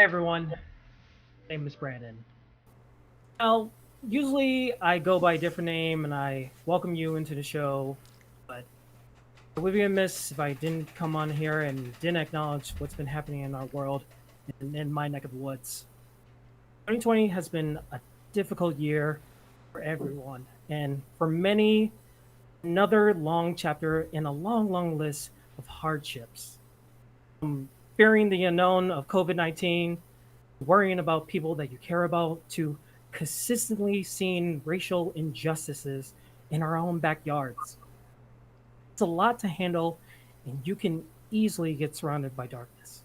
everyone. My name is Brandon. Now, usually I go by a different name and I welcome you into the show, but it would be amiss if I didn't come on here and didn't acknowledge what's been happening in our world and in my neck of the woods. 2020 has been a difficult year for everyone, and for many, another long chapter in a long, long list of hardships. From fearing the unknown of COVID 19, worrying about people that you care about, to consistently seeing racial injustices in our own backyards. It's a lot to handle, and you can easily get surrounded by darkness.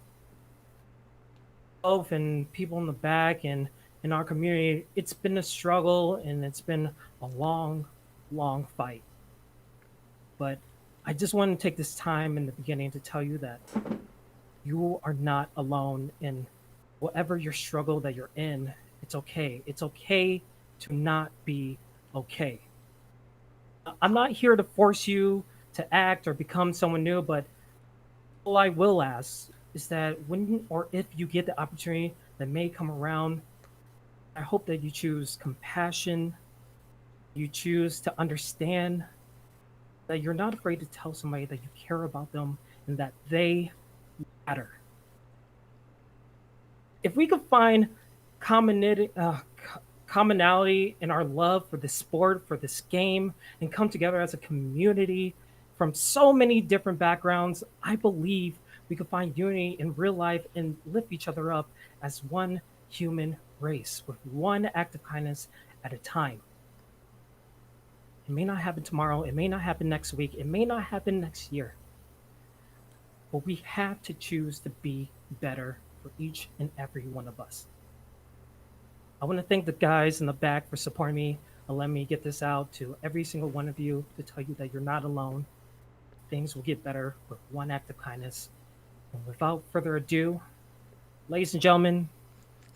Both and people in the back and in our community, it's been a struggle and it's been a long, long fight. But I just want to take this time in the beginning to tell you that you are not alone in whatever your struggle that you're in. It's okay. It's okay to not be okay. I'm not here to force you to act or become someone new, but all I will ask is that when or if you get the opportunity that may come around, I hope that you choose compassion, you choose to understand that you're not afraid to tell somebody that you care about them and that they matter. If we could find commonality in our love for this sport, for this game, and come together as a community from so many different backgrounds, I believe we could find unity in real life and lift each other up as one human race with one act of kindness at a time. It may not happen tomorrow, it may not happen next week, it may not happen next year, but we have to choose to be better for each and every one of us. I want to thank the guys in the back for supporting me and letting me get this out to every single one of you to tell you that you're not alone. Things will get better with one act of kindness. And without further ado, ladies and gentlemen,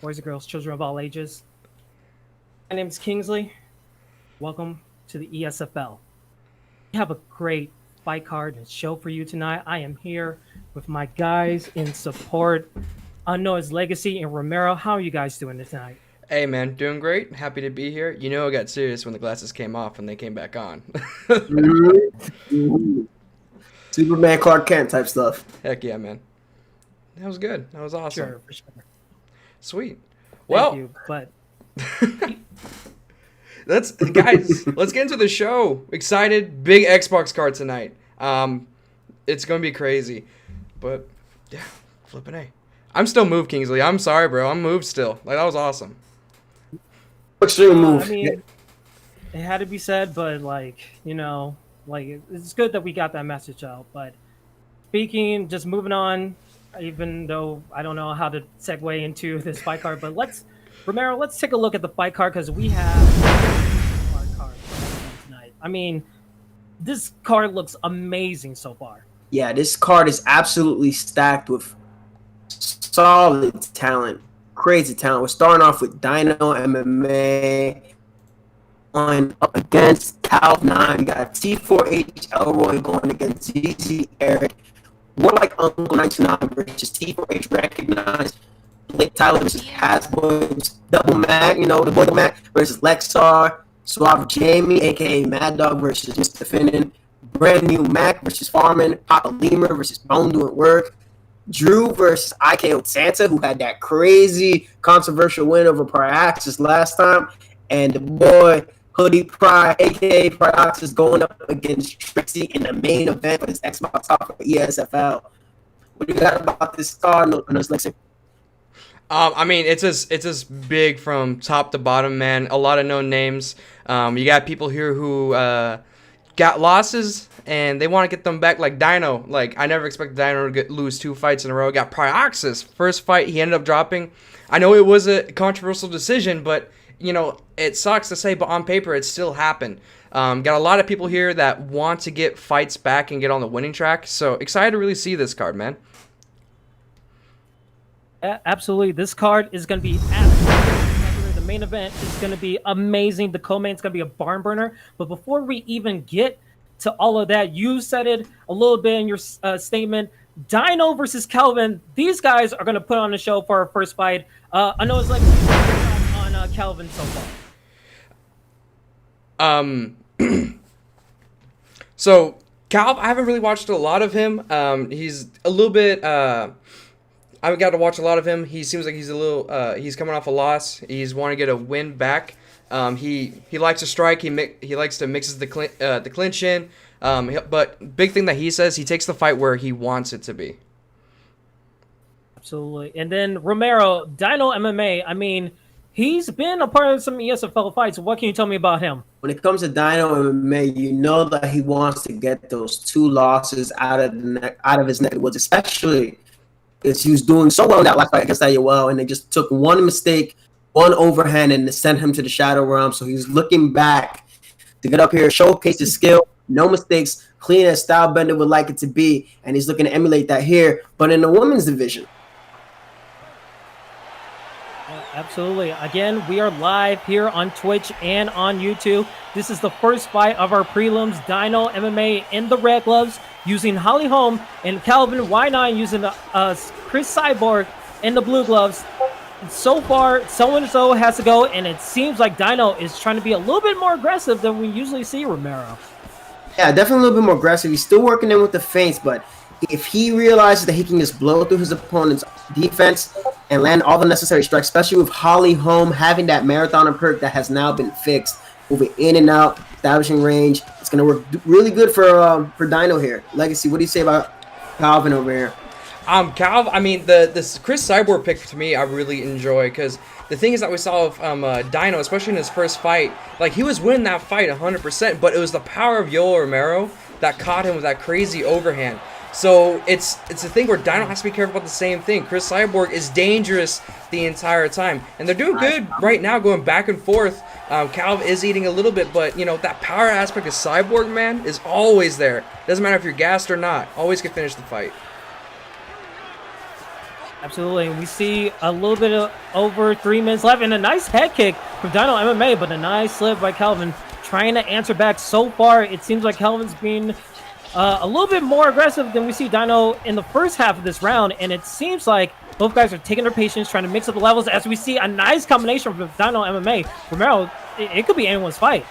boys and girls, children of all ages, my name is Kingsley. Welcome to the ESFL. We have a great fight card and show for you tonight. I am here with my guys in support, Unknown's Legacy and Romero. How are you guys doing tonight? Hey man, doing great. Happy to be here. You know I got serious when the glasses came off and they came back on. Superman Clark Kent type stuff. Heck yeah, man. That was good. That was awesome. Sure, for sure. Sweet. Thank Well, you, but let's get into the show. Excited, big Xbox card tonight. It's gonna be crazy, but yeah, flipping A. I'm still moved, Kingsley. I'm sorry, bro. I'm moved still. Like that was awesome. Extreme move. I mean, it had to be said, but it's good that we got that message out. But just moving on, even though I don't know how to segue into this fight card, but let's take a look at the fight card because we have our card tonight. I mean, this card looks amazing so far. Yeah, this card is absolutely stacked with solid talent, crazy talent. We're starting off with Dino MMA on up against Cal9. We got T4H Elroy going against CheesyAir. Warlike Uncle 99 versus T4H recognized. Blake Tyler versus HasBoyBees. Double Mac, the boy Mac versus Lexar. Suave Jamie, aka Mad Dog versus Mr. Finnan. Brand new Mac versus Farman. Papa Lemur versus Bone Doing Work. Drew versus IKO Santa, who had that crazy controversial win over Pryoxis last time. And the boy Hoodie Pry, aka Pryoxis, going up against Trickzyy in the main event for this Xbox Top for ESFL. What do you got about this card? Lexar? I mean, it's as big from top to bottom, man. A lot of known names. You got people here who got losses and they want to get them back, like Dino. Like I never expected Dino to lose 2 fights in a row. Got Pryoxis, first fight he ended up dropping. I know it was a controversial decision, but it sucks to say, but on paper it still happened. Got a lot of people here that want to get fights back and get on the winning track. So excited to really see this card, man. Absolutely, this card is going to be absolutely. The main event is going to be amazing. The co-main is going to be a barn burner. But before we even get to all of that, you said it a little bit in your statement. Dino versus Calvin. These guys are going to put on a show for our first fight. I know it's like on Calvin so far. So Cal, I haven't really watched a lot of him. He's a little bit. I haven't got to watch a lot of him. He seems like he's a little. He's coming off a loss. He's wanting to get a win back. He likes to strike. He likes to mixes the clinch in. But big thing that he says, he takes the fight where he wants it to be. Absolutely. And then Romero, Dino MMA. I mean, he's been a part of some ESFL fights. What can you tell me about him? When it comes to Dino MMA, you know that he wants to get those 2 losses out of his neck of the woods, especially because he was doing so well in that last fight against Ayuel, and they just took one mistake, one overhand, and sent him to the shadow realm. So he's looking back to get up here, showcase his skill, no mistakes, clean as Stylebender would like it to be, and he's looking to emulate that here, but in the women's division. Absolutely. Again, we are live here on Twitch and on YouTube. This is the first fight of our prelims. Dino MMA in the red gloves using Holly Holm, and Calvin Y9 using Chris Cyborg in the blue gloves. So far, so-and-so has to go, and it seems like Dino is trying to be a little bit more aggressive than we usually see Romero. Yeah, definitely a little bit more aggressive. He's still working in with the feints, but if he realizes that he can just blow through his opponent's defense and land all the necessary strikes, especially with Holly Holm having that marathoner perk that has now been fixed, moving in and out, establishing range, it's going to work really good for Dino here. Legacy, what do you say about Calvin over here? I mean, this Chris Cyborg pick to me, I really enjoy, because the thing is that we saw of Dino, especially in his first fight, like, he was winning that fight 100%, but it was the power of Yoel Romero that caught him with that crazy overhand. So it's a thing where Dino has to be careful about the same thing. Chris Cyborg is dangerous the entire time, and they're doing good right now, going back and forth. Calv is eating a little bit, but you know that power aspect of Cyborg, man, is always there. Doesn't matter if you're gassed or not. Always can finish the fight. Absolutely. We see a little bit of over 3 minutes left, and a nice head kick from Dino MMA, but a nice slip by Calvin trying to answer back. So far, it seems like Calvin's being a little bit more aggressive than we see Dino in the first half of this round, and it seems like both guys are taking their patience, trying to mix up the levels, as we see a nice combination from Dino MMA. Romero, it could be anyone's fight.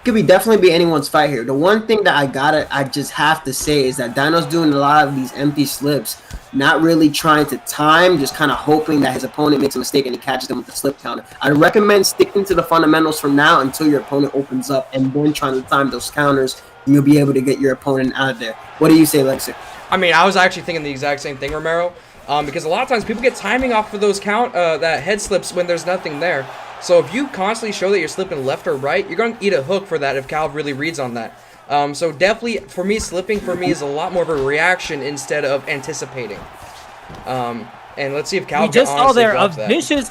Could definitely be anyone's fight here. The one thing that I just have to say is that Dino's doing a lot of these empty slips, not really trying to time, just kind of hoping that his opponent makes a mistake and he catches them with the slip counter. I recommend sticking to the fundamentals from now until your opponent opens up, and then trying to time those counters, and you'll be able to get your opponent out of there. What do you say, Lexar? I mean, I was actually thinking the exact same thing, Romero, because a lot of times people get timing off of those that head slips when there's nothing there. So if you constantly show that you're slipping left or right, you're going to eat a hook for that if Calv really reads on that. So definitely, for me, slipping for me is a lot more of a reaction instead of anticipating. And let's see if Calv just saw there a that. vicious,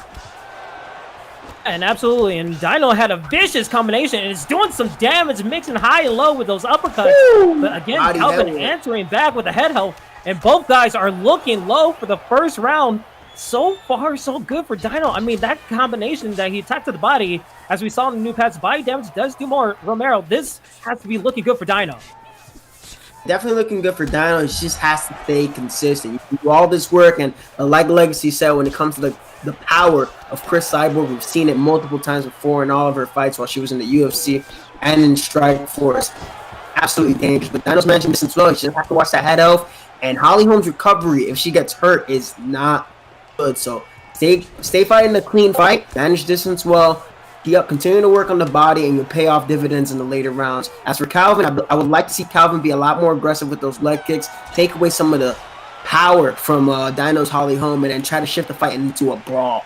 and absolutely, and Dino had a vicious combination, and it's doing some damage, mixing high and low with those uppercuts. Woo! But again, Calvin answering back with a head help, and both guys are looking low for the first round. So far, so good for Dino. I mean, that combination that he attacked to the body, as we saw in the new pads, body damage does do more. Romero, this has to be looking good for Dino. Definitely looking good for Dino. He just has to stay consistent. You can do all this work, and like Legacy said, when it comes to the power of Chris Cyborg, we've seen it multiple times before in all of her fights while she was in the UFC and in Strikeforce. Absolutely dangerous. But Dino's managing this as well. She just has to watch that head health, and Holly Holm's recovery, if she gets hurt, is not good. So stay fighting a clean fight, manage distance well, continue to work on the body, and you'll pay off dividends in the later rounds. As for Calvin, I would like to see Calvin be a lot more aggressive with those leg kicks, take away some of the power from Dino's Holly Holm, and then try to shift the fight into a brawl.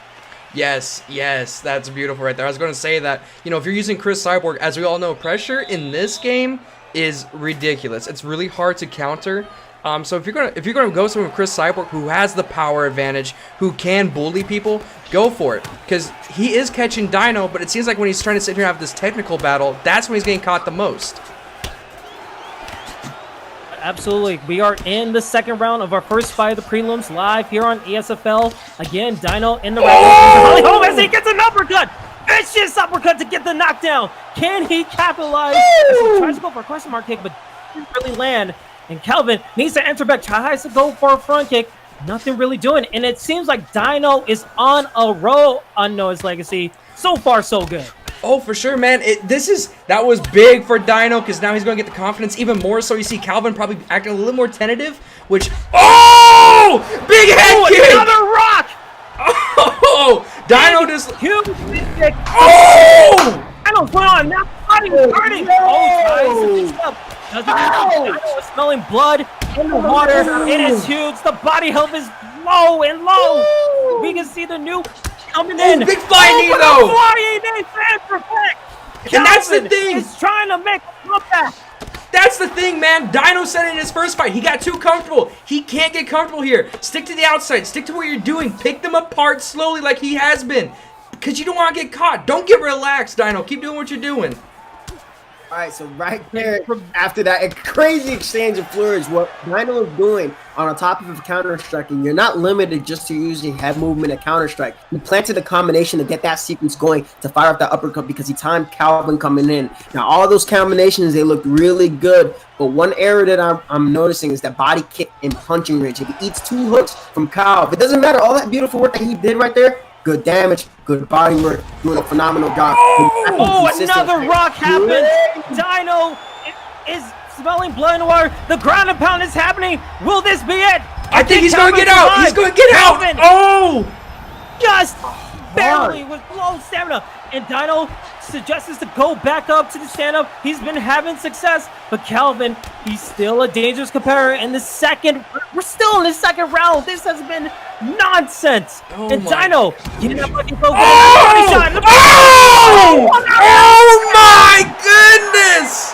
Yes, that's beautiful right there. I was going to say that, you know, if you're using Chris Cyborg, as we all know, pressure in this game is ridiculous. It's really hard to counter. So if you're gonna go someone with Chris Cyborg, who has the power advantage, who can bully people, go for it, because he is catching Dino. But it seems like when he's trying to sit here and have this technical battle, that's when he's getting caught the most. Absolutely. We are in the second round of our first fight of the prelims, live here on ESFL. Again, Dino in the red. Holly Holm as he gets an uppercut. Vicious uppercut to get the knockdown. Can he capitalize? As he tries to go for a question mark kick, but didn't really land. And Calvin needs to enter back, tries to go for a front kick. Nothing really doing. And it seems like Dino is on a roll on Noah's Legacy. So far, so good. Oh, for sure, man. That was big for Dino because now he's going to get the confidence even more. So you see Calvin probably acting a little more tentative, which... Oh! Big head kick! Another rock! Oh! Dino just... Huge kick. Oh! Dino's going on. Now fighting. Oh, tries to mix up. Dino is smelling blood in the water. It is huge. The body health is low and low. We can see the nuke coming in. Big flying knee, though. And that's the thing. He's trying to make a comeback. That's the thing, man. Dino said in his first fight, he got too comfortable. He can't get comfortable here. Stick to the outside. Stick to what you're doing. Pick them apart slowly like he has been. Because you don't want to get caught. Don't get relaxed, Dino. Keep doing what you're doing. All right, so right there, after that a crazy exchange of flurries, what Dino is doing on top of counter-striking, you're not limited just to using head movement and counter-strike. He planted a combination to get that sequence going to fire up that uppercut because he timed Calvin coming in. Now, all those combinations, they looked really good, but one error that I'm noticing is that body kick and punching range. If he eats 2 hooks from Calvin, it doesn't matter. All that beautiful work that he did right there, good damage, good body work, doing a phenomenal job. Oh, another rock happened. Dino is smelling blood in the water. The ground and pound is happening. Will this be it? I think he's going to get out. He's going to get out. Oh! Just barely with low stamina. And Dino suggests to go back up to the stand-up. He's been having success. But Calvin, he's still a dangerous competitor. In the second, we're still in the second round. This has been nonsense. Oh, and Dino, getting up like a go. Oh! Oh! Oh my goodness!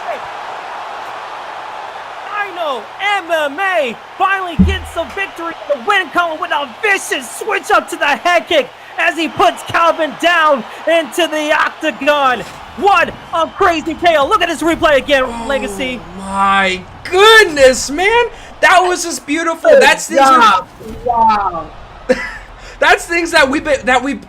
Dino MMA finally gets a victory in the win column with a vicious switch up to the head kick as he puts Calvin down into the octagon. What a crazy KO. Look at this replay again, Legacy. My goodness, man. That was just beautiful. That's things Wow. That's things that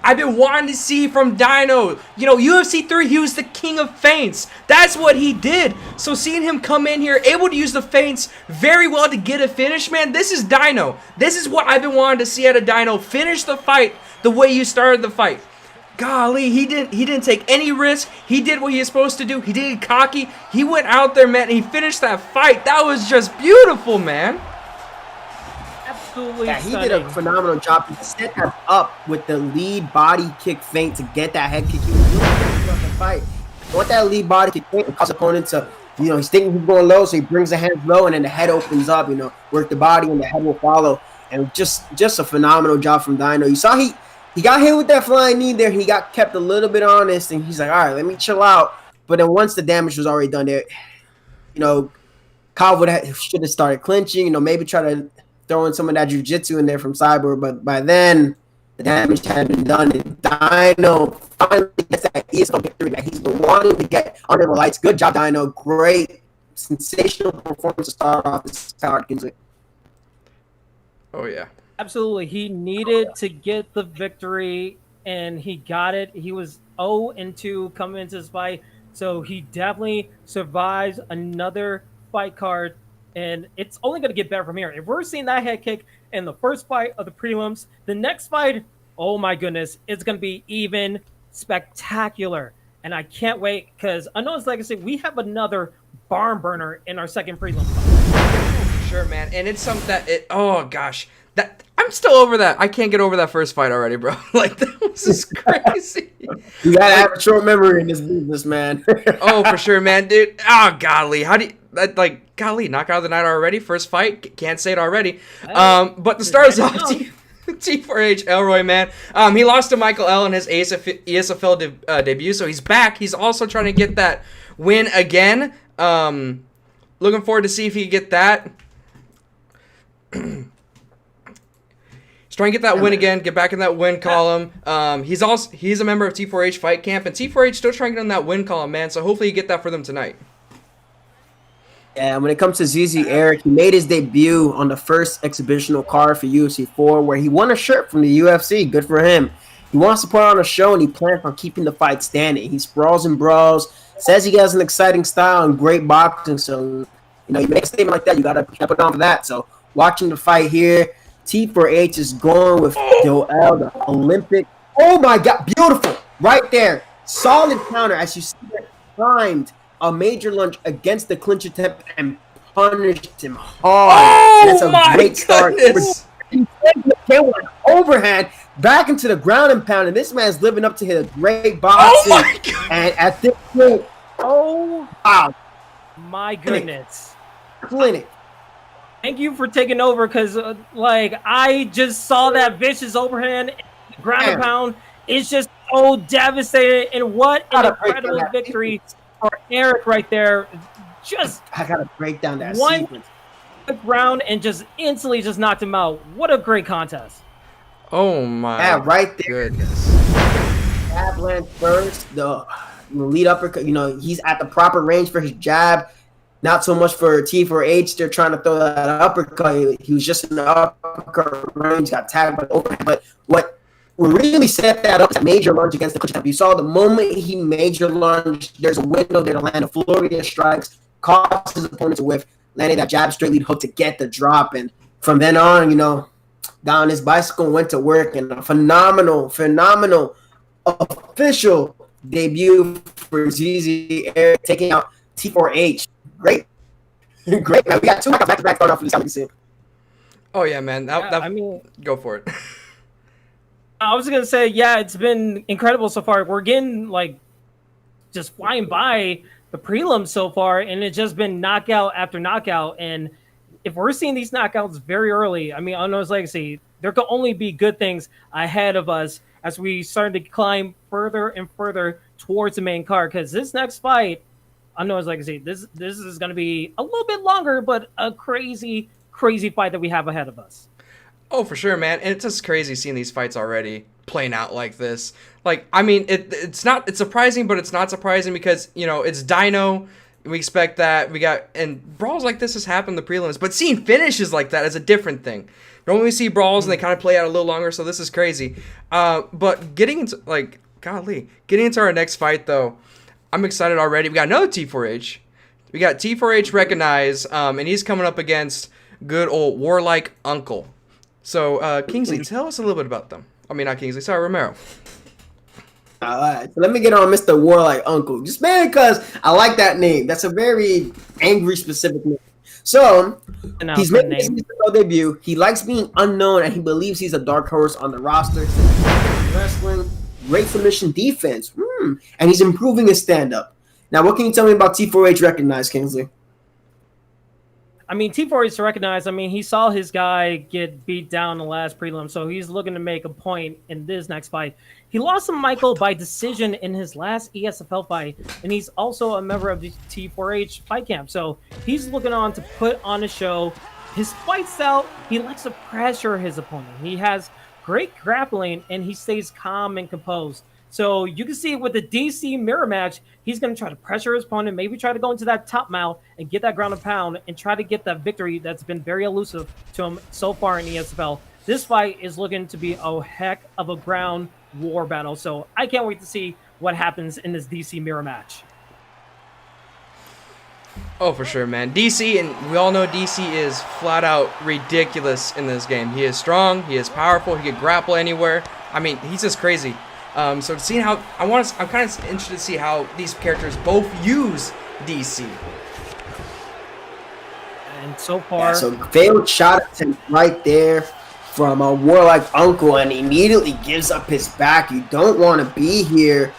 I've been wanting to see from Dino. You know, UFC 3, he was the king of feints. That's what he did. So seeing him come in here, able to use the feints very well to get a finish, man, this is Dino. This is what I've been wanting to see out of Dino. Finish the fight the way you started the fight. Golly, he didn't take any risk. He did what he was supposed to do. He didn't cocky. He went out there, man, and he finished that fight. That was just beautiful, man. Absolutely He stunning. did a phenomenal job. He set that up with the lead body kick feint to get that head kick. He was really good throughout the fight. Want that lead body kick feint and cause opponent to, he's thinking he's going low, so he brings the hands low, and then the head opens up. Work the body, and the head will follow. And just a phenomenal job from Dino. You saw he got hit with that flying knee there. He got kept a little bit honest, and he's like, all right, let me chill out. But then once the damage was already done there, Kyle should have started clinching. Maybe try to throw in some of that jiu-jitsu in there from Cyber. But by then, the damage had been done. And Dino finally gets that ESFL victory that he's been wanting to get under the lights. Good job, Dino. Great, sensational performance to start off this card. Oh, yeah. Absolutely. He needed to get the victory, and he got it. He was 0-2 coming into this fight, so he definitely survives another fight card, and it's only going to get better from here. If we're seeing that head kick in the first fight of the prelims, the next fight, oh my goodness, it's going to be even spectacular. And I can't wait because I know it's like I said, we have another barn burner in our second prelim fight. Sure, man. And it's something that oh gosh, that I'm still over that. I can't get over that first fight already, bro. Like, that was just crazy. You gotta have a short memory in this business, man. Oh, for sure, man, dude. Oh, golly, how do you golly, knockout of the night already? First fight, can't say it already. But to start us off, T4H Elroy, man. He lost to Michael L in his ESFL debut, so he's back. He's also trying to get that win again. Looking forward to see if he can get that. He's trying to get that win again, get back in that win column. He's a member of T4H Fight Camp, and T4H still trying to get in that win column, man. So hopefully you get that for them tonight. Yeah, when it comes to CheesyAir, he made his debut on the first exhibitional card for UFC 4, where he won a shirt from the UFC. Good for him. He wants to put on a show, and he plans on keeping the fight standing. He sprawls and brawls, says he has an exciting style and great boxing, so You make a statement like that, you gotta put on for that. So watching the fight here, T4H is going with Joel, the Olympic. Oh my God, beautiful, right there, solid counter as you see that timed a major lunge against the clinch attempt and punished him hard. Oh, that's a great start. Goodness. Overhand back into the ground and pound, and this man's living up to his great boxing. Oh my God. And at this point, Oh wow, my goodness. clinic. Thank you for taking over, because like I just saw that vicious overhand, ground and pound. It's just so devastating, and what an incredible victory for Eric right there. Just I gotta break down that one sequence. round and just instantly just knocked him out. What a great contest. Oh my Right there. goodness. Jab lands first, the lead uppercut. He's at the proper range for his jab. Not so much for T4H. They're trying to throw that uppercut. He was just in the uppercut range, got tagged by the overhand. But what really set that up is a major lunge against the clinch attempt. You saw the moment he major lunge, there's a window there to land a flurry of strikes, cause his opponent to whiff, landing that jab straight lead hook to get the drop. And from then on, got on his bicycle and went to work, and a phenomenal official debut for CheesyAir, taking out T4H. Great. Man. We got 2 back-to-back start off for this time. Oh yeah, man. I mean, go for it. I was gonna say, yeah, it's been incredible so far. We're getting just flying by the prelims so far, and it's just been knockout after knockout. And if we're seeing these knockouts very early, I mean, Unknown's Legacy, there could only be good things ahead of us as we start to climb further and further towards the main card. Because this next fight, Unknown's Legacy, this is going to be a little bit longer, but a crazy fight that we have ahead of us. Oh, for sure, man. And it's just crazy seeing these fights already playing out like this. I mean, it's surprising, but it's not surprising because, it's Dino. We expect that. And brawls like this has happened in the prelims, but seeing finishes like that is a different thing. Normally we see brawls and they kind of play out a little longer, so this is crazy. But getting into our next fight, though, I'm excited already. We got another T4H. We got T4H recognized, and he's coming up against good old Warlike Uncle. So, Kingsley, tell us a little bit about them. I mean, not Kingsley, sorry, Romero. All right, so let me get on Mr. Warlike Uncle. Just mainly because I like that name. That's a very angry, specific name. So, he's making his debut. He likes being unknown, and he believes he's a dark horse on the roster. Wrestling, great submission defense, and he's improving his stand-up. Now, what can you tell me about T4H recognized, Kingsley? I mean, T4H recognized, he saw his guy get beat down in the last prelim, so he's looking to make a point in this next fight. He lost to Michael by decision in his last ESFL fight, and he's also a member of the T4H fight camp, so he's looking on to put on a show. His fight style, he likes to pressure his opponent. He has great grappling, and he stays calm and composed. So you can see with the DC mirror match, he's going to try to pressure his opponent, maybe try to go into that top mount and get that ground and pound and try to get that victory that's been very elusive to him so far in ESFL. This fight is looking to be a heck of a ground war battle. So I can't wait to see what happens in this DC mirror match. Oh, for sure, man. DC, and we all know DC is flat out ridiculous in this game. He is strong, he is powerful, he can grapple anywhere. I mean, he's just crazy. So seeing how I'm kind of interested to see how these characters both use DC. And so far, so failed shot attempt right there from a Warlike Uncle, and immediately gives up his back. You don't want to be here.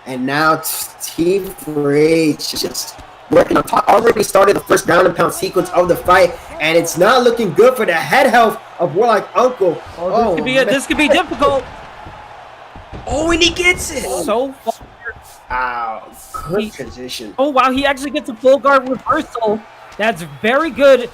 And now T4H just working on top. Already started the first ground and pound sequence of the fight, and it's not looking good for the head health of Warlike Uncle. This could be difficult. Oh, and he gets it. So far. Wow, good transition. Oh, wow, he actually gets a full guard reversal. That's very good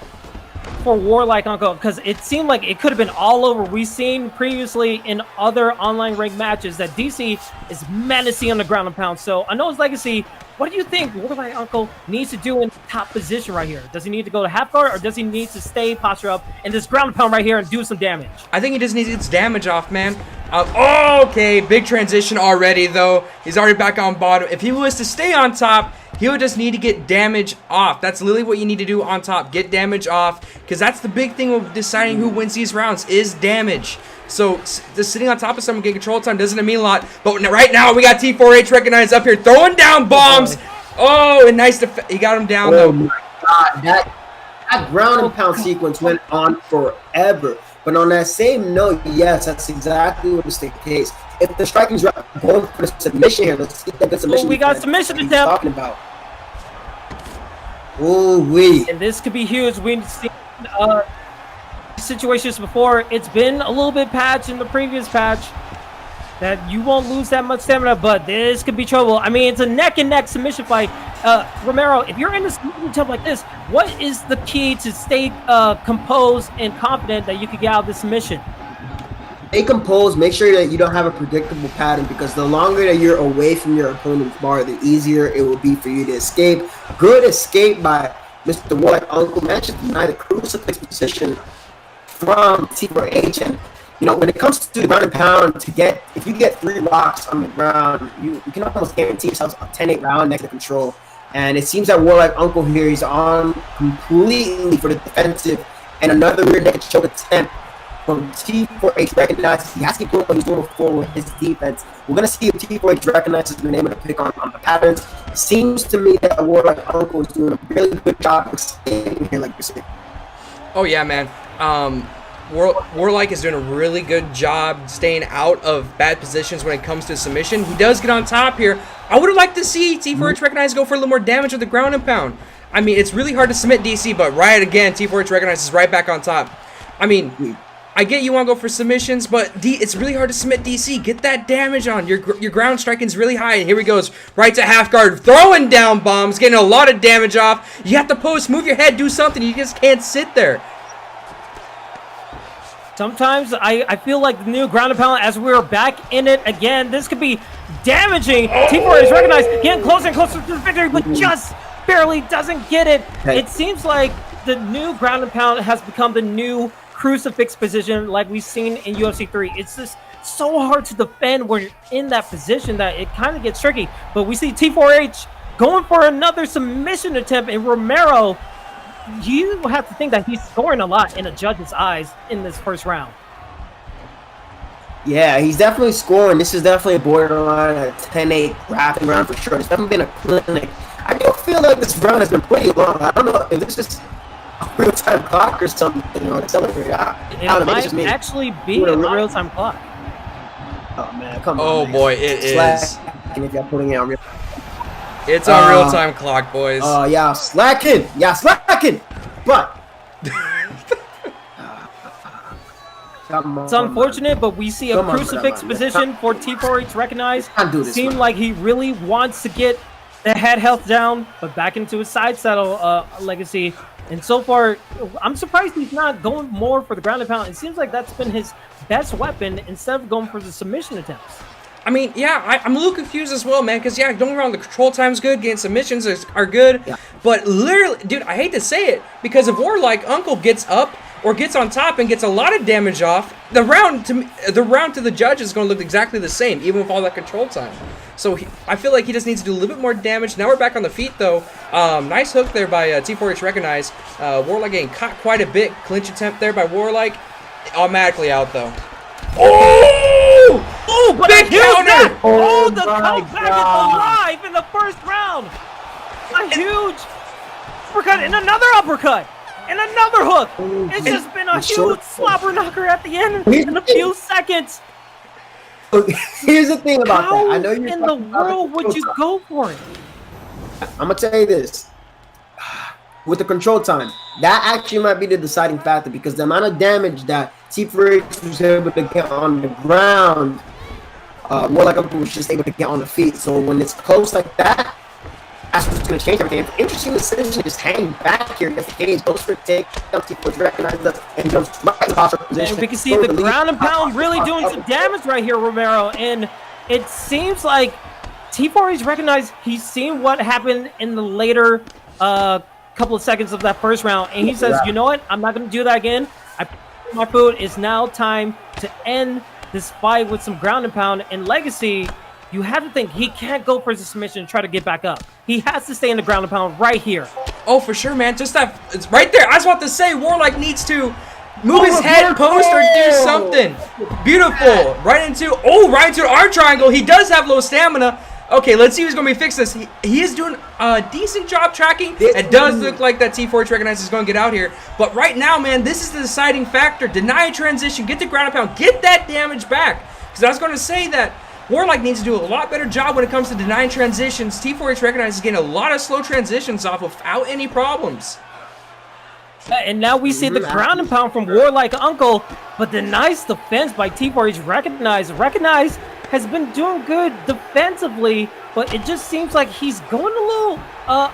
for Warlike Uncle, because it seemed like it could have been all over. We've seen previously in other online ranked matches that DC is menacing on the ground and pound. So I know his legacy. What do you think Warlike Uncle needs to do in top position right here? Does he need to go to half guard, or does he need to stay posture up in this ground and pound right here and do some damage? I think he just needs its damage off, man. Okay, big transition already, though. He's already back on bottom. If he was to stay on top, He would just need to get damage off. That's literally what you need to do on top. Get damage off, because that's the big thing of deciding who wins these rounds is damage. So just sitting on top of someone getting control time doesn't mean a lot. But right now we got T4H recognized up here throwing down bombs. Oh, and nice he got him down though. Oh my God, that ground and pound sequence went on forever. But on that same note, yes, that's exactly what is the case. If the striking's going for the submission here, let's see the submission. Oh, we got submission attempt. Talking about. Ooh wee. And this could be huge. We've seen situations before. It's been a little bit patched in the previous patch that you won't lose that much stamina, but this could be trouble. I mean, it's a neck and neck submission fight. Romero, if you're in a submission attempt like this, what is the key to stay composed and confident that you can get out of the submission? Stay composed. Make sure that you don't have a predictable pattern, because the longer that you're away from your opponent's bar, the easier it will be for you to escape. Good escape by Mr. Warlike. Uncle mentioned tonight a crucifix position from T4H, and you know, when it comes to the ground and pound, if you get 3 rocks on the ground, you can almost guarantee yourself a 10-8 round next to control. And it seems that Warlike Uncle here, he's on completely for the defensive, and another rear naked choke attempt from T4H recognizes he has to keep doing what he's doing before with his defense. We're going to see if T4H recognizes the name of the pick on the patterns. It seems to me that Warlike Uncle is doing a really good job of staying here, like you said. Oh yeah, man. Warlike is doing a really good job staying out of bad positions when it comes to submission. He does get on top here. I would have liked to see T4H recognize go for a little more damage with the ground and pound. I mean, it's really hard to submit DC, but right again, T4H recognizes right back on top. I mean, I get you want to go for submissions, but it's really hard to submit DC. Get that damage on. Your ground striking is really high. And here he goes, right to half guard, throwing down bombs, getting a lot of damage off. You have to post, move your head, do something. You just can't sit there. Sometimes I feel like the new ground and pound, as we're back in it again, this could be damaging. T4 is recognized, getting closer and closer to the victory, but just barely doesn't get it. It seems like the new ground and pound has become the new crucifix position like we've seen in UFC 3. It's just so hard to defend when you're in that position that it kind of gets tricky. But we see T4H going for another submission attempt, and Romero, you have to think that he's scoring a lot in a judge's eyes in this first round. Yeah, he's definitely scoring. This is definitely a borderline, a 10-8 grappling round for sure. It's definitely been a clinic. I do feel like this round has been pretty long. I don't know if this is a real-time clock or something, or accelerator. It might actually be a real-time clock. Oh, man, come on. Oh, man. boy, it is. And if you're putting it on real, it's on real-time clock, boys. Oh, yeah, slacking. Yeah, slacking. But it's unfortunate, but we see a crucifix position for T4H recognized. Seemed like he really wants to get the head health down, but back into his side saddle legacy. And so far, I'm surprised he's not going more for the ground and pound. It seems like that's been his best weapon instead of going for the submission attempts. I mean, yeah, I'm a little confused as well, man, because, yeah, don't get me wrong, the control time's good, getting submissions are good, but literally, dude, I hate to say it, because if Warlike Uncle gets up or gets on top and gets a lot of damage off, the round to the judge is going to look exactly the same, even with all that control time. So I feel like he just needs to do a little bit more damage. Now we're back on the feet, though. Nice hook there by T4H recognized. Warlike getting caught quite a bit. Clinch attempt there by Warlike. Automatically out, though. Oh! Oh, but big counter! Oh, the comeback is alive in the first round! A huge uppercut and another uppercut! And another hook! It's just been a huge slobber knocker at the end in a few seconds! Here's the thing about that. I know you're in the world would you go for it? I'm gonna tell you this. With the control time, that actually might be the deciding factor, because the amount of damage that T4H was able to get on the ground, Warlike Uncle was just able to get on the feet. So when it's close like that, that's what's going to change everything. It's an interesting decision, just hang back here against the cage, goes for a take, T4H recognizes us, and jumps right in the posture position. And we can see the ground and pound really doing some damage right here, Romero. And it seems like T4H recognized he's seen what happened in the later couple of seconds of that first round, and he says, you know what, I'm not going to do that again. I put my food. It's now time to end this fight with some ground and pound. And legacy, you have to think he can't go for the submission and try to get back up. He has to stay in the ground and pound right here. Oh, for sure, man. Just that, it's right there. I was about to say, Warlike needs to move his head, post, or do something. Beautiful. Right into an arm triangle. He does have low stamina. Okay, let's see who's going to be fixing this. He is doing a decent job tracking. It does look like that T4H recognizes is going to get out here. But right now, man, this is the deciding factor. Deny transition. Get the ground and pound. Get that damage back. Because I was going to say that Warlike needs to do a lot better job when it comes to denying transitions. T4H recognizes getting a lot of slow transitions off without any problems. And now we see the ground and pound from Warlike Uncle, but the nice defense by T4H Recognize. Recognize has been doing good defensively, but it just seems like he's going a little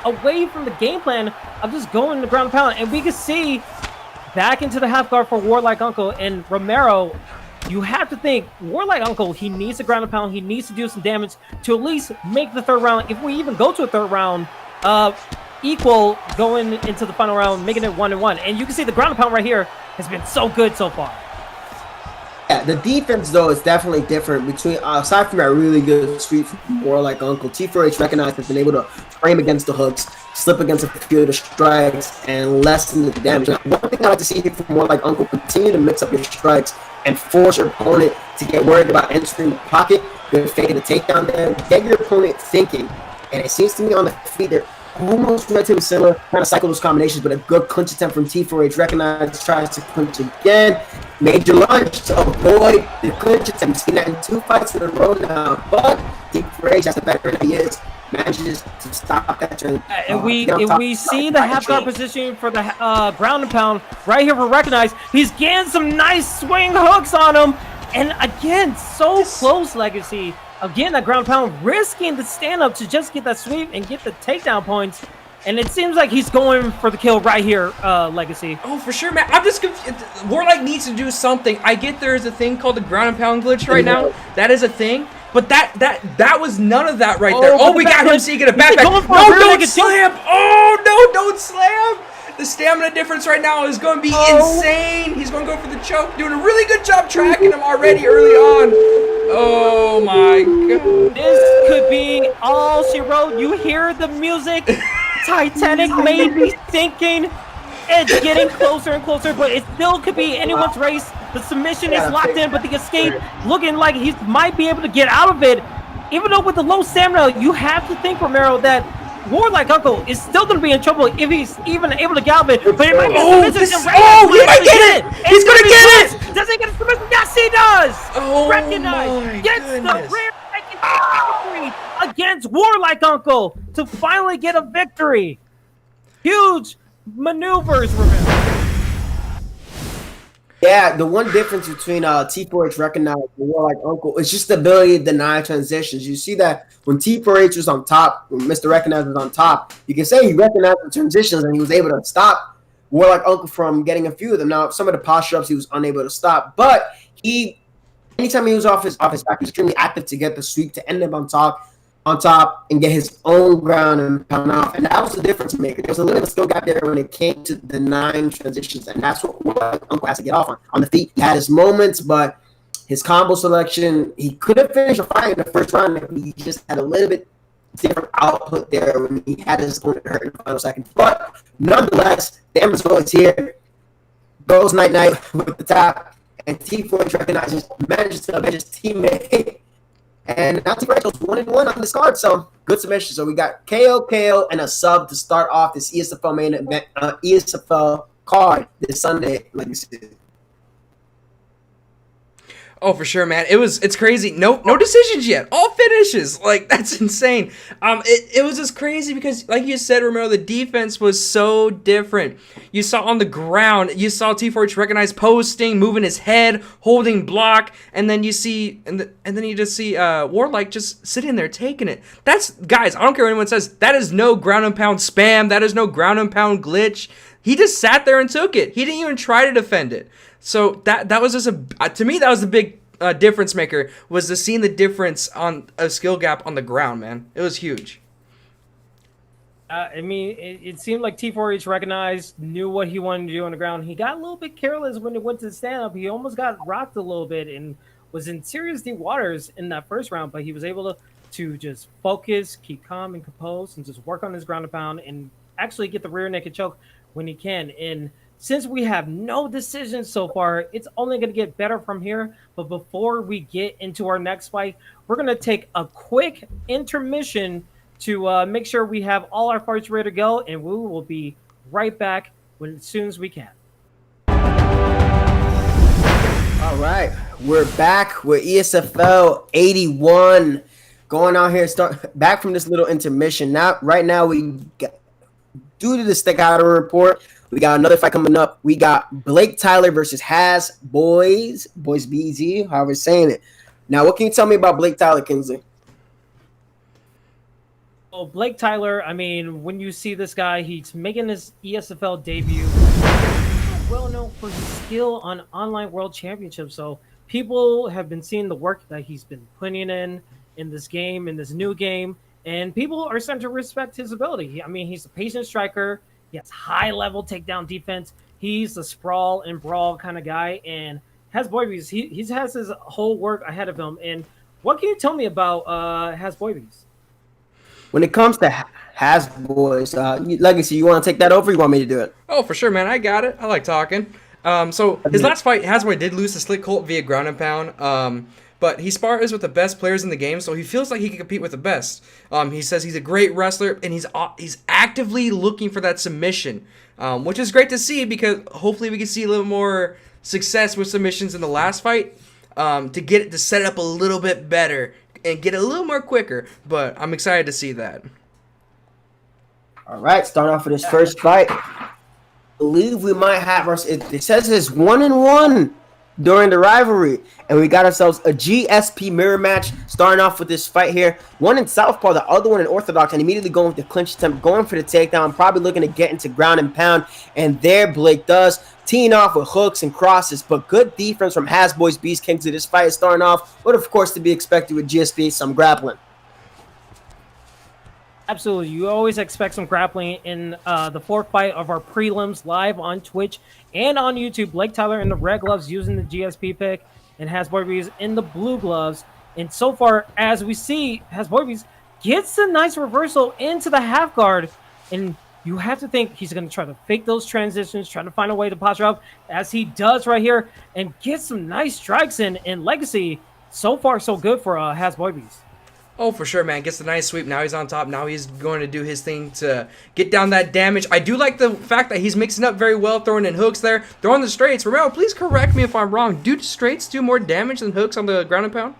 away from the game plan of just going the ground and pound. And we can see back into the half guard for Warlike Uncle and Romero. You have to think, Warlike Uncle, he needs to ground and pound. He needs to do some damage to at least make the third round. If we even go to a third round, equal going into the final round, making it 1-1. And you can see the ground and pound right here has been so good so far. Yeah, the defense, though, is definitely different between, aside from that really good sweep from Warlike Uncle, T4H Recognize has been able to frame against the hooks, slip against a few of the strikes, and lessen the damage. Now, one thing I like to see here from Warlike Uncle, continue to mix up your strikes and force your opponent to get worried about entering the pocket, good fade the takedown there, get your opponent thinking. And it seems to me on the feet, they're almost relatively similar, kind of cycle those combinations, but a good clinch attempt from T4H Recognize, tries to clinch again. Major lunge to avoid the clinch attempt. We've seen that in 2 fights in a row now, but T4H, as the veteran he is, manages to stop that turn. And we see the half guard position for the ground and pound right here for Recognize. He's getting some nice swing hooks on him. And again, so close, Legacy. Again, that ground pound risking the stand up to just get that sweep and get the takedown points. And it seems like he's going for the kill right here, Legacy. Oh, for sure, man. I'm just confused. Warlike needs to do something. I get there is a thing called the ground and pound glitch right now. That is a thing. But that was none of that right there. Oh, we got him seeking a backpack. No, don't slam. Oh, no, don't slam. The stamina difference right now is going to be insane. He's going to go for the choke. Doing a really good job tracking him already early on. Oh, my God. This could be all she wrote. You hear the music. Titanic may be sinking. It's getting closer and closer, but it still could be anyone's race. The submission is locked in, but the escape looking like he might be able to get out of it. Even though with the low stamina, you have to think, Romero, that Warlike Uncle is still going to be in trouble if he's even able to get out of it. But it might be he might get it! He's going to get it! Does he get a submission? Yes, he does! Oh, Recognize. Gets the rare victory against Warlike Uncle to finally get a victory. Huge maneuvers, Romero. Yeah, the one difference between T4H Recognize and Warlike Uncle is just the ability to deny transitions. You see that when T4H was on top, when Mr. Recognize was on top, you can say he recognized the transitions and he was able to stop Warlike Uncle from getting a few of them. Now, some of the posture ups he was unable to stop, but anytime he was off his back, he was extremely active to get the sweep to end up on top and get his own ground and pound off. And that was the difference maker. There was a little bit of skill gap there when it came to the 9 transitions, and that's what Uncle has to get off on the feet. He had his moments, but his combo selection, he could have finished a fight in the first round if he just had a little bit different output there when he had his opponent hurt in the final seconds. But nonetheless, the end result is here. Goes night-night with the tap, and T4H manages to avenge his teammate. And now T4H goes 1-1 on this card, so good submission. So we got KO, and a sub to start off this ESFL main event, ESFL card this Sunday, like you said. Oh, for sure, man. It's crazy. No decisions yet. All finishes. Like, that's insane. It was just crazy because, like you said, Romero, the defense was so different. You saw on the ground, you saw T4H Recognize posting, moving his head, holding block, and then you see, and then you just see Warlike just sitting there taking it. That's, guys, I don't care what anyone says, that is no ground and pound spam. That is no ground and pound glitch. He just sat there and took it. He didn't even try to defend it. So that was just to me, that was the big difference maker, was to seeing the difference on a skill gap on the ground, man. It was huge. I mean, it seemed like T4H Recognized, knew what he wanted to do on the ground. He got a little bit careless when it went to the stand-up. He almost got rocked a little bit, and was in serious deep waters in that first round, but he was able to just focus, keep calm and composed, and just work on his ground and pound and actually get the rear naked choke when he can. And since we have no decisions so far, it's only going to get better from here. But before we get into our next fight, we're going to take a quick intermission to make sure we have all our fights ready to go, and we will be right back as soon as we can. All right, we're back with ESFL 81 going on here. Start back from this little intermission. Right now, we got, due to the staccato report, we got another fight coming up. We got Blake Tyler versus HasBoyBees, however we're saying it. Now, what can you tell me about Blake Tyler, Kingsley? Well, Blake Tyler, I mean, when you see this guy, he's making his ESFL debut. Well known for his skill on online world championships. So people have been seeing the work that he's been putting in this game, in this new game, and people are starting to respect his ability. I mean, he's a patient striker. He has high level takedown defense. He's the sprawl and brawl kind of guy, and HasBoyBees, he has his whole work ahead of him. And what can you tell me about HasBoyBees? When it comes to HasBoys, Legacy, you want to take that over? Or you want me to do it? Oh, for sure, man. I got it. I like talking. So his last fight, HasBoy did lose to Slick Colt via ground and pound. But he spars with the best players in the game, so he feels like he can compete with the best. He says he's a great wrestler, and he's actively looking for that submission, which is great to see because hopefully we can see a little more success with submissions in the last fight to get it to set it up a little bit better and get it a little more quicker. But I'm excited to see that. All right, starting off with this first fight. I believe we might have our. It says it's 1-1 during the rivalry, and we got ourselves a GSP mirror match. Starting off with this fight here, one in southpaw, the other one in orthodox, and immediately going with the clinch attempt, going for the takedown, probably looking to get into ground and pound. And there Blake does, teeing off with hooks and crosses, but good defense from HasBoyBees. Kingsley, this fight is starting off, but of course to be expected with GSP, some grappling. Absolutely. You always expect some grappling in the fourth fight of our prelims live on Twitch and on YouTube. Blake Tyler in the red gloves using the GSP pick, and HasBoyBees in the blue gloves. And so far, as we see, HasBoyBees gets a nice reversal into the half guard. And you have to think he's going to try to fake those transitions, try to find a way to posture up, as he does right here, and get some nice strikes in. And Legacy, so far, so good for HasBoyBees. Oh, for sure, man. Gets the nice sweep. Now he's on top. Now he's going to do his thing to get down that damage. I do like the fact that he's mixing up very well, throwing in hooks there, throwing the straights. Romero, please correct me if I'm wrong. Do straights do more damage than hooks on the ground and pound?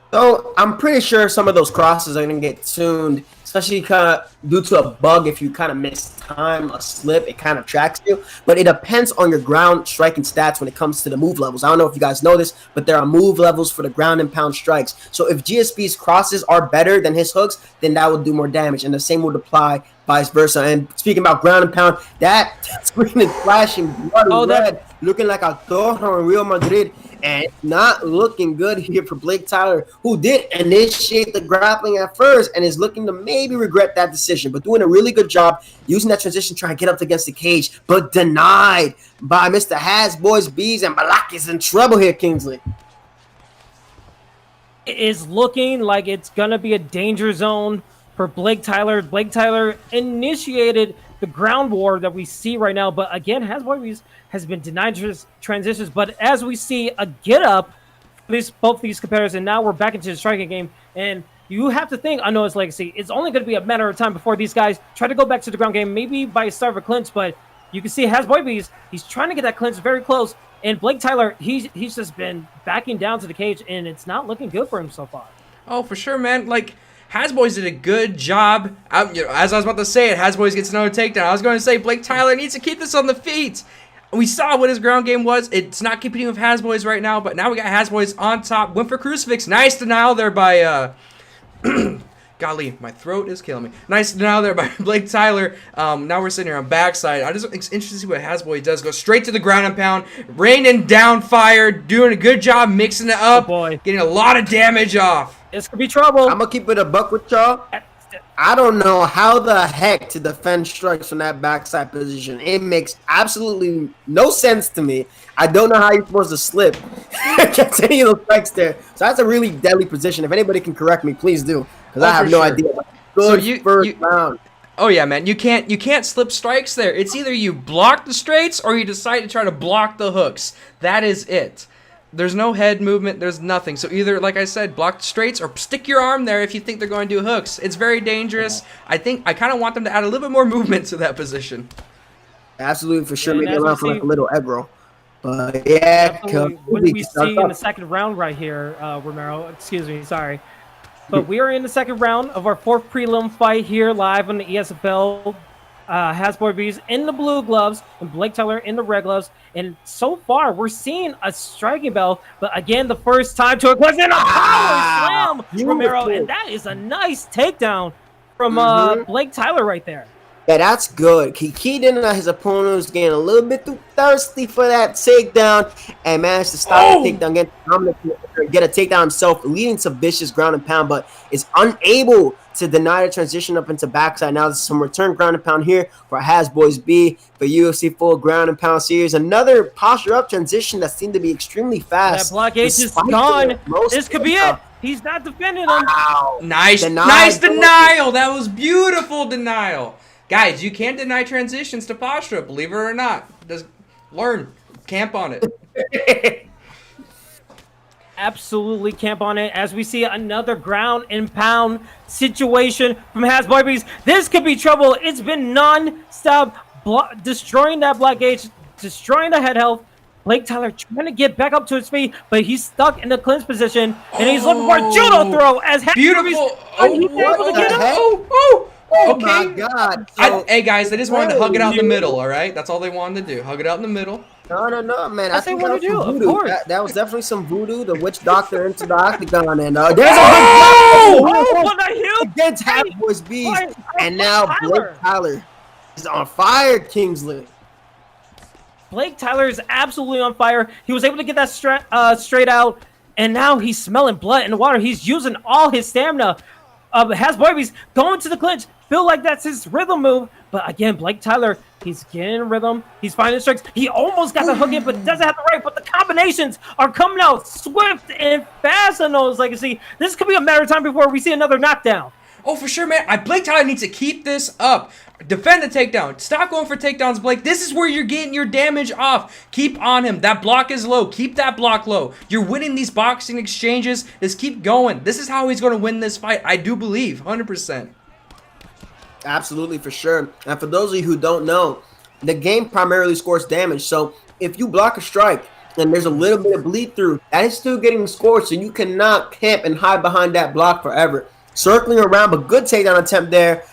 So I'm pretty sure some of those crosses are going to get tuned, especially kind of due to a bug. If you kind of miss time, a slip, it kind of tracks you. But it depends on your ground striking stats when it comes to the move levels. I don't know if you guys know this, but there are move levels for the ground and pound strikes. So if GSP's crosses are better than his hooks, then that will do more damage. And the same would apply vice versa. And speaking about ground and pound, that screen is flashing blood red, looking like a Torre in Real Madrid. And not looking good here for Blake Tyler, who did initiate the grappling at first and is looking to maybe regret that decision, but doing a really good job using that transition, trying to get up against the cage, but denied by Mr. HasBoyBees, and Balak is in trouble here, Kingsley. It is looking like it's going to be a danger zone for Blake Tyler. Blake Tyler initiated the ground war that we see right now, but again, HasBoyBees has been denied transitions, but as we see a get up, both these competitors, and now we're back into the striking game, and you have to think, I know it's Legacy, it's only going to be a matter of time before these guys try to go back to the ground game, maybe by a start of a clinch, but you can see HasBoyBees, he's trying to get that clinch very close, and Blake Tyler, he's just been backing down to the cage, and it's not looking good for him so far. Oh, for sure, man. Like, HasBoyBees did a good job. As I was about to say it, HasBoyBees gets another takedown. I was going to say Blake Tyler needs to keep this on the feet. We saw what his ground game was. It's not competing with HasBoyBees right now, but now we got HasBoyBees on top. Went for crucifix. Nice denial there by, golly, my throat is killing me. Nice denial there by Blake Tyler. Now we're sitting here on backside. It's interesting to see what HasBoyBees does. Go straight to the ground and pound. Raining down fire. Doing a good job mixing it up. Oh boy. Getting a lot of damage off. This could be trouble. I'm going to keep it a buck with y'all. I don't know how the heck to defend strikes from that backside position. It makes absolutely no sense to me. I don't know how you're supposed to slip against any of those strikes there. So that's a really deadly position. If anybody can correct me, please do, because I have no idea. Good first round. Oh yeah, man. You can't slip strikes there. It's either you block the straights or you decide to try to block the hooks. That is it. There's no head movement. There's nothing. So either, like I said, block the straights or stick your arm there if you think they're going to do hooks. It's very dangerous. I kind of want them to add a little bit more movement to that position. Absolutely, for sure. Maybe allow for like a little egg roll. But yeah, what we see in the second round right here, Romero. Excuse me, sorry. But we are in the second round of our fourth prelim fight here live on the ESFL. HasBoyBees in the blue gloves and Blake Tyler in the red gloves. And so far, we're seeing a striking bell. But again, the first time to a question and a power slam, Romero. And that is a nice takedown from Blake Tyler right there. Yeah, that's good. He keyed in on his opponent, was getting a little bit too thirsty for that takedown and managed to stop the takedown, get a takedown himself, leading to vicious ground and pound, but is unable to deny the transition up into backside. Now there's some return ground and pound here for HasBoyBees for UFC full ground and pound series. Another posture up transition that seemed to be extremely fast. That block H is gone. This could be it. He's not defending him. Wow. Nice denial. That was beautiful denial. Guys, you can deny transitions to posture up, believe it or not. Just learn. Camp on it. Absolutely camp on it as we see another ground and pound situation from HasBoyBees. This could be trouble. It's been non-stop destroying that block H, destroying the head health. Blake Tyler trying to get back up to his feet, but he's stuck in the clinch position, and he's looking for a judo throw as beautiful. He's able to get him. Oh okay. my God. So, hey guys, they just wanted to hug it out in the middle, all right? That's all they wanted to do. Hug it out in the middle. No, man. That's what they want to do, of course. That was definitely some voodoo. The witch doctor into the octagon, and there's a huge against HasBoyBees, and now Blake Tyler is on fire, Kingsley. Blake Tyler is absolutely on fire. He was able to get that straight out, and now he's smelling blood in the water. He's using all his stamina. HasBoyBees going to the clinch. Feel like that's his rhythm move. But again, Blake Tyler, he's getting in rhythm. He's finding strikes. He almost got the hook in, but doesn't have the right. But the combinations are coming out swift and fast on those Legacy. This could be a matter of time before we see another knockdown. Oh, for sure, man. Blake Tyler needs to keep this up. Defend the takedown. Stop going for takedowns, Blake. This is where you're getting your damage off. Keep on him. That block is low. Keep that block low. You're winning these boxing exchanges. Just keep going. This is how he's going to win this fight. I do believe, 100%. Absolutely, for sure. And for those of you who don't know, the game primarily scores damage. So if you block a strike and there's a little bit of bleed through, that is still getting scored. So you cannot camp and hide behind that block forever. Circling around, but good takedown attempt there.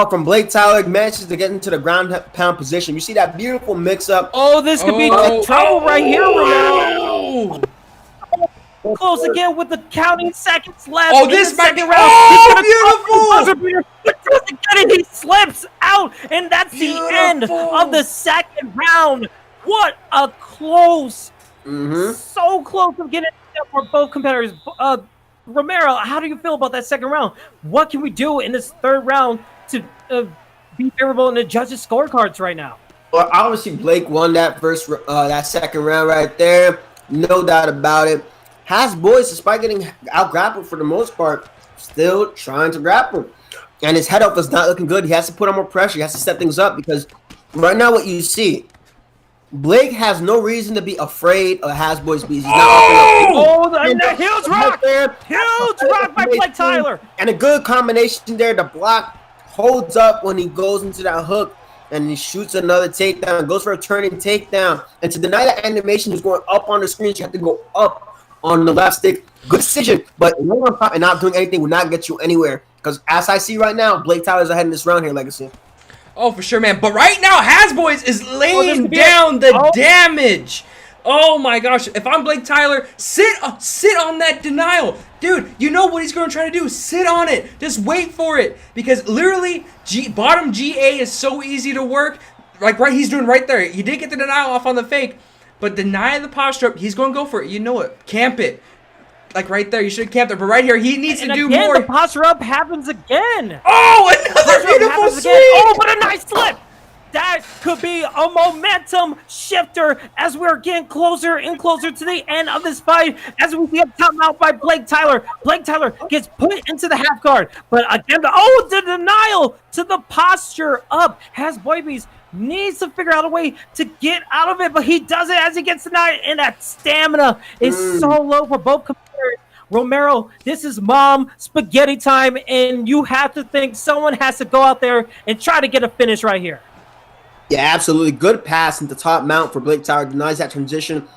From Blake Tyler, manages to get into the ground pound position. You see that beautiful mix-up. Oh, this could be trouble right here, Romero. Close again with the counting seconds left. Oh, this might be beautiful. Doesn't get it. He slips out, and that's the end of the second round. What a close. So close to getting it for both competitors. Romero, how do you feel about that second round? What can we do in this third round to be favorable in the judges' scorecards right now? Well, obviously Blake won that that second round right there, no doubt about it. HasBoyBees, despite getting out grappled for the most part, still trying to grapple, and his head up is not looking good. He has to put on more pressure. He has to set things up because right now what you see, Blake has no reason to be afraid of HasBoyBees. He's not the huge rock there. Huge rock by Blake Tyler. And a good combination there. The block holds up when he goes into that hook and he shoots another takedown. Goes for a turning takedown. And to deny that animation is going up on the screen, you have to go up on the left stick. Good decision. But and not doing anything will not get you anywhere. Because as I see right now, Blake Tyler's ahead in this round here, Legacy. Oh, for sure, man. But right now, HasBoyBees is laying down the damage. Oh, my gosh. If I'm Blake Tyler, sit on that denial. Dude, you know what he's going to try to do. Sit on it. Just wait for it. Because literally, bottom GA is so easy to work. Like, he's doing right there. He did get the denial off on the fake. But deny the posture up. He's going to go for it. You know it. Camp it. like right there. You should have camped there, but right here, he needs And to do again, more. the posture up happens again. Oh, another Posture up beautiful happens swing! again. Oh, but a nice slip. That could be a momentum shifter as we're getting closer and closer to the end of this fight. As we see a timeout by Blake Tyler. Blake Tyler gets put into the half guard. But again, the denial to the posture up. HasBoyBees needs to figure out a way to get out of it, but he does it as he gets denied. And that stamina is so low for both competitors. Romero, this is mom spaghetti time, and you have to think someone has to go out there and try to get a finish right here. Yeah, absolutely. Good pass into top mount for Blake Tyler. Denies that transition.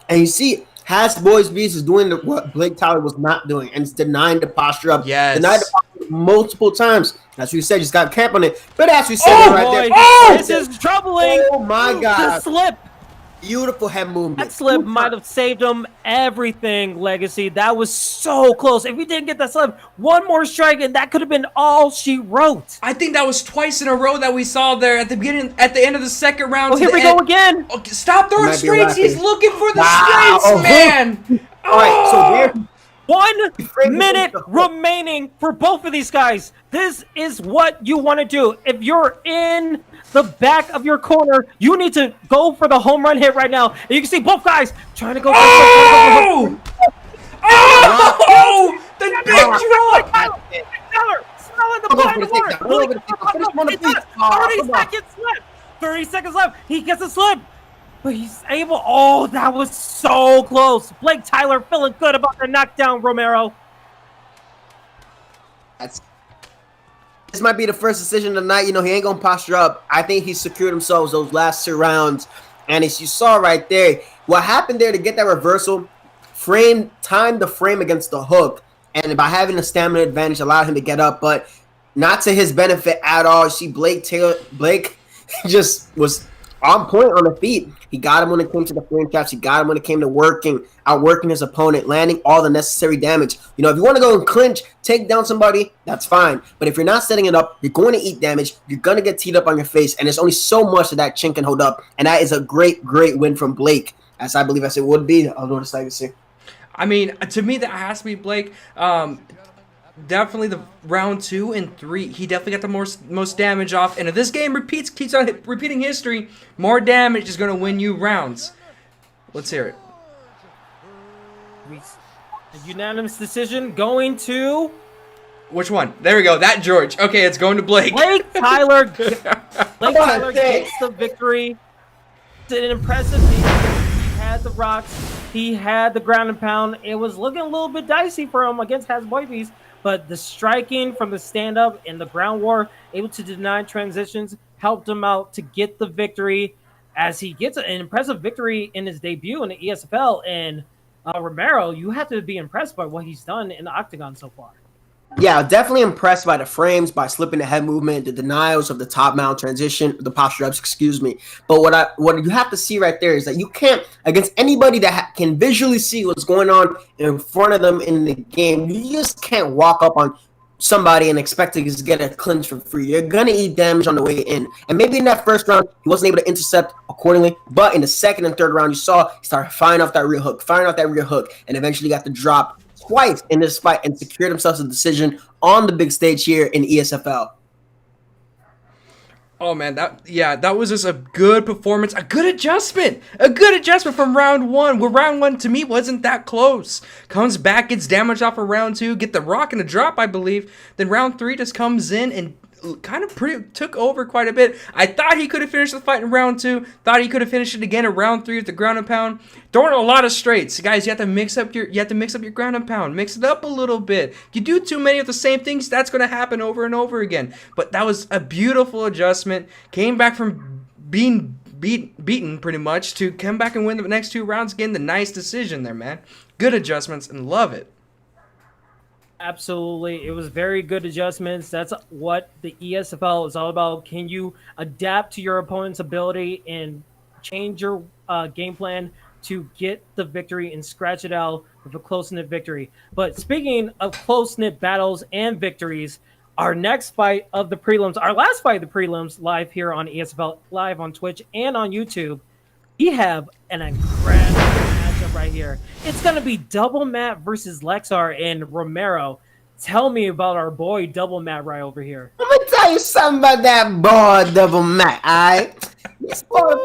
And you see, HasBoyBees is doing what Blake Tyler was not doing, and it's denying the posture up. Yes. Denied the posture multiple times. As we said, just got camp on it. But as we said Boy, this is troubling. Oh, my God. The slip. Beautiful head movement. That slip might have saved him everything, Legacy. That was so close. If he didn't get that slip, one more strike, and that could have been all she wrote. I think that was twice in a row that we saw there at the beginning, at the end of the second round. Oh, here we go again. Okay, stop throwing Might be straights. He's rapid. looking for the Wow. straights, man. All right, so there. 1 minute remaining for both of these guys. This is what you want to do. If you're in the back of your corner, you need to go for the home run hit right now. And you can see both guys trying to go for Oh! Oh! The big drop! Tyler, smelling the blind corner. 30 seconds left. 30 seconds left. He gets a slip. But he's able. Oh, that was so close. Blake Tyler feeling good about the knockdown, Romero. This might be the first decision of the night. You know, he ain't going to posture up. I think he secured himself those last 2 rounds. And as you saw right there, what happened there to get that reversal, timed the frame against the hook. And by having a stamina advantage, allowed him to get up. But not to his benefit at all. You see, Blake just was on point on the feet. He got him when it came to the frame traps. He got him when it came to outworking his opponent, landing all the necessary damage. You know, if you want to go and clinch, take down somebody, that's fine. But if you're not setting it up, you're going to eat damage. You're going to get teed up on your face. And there's only so much that chin can hold up. And that is a great, great win from Blake, as I believe it would be. I'll notice Legacy. I mean, to me, that has to be Blake. Definitely the round 2 and 3. He definitely got the most damage off. And if this game keeps on repeating history, more damage is going to win you rounds. Let's hear it. A unanimous decision going to Which one? There we go. That George. Okay, it's going to Blake. Blake Tyler. Blake Tyler gets the victory. It's an impressive game. He had the rocks. He had the ground and pound. It was looking a little bit dicey for him against HasBoyBees. But the striking from the stand-up and the ground war, able to deny transitions, helped him out to get the victory as he gets an impressive victory in his debut in the ESFL. And Romero, you have to be impressed by what he's done in the octagon so far. Yeah, definitely impressed by the frames, by slipping the head movement, the denials of the top mount transition, the posture ups, excuse me. But what you have to see right there is that you can't, against anybody that can visually see what's going on in front of them in the game, you just can't walk up on somebody and expect to just get a clinch for free. You're going to eat damage on the way in. And maybe in that first round, he wasn't able to intercept accordingly. But in the second and third round, you saw he started firing off that rear hook, and eventually got the drop twice in this fight and secured himself a decision on the big stage here in ESFL. Oh man, that was just a good performance, a good adjustment from round 1. Where round 1 to me wasn't that close. Comes back, gets damage off of round 2, get the rock and a drop, I believe. Then round 3 just comes in and kind of took over quite a bit. I thought he could have finished the fight in round 2. Thought he could have finished it again in round 3 with the ground and pound. Throwing a lot of straights, guys. You have to mix up your ground and pound. Mix it up a little bit. If you do too many of the same things, that's going to happen over and over again. But that was a beautiful adjustment. Came back from being beaten pretty much to come back and win the next 2 rounds again. The nice decision there, man. Good adjustments and love it. Absolutely. It was very good adjustments. That's what the ESFL is all about. Can you adapt to your opponent's ability and change your game plan to get the victory and scratch it out with a close-knit victory? But speaking of close-knit battles and victories, our next fight of the prelims, our last fight of the prelims, live here on ESFL, live on Twitch and on YouTube, we have an incredible matchup matchup right here. It's going to be Double Matt versus Lexar and Romero. Tell me about our boy Double Matt right over here. I'm gonna tell you something about that boy Double Matt. Alright, he's part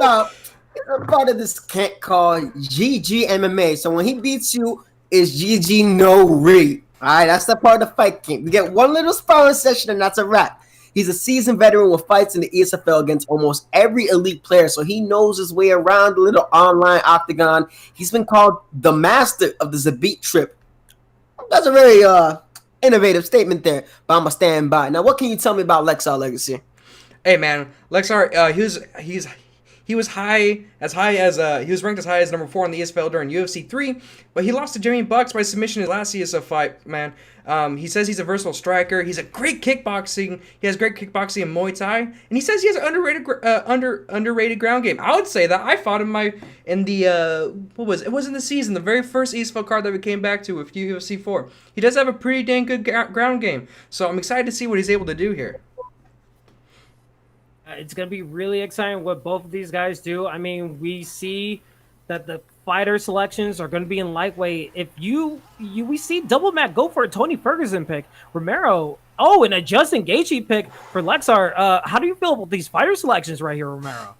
of this camp called GG MMA. So when he beats you, it's GG no re. Alright, that's the part of the fight camp. We get one little sparring session and that's a wrap. He's a seasoned veteran with fights in the ESFL against almost every elite player, so he knows his way around the little online octagon. He's been called the master of the Zabit trip. That's a very innovative statement there, but I'm gonna stand by. Now, what can you tell me about Lexar Legacy? Hey man, Lexar, he was ranked as high as number 4 in the ESFL during UFC 3, but he lost to Jimmy Bucks by submission in his last ESFL fight. Man, he says he's a versatile striker. He's a great kickboxing. He has great kickboxing and Muay Thai, and he says he has an underrated ground game. I would say that I fought him in the season, the very first ESFL card that we came back to with UFC 4. He does have a pretty dang good ground game, so I'm excited to see what he's able to do here. It's going to be really exciting what both of these guys do. I mean, we see that the fighter selections are going to be in lightweight. If we see Double Matt go for a Tony Ferguson pick, Romero, and a Justin Gaethje pick for Lexar. How do you feel about these fighter selections right here, Romero?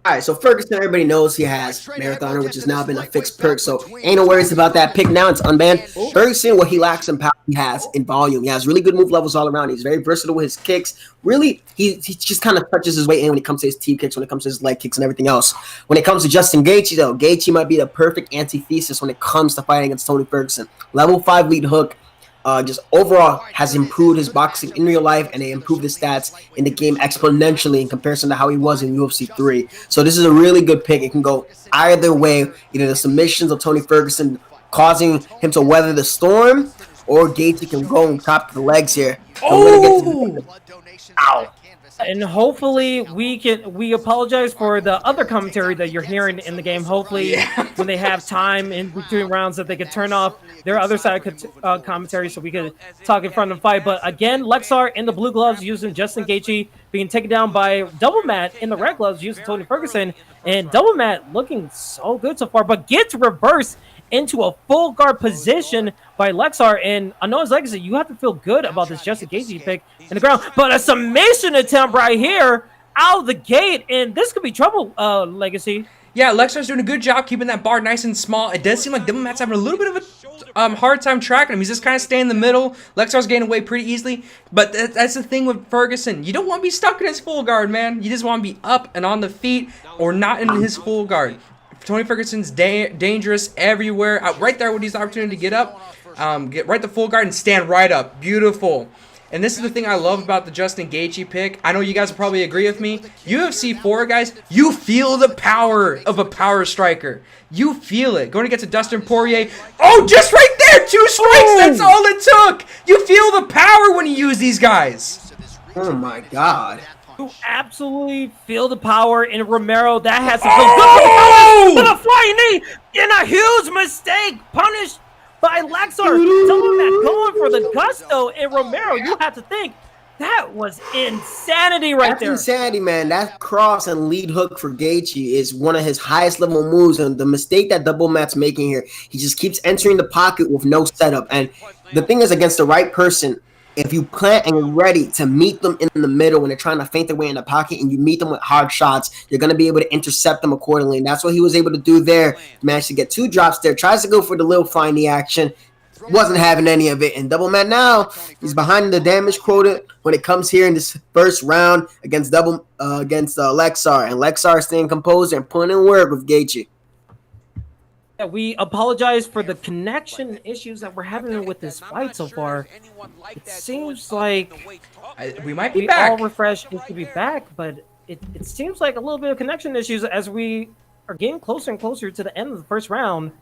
All right, so Ferguson, everybody knows he has Marathoner, which has now been a fixed perk, so ain't no worries about that pick now. It's unbanned. Ferguson, what he lacks in power, he has in volume. He has really good move levels all around. He's very versatile with his kicks. Really, he just kind of touches his way in when it comes to his team kicks, when it comes to his leg kicks and everything else. When it comes to Justin Gaethje, though, Gaethje might be the perfect antithesis when it comes to fighting against Tony Ferguson. Level 5 lead hook. Just overall has improved his boxing in real life, and they improved his stats in the game exponentially in comparison to how he was in UFC 3. So this is a really good pick. It can go either way, either the submissions of Tony Ferguson causing him to weather the storm, or Gaethje can go and top the legs here. Ow. And hopefully we apologize for the other commentary that you're hearing in the game. Hopefully when they have time in between rounds that they could turn off their other side commentary so we could talk in front of the fight. But again, Lexar in the blue gloves using Justin Gaethje, being taken down by Double Matt in the red gloves using Tony Ferguson. And Double Matt looking so good so far, but gets reversed into a full guard position by Lexar. And I know his legacy, you have to feel good about this Justin Gaethje pick in the ground. But a submission attempt right here out of the gate, and this could be trouble, Legacy. Yeah, Lexar's doing a good job keeping that bar nice and small. It does seem like Double Matt's having a little bit of a hard time tracking him. He's just kind of staying in the middle. Lexar's getting away pretty easily. But that's the thing with Ferguson. You don't want to be stuck in his full guard, man. You just want to be up and on the feet or not in his full guard. Tony Ferguson's dangerous everywhere. Right there with his opportunity to get up, get right to full guard and stand right up. Beautiful. And this is the thing I love about the Justin Gaethje pick. I know you guys will probably agree with me. UFC 4, guys, you feel the power of a power striker. You feel it. Going against a Dustin Poirier. Oh, just right there. 2 strikes. That's all it took. You feel the power when you use these guys. Oh, my God. You absolutely feel the power in Romero. That has to feel good for the flying knee. And a huge mistake punished by Lexar. Double Matt going for the gusto. And Romero, you have to think, that was insanity right there. That's insanity, man. That cross and lead hook for Gaethje is one of his highest level moves. And the mistake that Double Matt's making here, he just keeps entering the pocket with no setup. And the thing is, against the right person, if you plant and you're ready to meet them in the middle when they're trying to feint their way in the pocket and you meet them with hard shots, you're going to be able to intercept them accordingly. And that's what he was able to do there. Managed to get 2 drops there. Tries to go for the little flying knee action. Wasn't having any of it. And Double Matt now, he's behind the damage quota when it comes here in this first round against Lexar. And Lexar staying composed and putting in work with Gaethje. We apologize for the connection issues that we're having with this fight so far. It seems like we might be back. All refreshed to be back, but it seems like a little bit of connection issues as we are getting closer and closer to the end of the first round.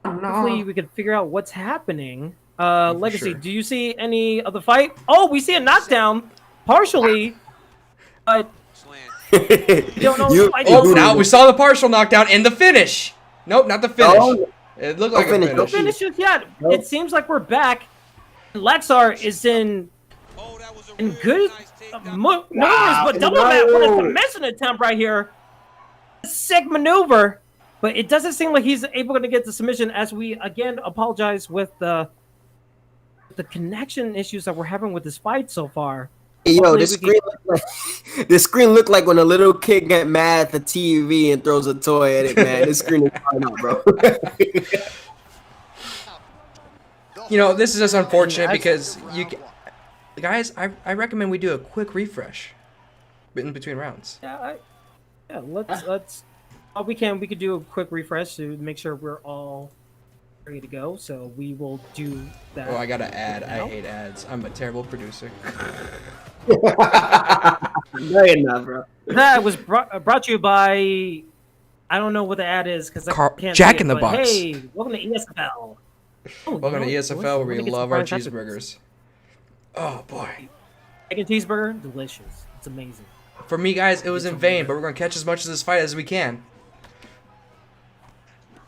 Hopefully we can figure out what's happening. Legacy, do you see any of the fight? Oh, we see a knockdown, partially, but we don't know. Now we saw the partial knockdown and the finish. Nope, not the finish. Oh, it looked like a finish. No finishes yet. Nope. It seems like we're back. Lexar is in good numbers, but Double Matt with a submission attempt right here. sick maneuver, but it doesn't seem like he's able to get the submission. As we again apologize with the connection issues that we're having with this fight so far. Hey, yo, Hopefully this we screen, this screen looked like when a little kid get mad at the TV and throws a toy at it, man. This screen is fine out, bro. This is just unfortunate because guys, I recommend we do a quick refresh in between rounds. Yeah, let's. We could do a quick refresh to make sure we're all ready to go. So we will do that. Oh, I got to add. I hate ads. I'm a terrible producer. No, you're not, bro. That was brought to you by. I don't know what the ad is because I can't. Jack see in the it, Box. Hey, welcome to ESFL. Welcome to ESFL, where we love our cheeseburgers. Oh boy, egg and cheeseburger, delicious. It's amazing. For me, guys, it was in vain, but we're gonna catch as much of this fight as we can.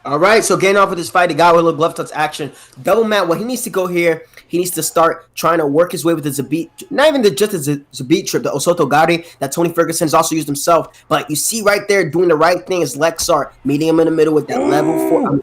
All right, so getting off with this fight, the guy with a little glove touch action. Double Matt, well, he needs to go here. He needs to start trying to work his way with the Zabit, not even just the Zabit trip, the Osoto Gari that Tony Ferguson has also used himself. But you see right there doing the right thing is Lexar, meeting him in the middle with that level 4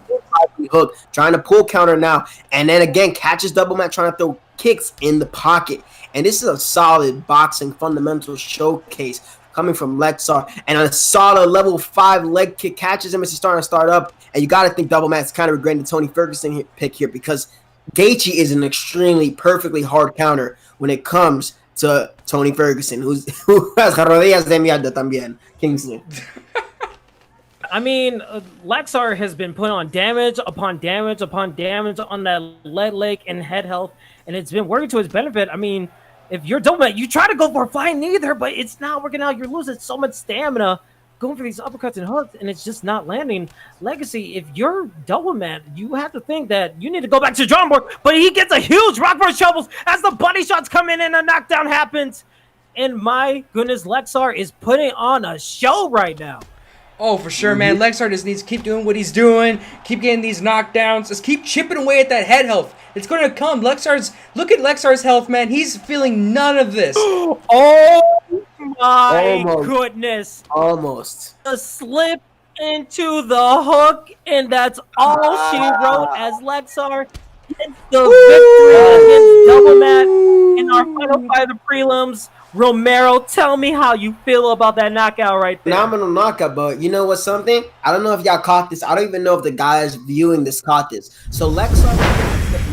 hook, trying to pull counter now. And then again, catches Double Matt trying to throw kicks in the pocket. And this is a solid boxing fundamental showcase coming from Lexar, and a solid level 5 leg kick catches him as he's starting to start up. And you got to think Double Matt's kind of regretting the Tony Ferguson pick here because Gaethje is an extremely perfectly hard counter when it comes to Tony Ferguson, who has rodillas de mierda también. Kingsley. I mean, Lexar has been put on damage upon damage upon damage on that leg and head health, and it's been working to his benefit. I mean, if you're Double Matt, you try to go for a flying knee there, but it's not working out. You're losing so much stamina going for these uppercuts and hooks, and it's just not landing. Legacy, if you're Double Matt, you have to think that you need to go back to the drawing board, but he gets a huge rock for shovels as the body shots come in and a knockdown happens. And my goodness, Lexar is putting on a show right now. Oh, for sure, man. Lexar just needs to keep doing what he's doing, keep getting these knockdowns, just keep chipping away at that head health. It's going to come. Look at Lexar's health, man. He's feeling none of this. Oh, my goodness. Almost. A slip into the hook, and that's all she wrote as Lexar gets the victory against Double Matt in our final fight of the prelims. Romero, tell me how you feel about that knockout right there. Phenomenal knockout, but you know what's something? I don't know if y'all caught this. I don't even know if the guys viewing this caught this. So Lexar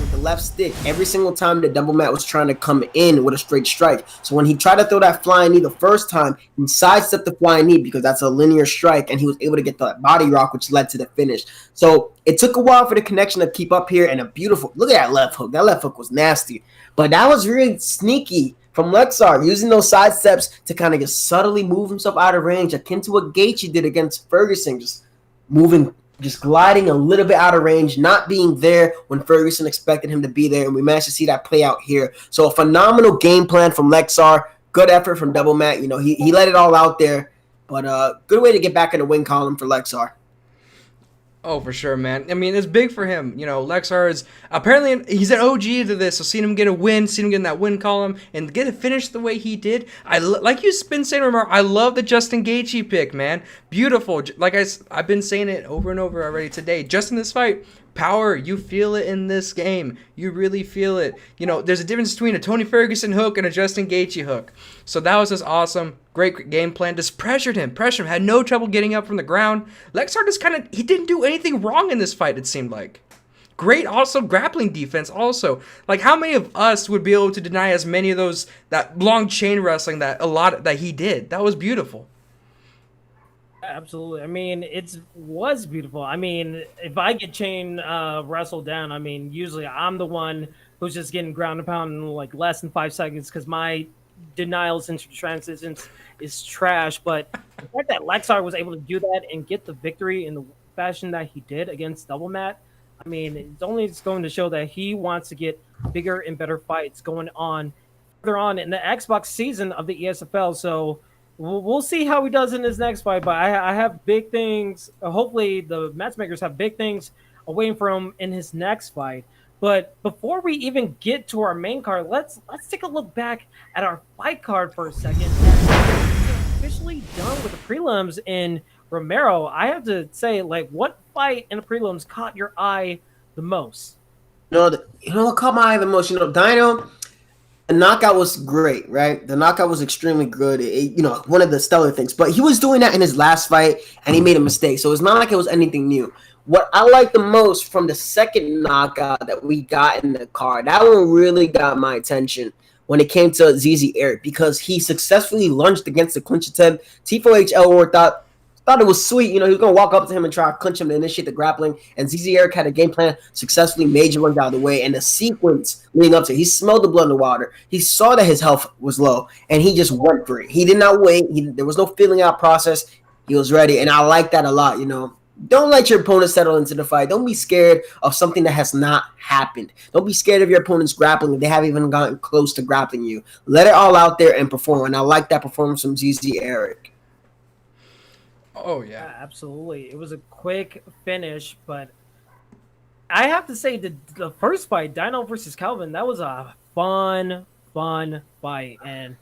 with the left stick every single time that Double Matt was trying to come in with a straight strike. So when he tried to throw that flying knee the first time, he sidestepped the flying knee because that's a linear strike, and he was able to get the body rock, which led to the finish. So it took a while for the connection to keep up here, and a beautiful look at that left hook. That left hook was nasty, but that was really sneaky from Lexar, using those side steps to kind of just subtly move himself out of range, akin to what Gaethje did against Ferguson, just gliding a little bit out of range, not being there when Ferguson expected him to be there, and we managed to see that play out here. So a phenomenal game plan from Lexar, good effort from Double Matt. You know, he let it all out there, but good way to get back in the win column for Lexar. Oh, for sure, man. I mean, it's big for him. You know, Lexar is apparently he's an OG to this. So seeing him get a win, seeing him get in that win column, and get it finished the way he did, like you've been saying, Romero, I love the Justin Gaethje pick, man. Beautiful. Like I've been saying it over and over already today. Just in this fight, power, you feel it in this game. You really feel it. You know, there's a difference between a Tony Ferguson hook and a Justin Gaethje hook. So that was just awesome. Great game plan. Just pressured him. Had no trouble getting up from the ground. Lexar just he didn't do anything wrong in this fight, it seemed like. Great also grappling defense also. Like, how many of us would be able to deny as many of those, that long chain wrestling that he did? That was beautiful. Absolutely. I mean, it was beautiful. I mean, if I get chain wrestled down, I mean, usually I'm the one who's just getting ground and pound in like less than 5 seconds because my denials and transitions is trash. But the fact that Lexar was able to do that and get the victory in the fashion that he did against Double Matt, I mean, it's only going to show that he wants to get bigger and better fights going on further on in the Xbox season of the ESFL. So we'll see how he does in his next fight, but I have big things. Hopefully, the matchmakers have big things awaiting for him in his next fight. But before we even get to our main card, let's take a look back at our fight card for a second. We're officially done with the prelims, and Romero, I have to say, like, what fight in the prelims caught your eye the most? What caught my eye the most? Dino. The knockout was great, right? The knockout was extremely good. One of the stellar things. But he was doing that in his last fight, and he made a mistake. So it's not like it was anything new. What I like the most from the second knockout that we got in the card, that one really got my attention when it came to CheesyAir because he successfully lunged against the clinch attempt. T4H Elroy thought it was sweet. He was going to walk up to him and try to clinch him to initiate the grappling. And CheesyAir had a game plan, successfully major runs out of the way. And the sequence leading up to it, he smelled the blood in the water. He saw that his health was low, and he just went for it. He did not wait. There was no feeling out process. He was ready, and I like that a lot, Don't let your opponent settle into the fight. Don't be scared of something that has not happened. Don't be scared of your opponent's grappling if they haven't even gotten close to grappling you. Let it all out there and perform. And I like that performance from CheesyAir. Oh, yeah. Absolutely. It was a quick finish, but I have to say the first fight, Dino versus Calvin, that was a fun fight. And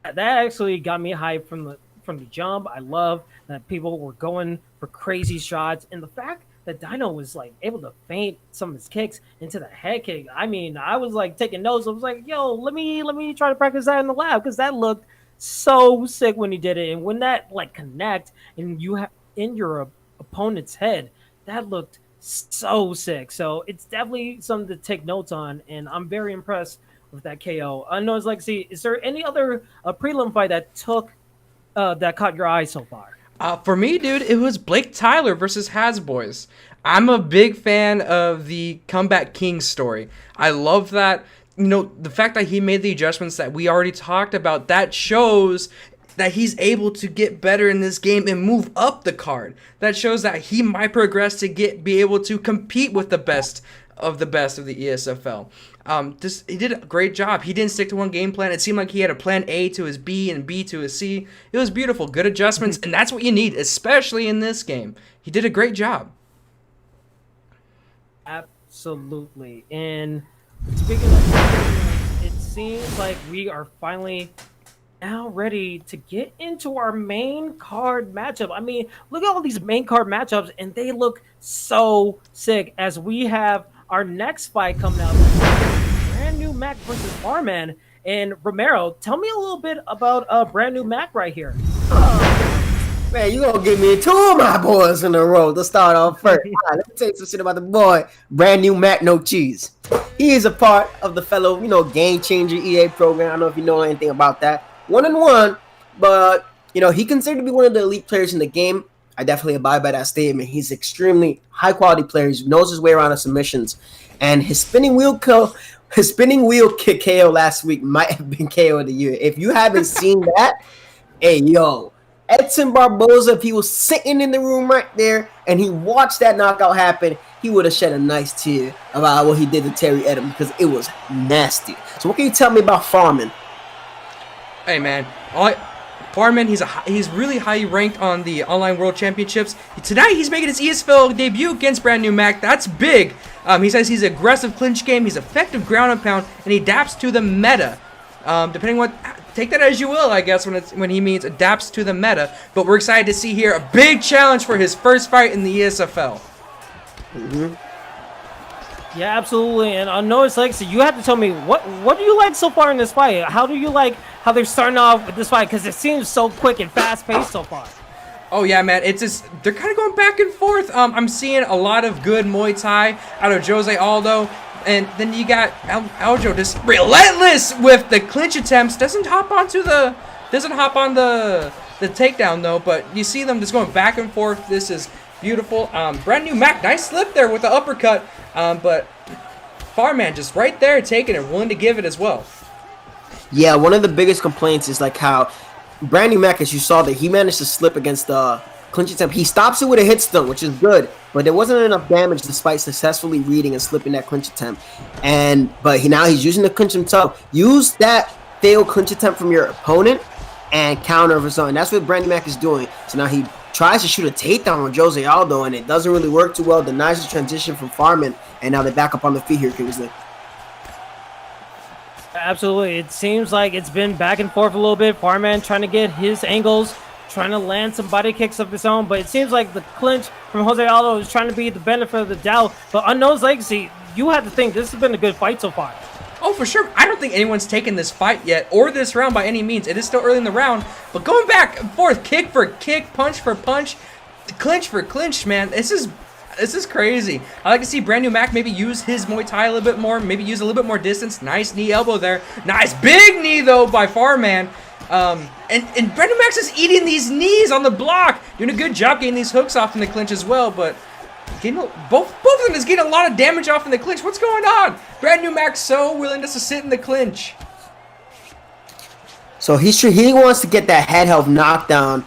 that actually got me hyped from the jump. I love that people were going for crazy shots. And the fact that Dino was like able to feint some of his kicks into the head kick. I mean, I was like taking notes. I was like, yo, let me try to practice that in the lab because that looked so sick when he did it, and when that like connect and you have in your opponent's head, that looked so sick. So it's definitely something to take notes on, and I'm very impressed with that KO. I know it's like, see, is there any other prelim fight that that caught your eye so far? For me, dude, it was Blake Tyler versus HasBoyBees. I'm a big fan of the Comeback King story. I love that. The fact that he made the adjustments that we already talked about, that shows that he's able to get better in this game and move up the card. That shows that he might progress to be able to compete with the best of the ESFL. He did a great job. He didn't stick to one game plan. It seemed like he had a plan A to his B and B to his C. It was beautiful, good adjustments, and that's what you need, especially in this game. He did a great job. Absolutely. And speaking of, it seems like we are finally now ready to get into our main card matchup. I mean, look at all these main card matchups, and they look so sick as we have our next fight coming up. Brand New Mac versus Barman. And Romero, tell me a little bit about Brand New Mac right here. Man, you gonna give me two of my boys in a row to start off first. All right, let me tell you some shit about the boy, Brand New Mac No Cheese. He is a part of the fellow, Game Changer EA program. I don't know if you know anything about that. 1-1, but he considered to be one of the elite players in the game. I definitely abide by that statement. He's extremely high quality player. He knows his way around the submissions, and his spinning wheel kick KO last week might have been KO of the year. If you haven't seen that, hey yo. Edson Barboza, if he was sitting in the room right there and he watched that knockout happen, he would have shed a nice tear about what he did to Terry Edom because it was nasty. So what can you tell me about Farman? Hey man, Farman, he's really highly ranked on the Online World Championships. Tonight he's making his ESFL debut against Brand New Mac. That's big. He says he's aggressive clinch game, he's effective ground and pound, and he adapts to the meta. Depending what, take that as you will, I guess, when he means adapts to the meta. But we're excited to see here a big challenge for his first fight in the ESFL. Yeah, absolutely. And I know it's like, so you have to tell me what do you like so far in this fight? How do you like how they're starting off with this fight? Because it seems so quick and fast paced so far. Oh yeah, man, it's just they're kind of going back and forth. I'm seeing a lot of good Muay Thai out of Jose Aldo. And then you got Aljo just relentless with the clinch attempts. Doesn't hop on the takedown though. But you see them just going back and forth. This is beautiful. Brand New Mac, nice slip there with the uppercut. But Farman just right there taking it, willing to give it as well. Yeah, one of the biggest complaints is like how Brand New Mac, as you saw, that he managed to slip against the clinch attempt. He stops it with a hit stun, which is good, but there wasn't enough damage despite successfully reading and slipping that clinch attempt. But now he's using the clinch himself. Use that failed clinch attempt from your opponent and counter for something. That's what Brand New Mac is doing. So now he tries to shoot a takedown on Jose Aldo, and it doesn't really work too well. Denies the transition from Farman, and now they're back up on the feet here, Kingsley. Absolutely. It seems like it's been back and forth a little bit. Farman trying to get his angles trying to land some body kicks of his own, but it seems like the clinch from Jose Aldo is trying to be the benefit of the doubt. But Unknown's Legacy, you have to think this has been a good fight so far. Oh, for sure. I don't think anyone's taken this fight yet, or this round by any means. It is still early in the round, but going back and forth, kick for kick, punch for punch, clinch for clinch, man. This is crazy. I like to see Brand New Mac maybe use his Muay Thai a little bit more, maybe use a little bit more distance. Nice knee elbow there. Nice big knee, though, by far, man. And Brand New Mac's is eating these knees on the block. Doing a good job getting these hooks off in the clinch as well, but both of them is getting a lot of damage off in the clinch. What's going on? Brand New Mac's so willing just to sit in the clinch. So he wants to get that head health knockdown,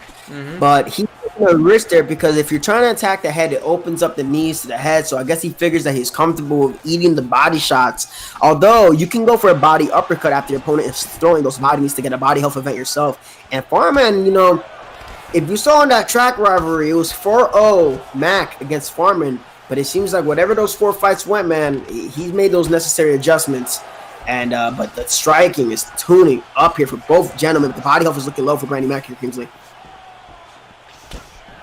but he's taking a risk there because if you're trying to attack the head, it opens up the knees to the head. So I guess he figures that he's comfortable with eating the body shots. Although you can go for a body uppercut after your opponent is throwing those body knees to get a body health event yourself. And Farman, you know, if you saw in that track rivalry, it was 4-0 Mac against Farman. But it seems like whatever those 4 fights went, man, he's made those necessary adjustments. And but the striking is tuning up here for both gentlemen. The body health is looking low for Brand New Mac here, Kingsley.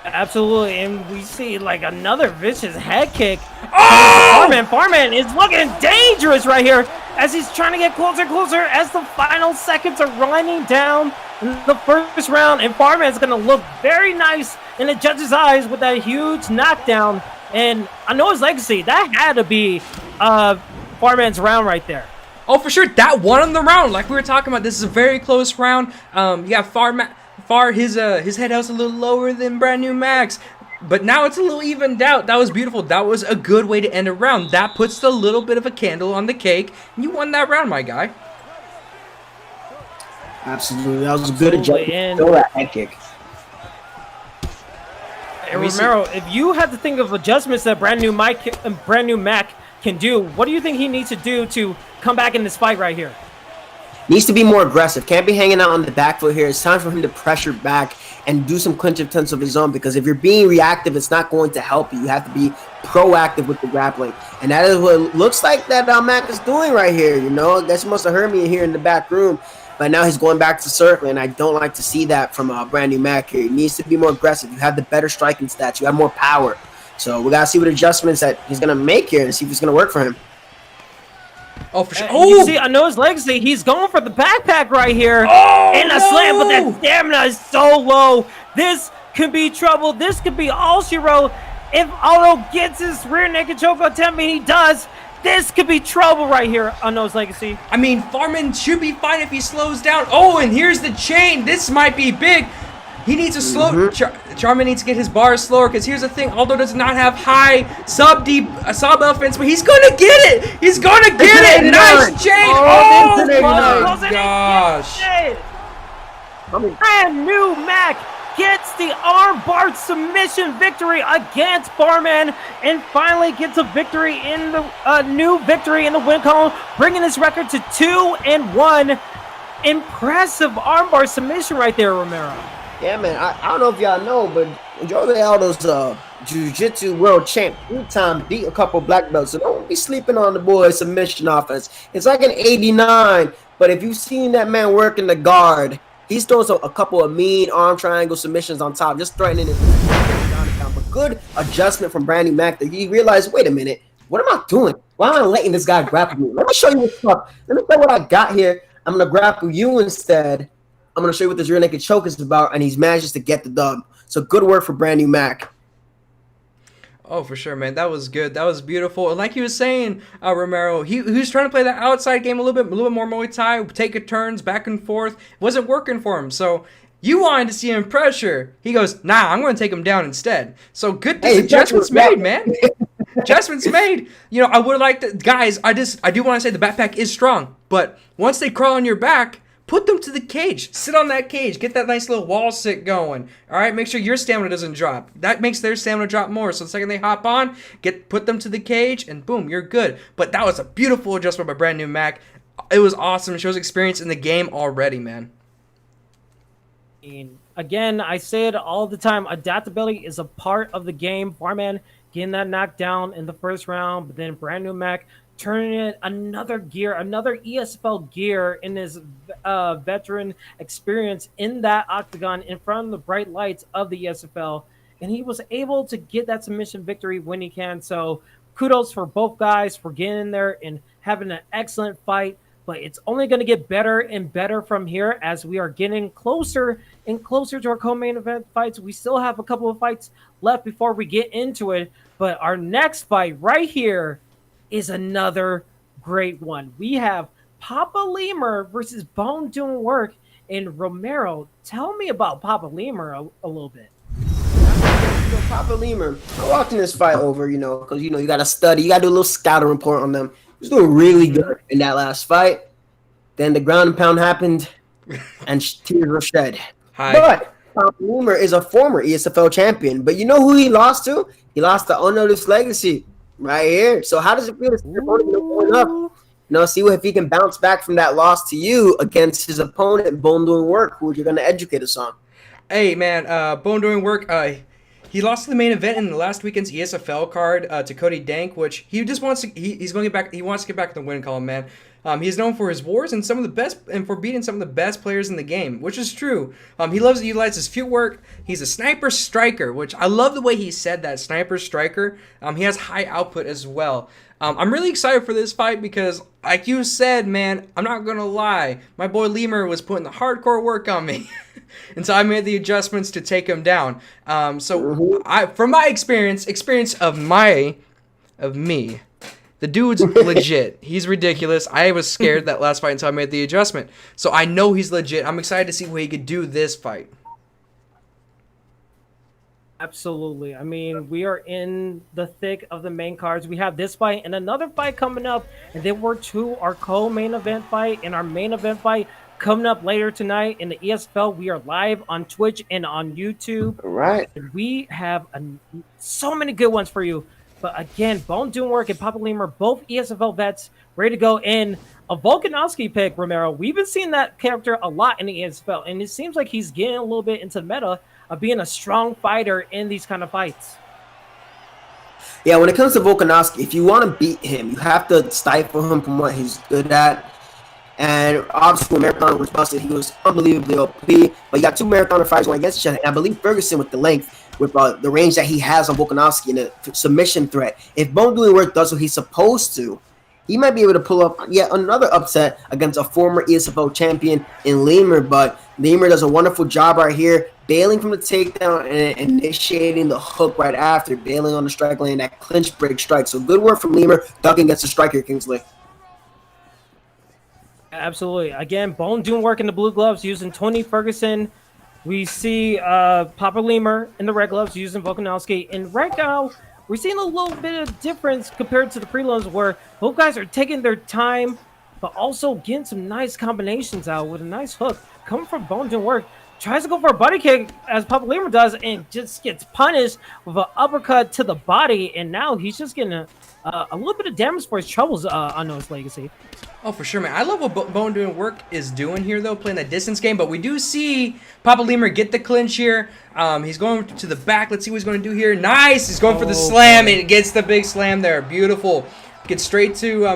Absolutely, and we see like another vicious head kick. Oh! Farman is looking dangerous right here as he's trying to get closer and closer as the final seconds are running down in the first round. And Farman's going to look very nice in the judge's eyes with that huge knockdown. And I know his legacy, that had to be Farman's round right there. Oh, for sure, that won the round. Like we were talking about, this is a very close round. You got Far his head house a little lower than Brand New Mac's, but now it's a little evened out. That was beautiful. That was a good way to end a round. That puts a little bit of a candle on the cake. You won that round, my guy. Absolutely, that was a good adjustment. Throw that head kick. And Romero, if you had to think of adjustments that Brand New Mac can do, what do you think he needs to do to come back in this fight right here? Needs to be more aggressive. Can't be hanging out on the back foot here. It's time for him to pressure back and do some clinch attempts of his own, because if you're being reactive, it's not going to help you. You have to be proactive with the grappling. And that is what it looks like that Mac is doing right here. You know, that must have heard me here in the back room. But now he's going back to circle, and I don't like to see that from Brand New Mac here. He needs to be more aggressive. You have the better striking stats. You have more power. So we got to see what adjustments that he's going to make here and see if it's going to work for him. Oh, for sure. You see, I know his legacy. He's going for the backpack right here. Oh, and a slam, but that stamina is so low. This could be trouble. This could be all she wrote. If Aldo gets his rear naked choke attempt, and he does, this could be trouble right here on his legacy. I mean, Farman should be fine if he slows down. Oh, and here's the chain. This might be big. He needs to slow. Charman needs to get his bars slower, because here's the thing: Aldo does not have high sub offense, but he's gonna get it. He's gonna get it. Nice chain. Oh my gosh! Brand New Mac gets the armbar submission victory against Farman, and finally gets a victory in the new victory in the win column, bringing his record to 2-1. Impressive armbar submission right there, Romero. Yeah, man, I don't know if y'all know, but Jose Aldo's Jiu-Jitsu world champ, 3-time, beat a couple black belts, so don't be sleeping on the boy's submission offense. It's like an 89, but if you've seen that man work in the guard, he's throwing a couple of mean arm triangle submissions on top, just threatening it. But good adjustment from Brand New Mac that he realized, wait a minute, what am I doing? Why am I letting this guy grapple me? Let me show you what's up. Let me show you what I got here. I'm going to grapple you instead. I'm going to show you what this rear naked choke is about, and he's managed to get the dub. So good work for Brand New Mac. Oh, for sure, man. That was good. That was beautiful. And like he was saying, Romero, he was trying to play that outside game a little bit more Muay Thai, take it turns back and forth. It wasn't working for him. So you wanted to see him pressure. He goes, nah, I'm going to take him down instead. So good adjustments made, man. Adjustments made. You know, I would like to, guys, I do want to say the backpack is strong, but once they crawl on your back, put them to the cage. Sit on that cage. Get that nice little wall sit going. All right, make sure your stamina doesn't drop. That makes their stamina drop more. So the second they hop on, put them to the cage, and boom, you're good. But that was a beautiful adjustment by Brand New Mac. It was awesome. It shows experience in the game already, man. Again, I say it all the time. Adaptability is a part of the game. Farman getting that knockdown in the first round, but then Brand New Mac turning it another gear, another ESFL gear in his veteran experience in that octagon in front of the bright lights of the ESFL, and he was able to get that submission victory when he can. So kudos for both guys for getting in there and having an excellent fight. But it's only going to get better and better from here as we are getting closer and closer to our co-main event fights. We still have a couple of fights left before we get into it. But our next fight right here is another great one. We have Papa Lemur versus Bone Doing Work. And Romero, tell me about Papa Lemur a little bit. Papa Lemur, I walked in this fight over, because, you got to study. You got to do a little scouting report on them. He was doing really good in that last fight. Then the ground and pound happened, and tears were shed. But Papa Lemur is a former ESFL champion. But you know who he lost to? He lost to Unnoticed Legacy right here. So how does it feel to see your opponent going up? See if he can bounce back from that loss to you against his opponent, Bone Doing Work, who you're going to educate us on. Hey, man, Bone Doing Work, he lost to the main event in the last weekend's ESFL card to Cody Dank, which he just wants to. He's going to get back. He wants to get back to the win column, man. He's known for his wars and for beating some of the best players in the game, which is true. He loves to utilize his footwork. He's a sniper striker, which I love the way he said that, sniper striker. He has high output as well. I'm really excited for this fight because, like you said, man, I'm not gonna lie, my boy Lemur was putting the hardcore work on me. And so I made the adjustments to take him down. From my experience of me, the dude's legit. He's ridiculous. I was scared that last fight until I made the adjustment. So I know he's legit. I'm excited to see what he could do this fight. Absolutely. I mean, we are in the thick of the main cards. We have this fight and another fight coming up, and then we're to our co-main event fight and our main event fight coming up later tonight in the ESFL. We are live on Twitch and on YouTube. All right. And we have so many good ones for you. But again, Bone Doing Work and Papa Lemur, both ESFL vets, ready to go in. A Volkanovski pick, Romero. We've been seeing that character a lot in the ESFL, and it seems like he's getting a little bit into the meta of being a strong fighter in these kind of fights. Yeah, when it comes to Volkanovski, if you want to beat him, you have to stifle him from what he's good at. And obviously, when Marathoner was busted, he was unbelievably OP. But you got two Marathoner fighters going against each other. And I believe Ferguson, with the length, with the range that he has on Volkanovski and the submission threat, if Bone Doing Work does what he's supposed to, he might be able to pull up yet another upset against a former ESFL champion in Lemur. But Lemur does a wonderful job right here, bailing from the takedown and initiating the hook right after, bailing on the strike lane, that clinch break strike. So good work from Lemur, ducking against the striker, Kingsley. Absolutely. Again, Bone Doing Work in the blue gloves using Tony Ferguson. We see Papa Lemur in the red gloves using Volkanovski. And right now, we're seeing a little bit of difference compared to the prelims where both guys are taking their time, but also getting some nice combinations out with a nice hook. Coming from Bone Doing Work, tries to go for a body kick as Papa Lemur does and just gets punished with an uppercut to the body. And now he's just getting a little bit of damage for his troubles on his legacy. Oh, for sure, man. I love what Bone Doing Work is doing here, though, playing that distance game. But we do see Papa Lemur get the clinch here. He's going to the back. Let's see what he's going to do here. Nice! He's going for the slam, and gets the big slam there. Beautiful. Gets straight to,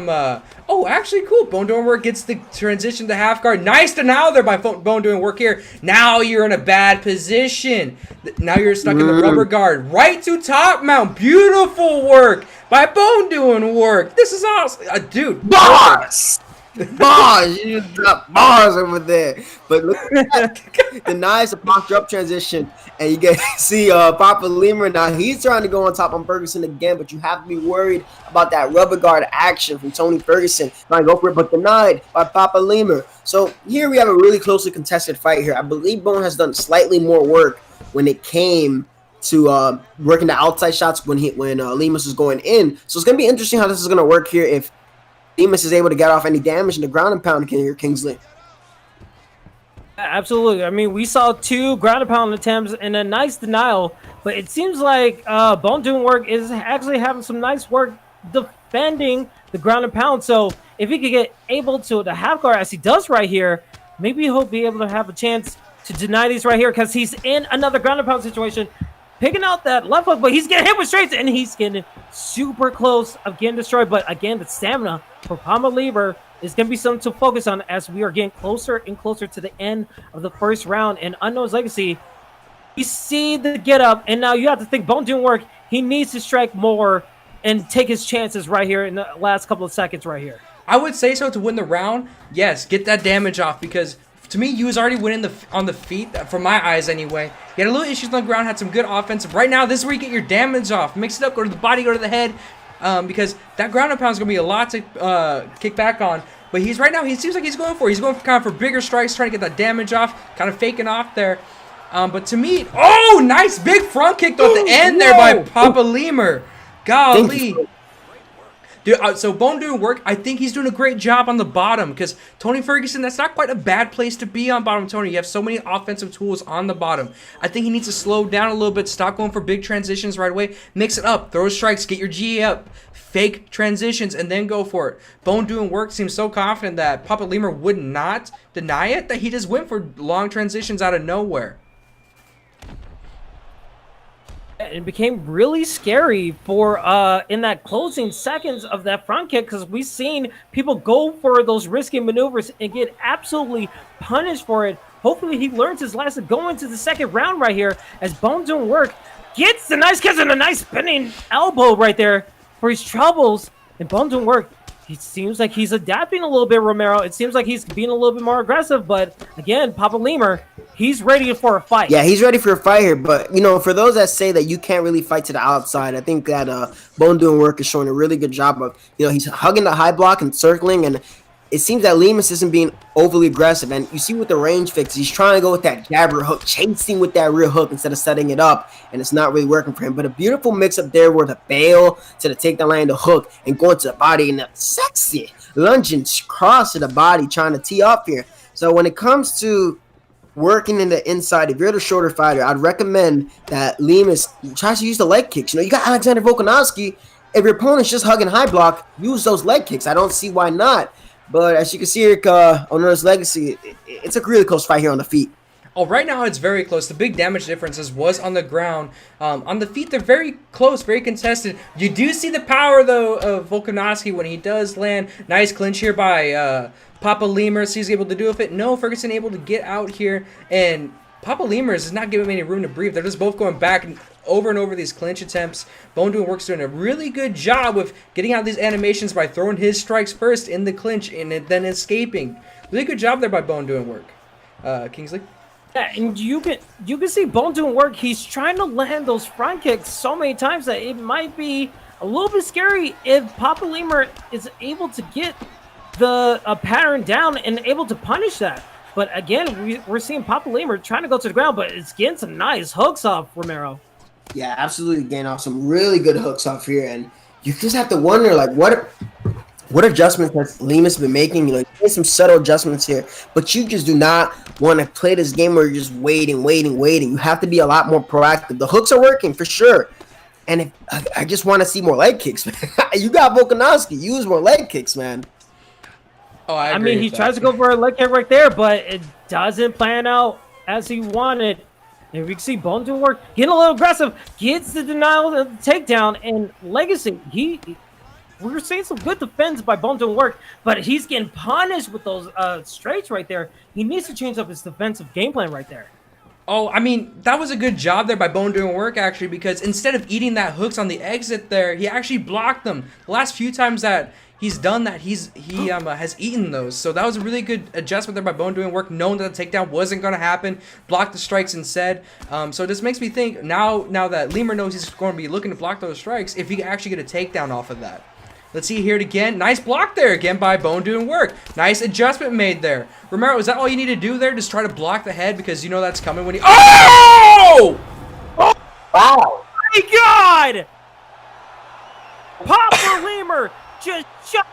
oh, actually, cool. Bone Doing Work gets the transition to half guard. Nice denial there by Bone Doing Work here. Now you're in a bad position. Now you're stuck in the rubber guard. Right to top mount. Beautiful work by Bone Doing Work. This is awesome. Dude. Bars! Bars! You just dropped bars over there. But look at that. The nice posture up transition. And you get to see Papa Lemur now. He's trying to go on top on Ferguson again, but you have to be worried about that rubber guard action from Tony Ferguson. Trying to go for it, but denied by Papa Lemur. So here we have a really closely contested fight here. I believe Bone has done slightly more work when it came to working the outside shots when Lemus is going in. So it's going to be interesting how this is going to work here if Lemus is able to get off any damage in the ground and pound here, Kingsley. Absolutely. I mean, we saw two ground and pound attempts and a nice denial, but it seems like Bone Doing Work is actually having some nice work defending the ground and pound. So if he could get able to the half guard as he does right here, maybe he'll be able to have a chance to deny these right here because he's in another ground and pound situation, picking out that left hook, but he's getting hit with straights and he's getting super close of getting destroyed. But again, the stamina for Papa Lemur is going to be something to focus on as we are getting closer and closer to the end of the first round. And Unknown's Legacy, you see the get up, and now you have to think Bone doing work. He needs to strike more and take his chances right here in the last couple of seconds right here. I would say so to win the round. Yes, get that damage off, because to me, you was already winning on the feet, from my eyes anyway. You had a little issues on the ground, had some good offensive. Right now, this is where you get your damage off. Mix it up, go to the body, go to the head, because that ground and pound is going to be a lot to kick back on. But right now, he seems like he's going for kind of for bigger strikes, trying to get that damage off, kind of faking off there. But to me, oh, nice big front kick though at the end there by Papa Lemur. Golly. Dude, so Bone doing work. I think he's doing a great job on the bottom, because Tony Ferguson, that's not quite a bad place to be on bottom, Tony. You have so many offensive tools on the bottom. I think he needs to slow down a little bit, stop going for big transitions right away, mix it up, throw strikes, get your GA up, fake transitions, and then go for it. Bone doing work seems so confident that Papa Lemur would not deny it, that he just went for long transitions out of nowhere. It became really scary for in that closing seconds of that front kick, because we've seen people go for those risky maneuvers and get absolutely punished for it. Hopefully he learns his lesson going into the second round right here, as Bone doing work gets the nice kiss and a nice spinning elbow right there for his troubles. And Bone doing work, he seems like he's adapting a little bit, Romero. It seems like he's being a little bit more aggressive, but again, Papa Lemur, he's ready for a fight. Yeah, he's ready for a fight here. But, you know, for those that say that you can't really fight to the outside, I think that Bone doing work is showing a really good job of, you know, he's hugging the high block and circling, and it seems that Lemus isn't being overly aggressive. And you see with the range fix, he's trying to go with that jabber hook, chasing with that rear hook instead of setting it up, and it's not really working for him. But a beautiful mix-up there where the bail to the takedown line, the hook, and going to the body, and that sexy lunging cross to the body, trying to tee up here. So when it comes to working in the inside, if you're the shorter fighter, I'd recommend that Lemus tries to use the leg kicks. You know, you got Alexander Volkanovski. If your opponent's just hugging high block, use those leg kicks. I don't see why not. But as you can see here, on Earth's Legacy, it's a really close fight here on the feet. Oh, right now it's very close. The big damage differences was on the ground. On the feet, they're very close, very contested. You do see the power, though, of Volkanovski when he does land. Nice clinch here by Papa Lemur. So he's able to do with it. No, Ferguson able to get out here. And Papa Lemur is not giving him any room to breathe. They're just both going back and over these clinch attempts. Bone doing work's doing a really good job with getting out these animations by throwing his strikes first in the clinch and then escaping. Really good job there by Bone doing work. Kingsley? Yeah, and you can see Bone doing work. He's trying to land those front kicks so many times that it might be a little bit scary if Papa Lemur is able to get the pattern down and able to punish that. But again, we're seeing Papa Lemur trying to go to the ground, but it's getting some nice hooks off Romero. Yeah, absolutely getting off some really good hooks off here, and you just have to wonder, like, what adjustments has Lemus been making? You know, made some subtle adjustments here, but you just do not want to play this game where you're just waiting. You have to be a lot more proactive. The hooks are working for sure, and I just want to see more leg kicks. You got Volkanovski, use more leg kicks, man. Oh, I mean, he tries to go for a leg kick right there, but it doesn't plan out as he wanted. And we can see Bone doing work, getting a little aggressive, gets the denial of the takedown, and Legacy, we're seeing some good defense by Bone doing work, but he's getting punished with those straights right there. He needs to change up his defensive game plan right there. Oh, I mean, that was a good job there by Bone doing work, actually, because instead of eating that hooks on the exit there, he actually blocked them. The last few times that he's done that, he has eaten those. So that was a really good adjustment there by Bone doing work, knowing that the takedown wasn't going to happen, blocked the strikes instead. So this makes me think, now that Lemur knows he's going to be looking to block those strikes, if he can actually get a takedown off of that. Let's see here again. Nice block there again by Bone doing work. Nice adjustment made there. Romero, is that all you need to do there? Just try to block the head because you know that's coming when he... Oh! Wow. Oh my God! Papa Lemur just shut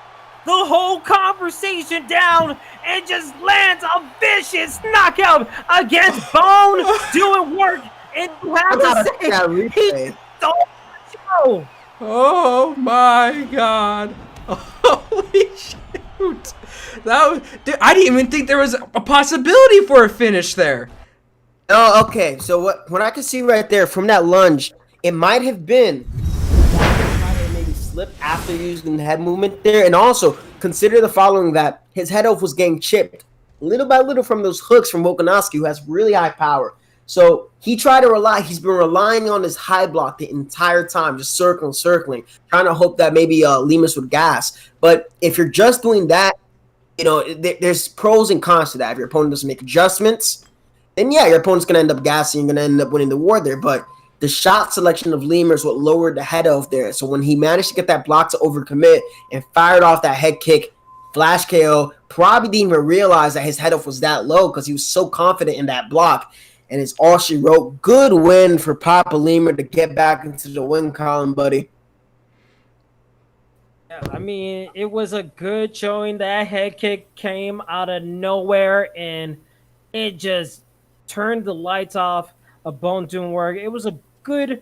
the whole conversation down and just lands a vicious knockout against Bone doing work. And you have to say, he stole the show. Oh my God. Holy shoot. Dude, I didn't even think there was a possibility for a finish there. Oh, okay. So what I can see right there from that lunge, it might have been maybe slip after using the head movement there. And also consider the following, that his head off was getting chipped little by little from those hooks from Volkanovski, who has really high power. So he's been relying on his high block the entire time, just circling, trying to hope that maybe Lemus would gas. But if you're just doing that, there's pros and cons to that. If your opponent doesn't make adjustments, then yeah, your opponent's going to end up gassing. You're going to end up winning the war there. But the shot selection of Lemur is what lowered the head off there. So when he managed to get that block to overcommit and fired off that head kick, flash KO, probably didn't even realize that his head off was that low because he was so confident in that block. And it's all she wrote. Good win for Papa Lemur to get back into the win column, buddy. Yeah, I mean, it was a good showing. That head kick came out of nowhere, and it just turned the lights off of Bone doing work. It was a good,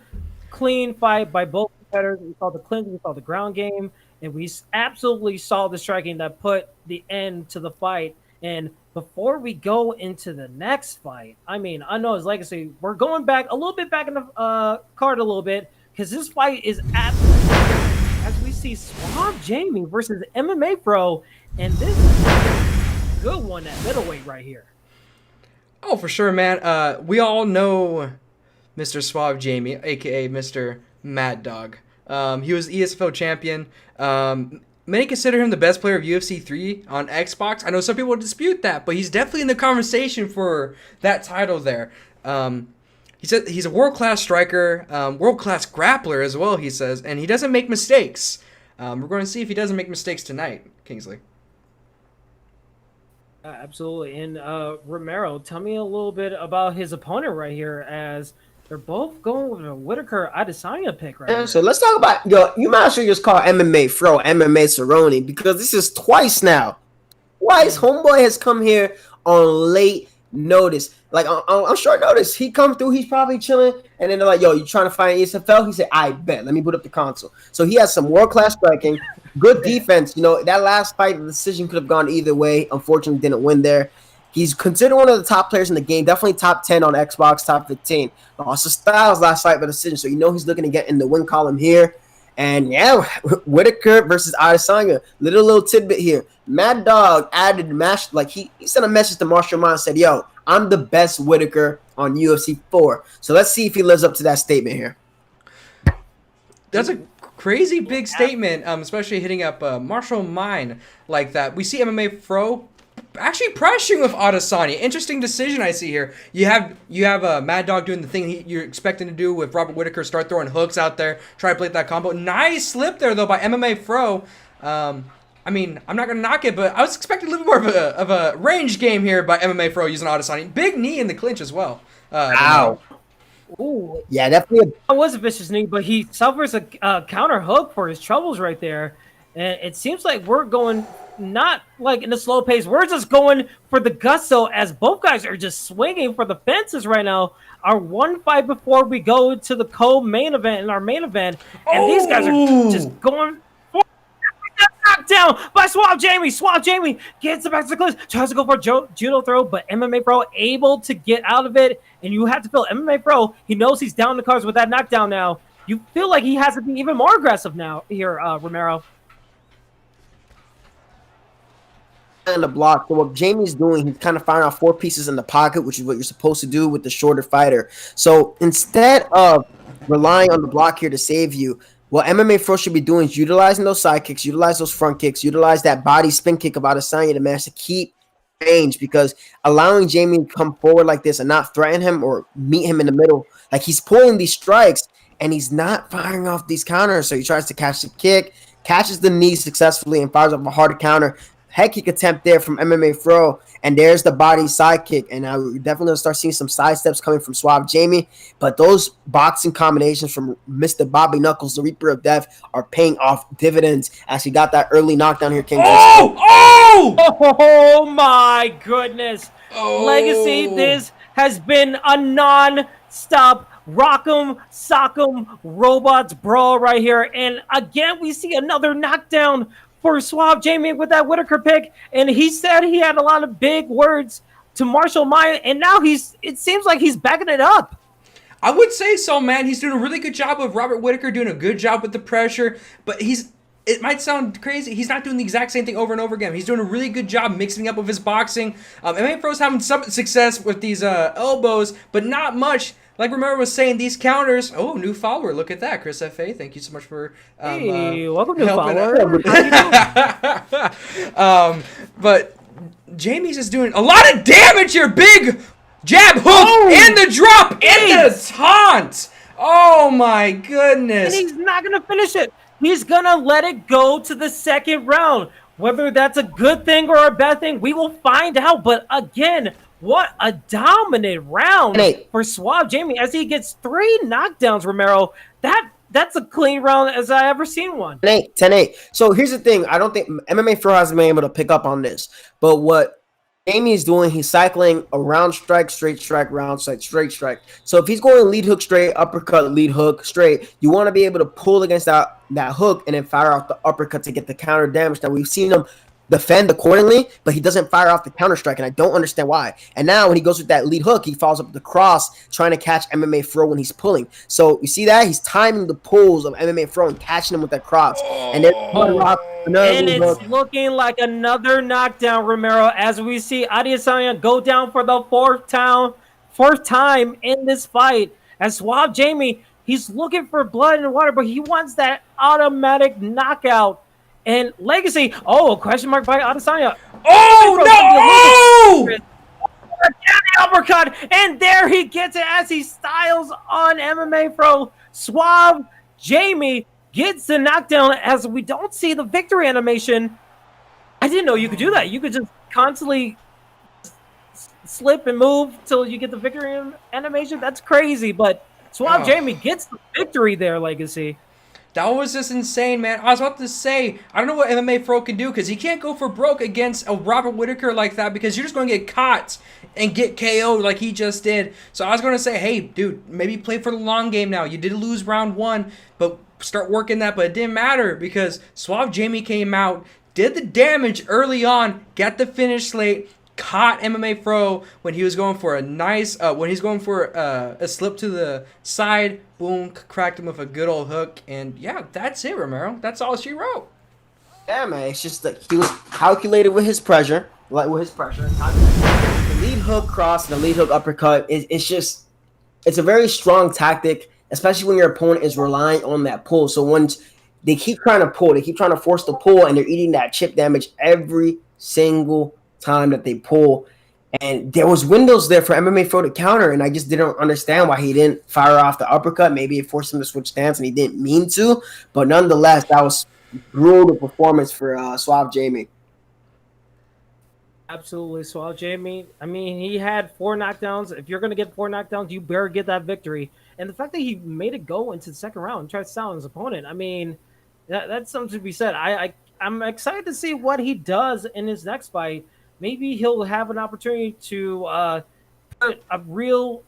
clean fight by both competitors. We saw the clinch, we saw the ground game, and we absolutely saw the striking that put the end to the fight. And before we go into the next fight, I mean, I know his legacy. We're going back a little bit back in the card a little bit because this fight is absolutely, as we see Suave Jamie versus MMA Fro, and this is a good one at middleweight right here. Oh, for sure, man. We all know Mr. Suave Jamie, aka Mr. Mad Dog. He was ESFL champion. Many consider him the best player of UFC 3 on Xbox. I know some people dispute that, but he's definitely in the conversation for that title there. He said he's a world-class striker, world-class grappler as well, he says, and he doesn't make mistakes. We're going to see if he doesn't make mistakes tonight, Kingsley. Absolutely. And Romero, tell me a little bit about his opponent right here, as they're both going with a Whitaker Adesanya pick right here. So let's talk about, you might as well just call MMA Fro MMA Cerrone, because this is twice now. Twice homeboy has come here on late notice. Like on short notice. He come through, he's probably chilling, and then they're like, yo, you trying to find ESFL? He said, I bet. Let me put up the console. So he has some world-class striking, good defense. That last fight, the decision could have gone either way. Unfortunately, didn't win there. He's considered one of the top players in the game, definitely top 10 on Xbox, top 15. Also Styles last fight by decision, so he's looking to get in the win column here. And yeah, Whitaker versus Adesanya. Little tidbit here. Mad Dog added match, like he sent a message to Marshall Mann and said, yo, I'm the best Whitaker on UFC 4. So let's see if he lives up to that statement here. That's a crazy big statement, especially hitting up Marshall Mann like that. We see MMA Fro actually pressuring with Adesanya. Interesting decision I see here. You have Mad Dog doing the thing you're expecting to do with Robert Whitaker, start throwing hooks out there, try to play that combo. Nice slip there though by MMA Fro. I mean, I'm not gonna knock it, but I was expecting a little more of a range game here by MMA Fro using Adesanya. Big knee in the clinch as well. Ow. Ooh. Yeah, definitely. That was a vicious knee, but he suffers a counter hook for his troubles right there. And it seems like we're going not like in a slow pace. We're just going for the gusto, as both guys are just swinging for the fences right now. Our one fight before we go to the co-main event and our main event. And these guys are just going for knocked down by Suave Jamie. Suave Jamie gets the back to the clinch, tries to go for a judo throw, but MMA Fro able to get out of it. And you have to feel MMA Fro, he knows he's down the cards with that knockdown now. You feel like he has to be even more aggressive now here, Romero. In the block. So what Jamie's doing, he's kind of firing off 4 pieces in the pocket, which is what you're supposed to do with the shorter fighter. So instead of relying on the block here to save you, what MMA Fro should be doing is utilizing those side kicks, utilize those front kicks, utilize that body spin kick of Adesanya to manage to keep range, because allowing Jamie to come forward like this and not threaten him or meet him in the middle, like he's pulling these strikes and he's not firing off these counters. So he tries to catch the kick, catches the knee successfully, and fires off a harder counter. Head kick attempt there from MMA Fro, and there's the body side kick. And now we're definitely going to start seeing some side steps coming from Suave Jamie. But those boxing combinations from Mr. Bobby Knuckles, the Reaper of Death, are paying off dividends as he got that early knockdown here. Oh my goodness. Legacy, this has been a non-stop rock'em, sock'em, robots brawl right here. And again, we see another knockdown for Suave Jamie with that Whitaker pick, and he said he had a lot of big words to Marshall Mann, and now it seems like he's backing it up. I would say so, man. He's doing a really good job with Robert Whittaker, doing a good job with the pressure, but it might sound crazy. He's not doing the exact same thing over and over again. He's doing a really good job mixing up with his boxing. MMA Fro's having some success with these elbows, but not much. Like Romero was saying, these counters. Oh, new follower. Look at that, Chris F.A. Thank you so much for hey, welcome to helping follower. But Jamie's just doing a lot of damage here. Big jab, hook, and the drop, and the taunt. Oh my goodness. And he's not going to finish it. He's going to let it go to the second round. Whether that's a good thing or a bad thing, we will find out. But again, what a dominant round for Suave Jamie as he gets 3 knockdowns, Romero. That's a clean round as I ever seen one. 10-8. So here's the thing. I don't think MMA Fro hasn't been able to pick up on this. But what Jamie is doing, he's cycling a round strike, straight strike, round strike, straight strike. So if he's going lead hook straight, uppercut, lead hook straight, you want to be able to pull against that hook and then fire out the uppercut to get the counter damage. Now we've seen him defend accordingly, but he doesn't fire off the counter strike, and I don't understand why. And now when he goes with that lead hook, he follows up the cross, trying to catch MMA Fro when he's pulling. So you see that? He's timing the pulls of MMA Fro and catching him with that cross. And then and it's looking like another knockdown, Romero, as we see Adesanya go down for the fourth time in this fight. As Suave Jamie, he's looking for blood and water, but he wants that automatic knockout. And Legacy, a question mark by Adesanya. Oh, no! The uppercut, and there he gets it as he styles on MMA Fro. Suave Jamie gets the knockdown as we don't see the victory animation. I didn't know you could do that. You could just constantly slip and move till you get the victory animation. That's crazy, but Suave Jamie gets the victory there, Legacy. That was just insane, man. I was about to say, I don't know what MMA Fro can do because he can't go for broke against a Robert Whittaker like that because you're just going to get caught and get KO'd like he just did. So I was going to say, hey, dude, maybe play for the long game now. You did lose round 1, but start working that. But it didn't matter because Suave Jamie came out, did the damage early on, got the finish late, caught MMA Fro when he was going for a nice, when he's going for a slip to the side, boom, cracked him with a good old hook, and yeah, that's it, Romero. That's all she wrote. Yeah, man, it's just that he was calculated with his pressure, The lead hook cross and the lead hook uppercut, it's a very strong tactic, especially when your opponent is relying on that pull. So once they keep trying to pull, they keep trying to force the pull, and they're eating that chip damage every single time that they pull. And there was windows there for MMA Fro to counter, and I just didn't understand why he didn't fire off the uppercut. Maybe it forced him to switch stance, and he didn't mean to. But nonetheless, that was brutal performance for Suave Jamie. Absolutely, Suave Jamie. I mean, he had 4 knockdowns. If you're going to get 4 knockdowns, you better get that victory. And the fact that he made it go into the second round and tried to style his opponent, I mean, that's something to be said. I'm excited to see what he does in his next fight. Maybe he'll have an opportunity to put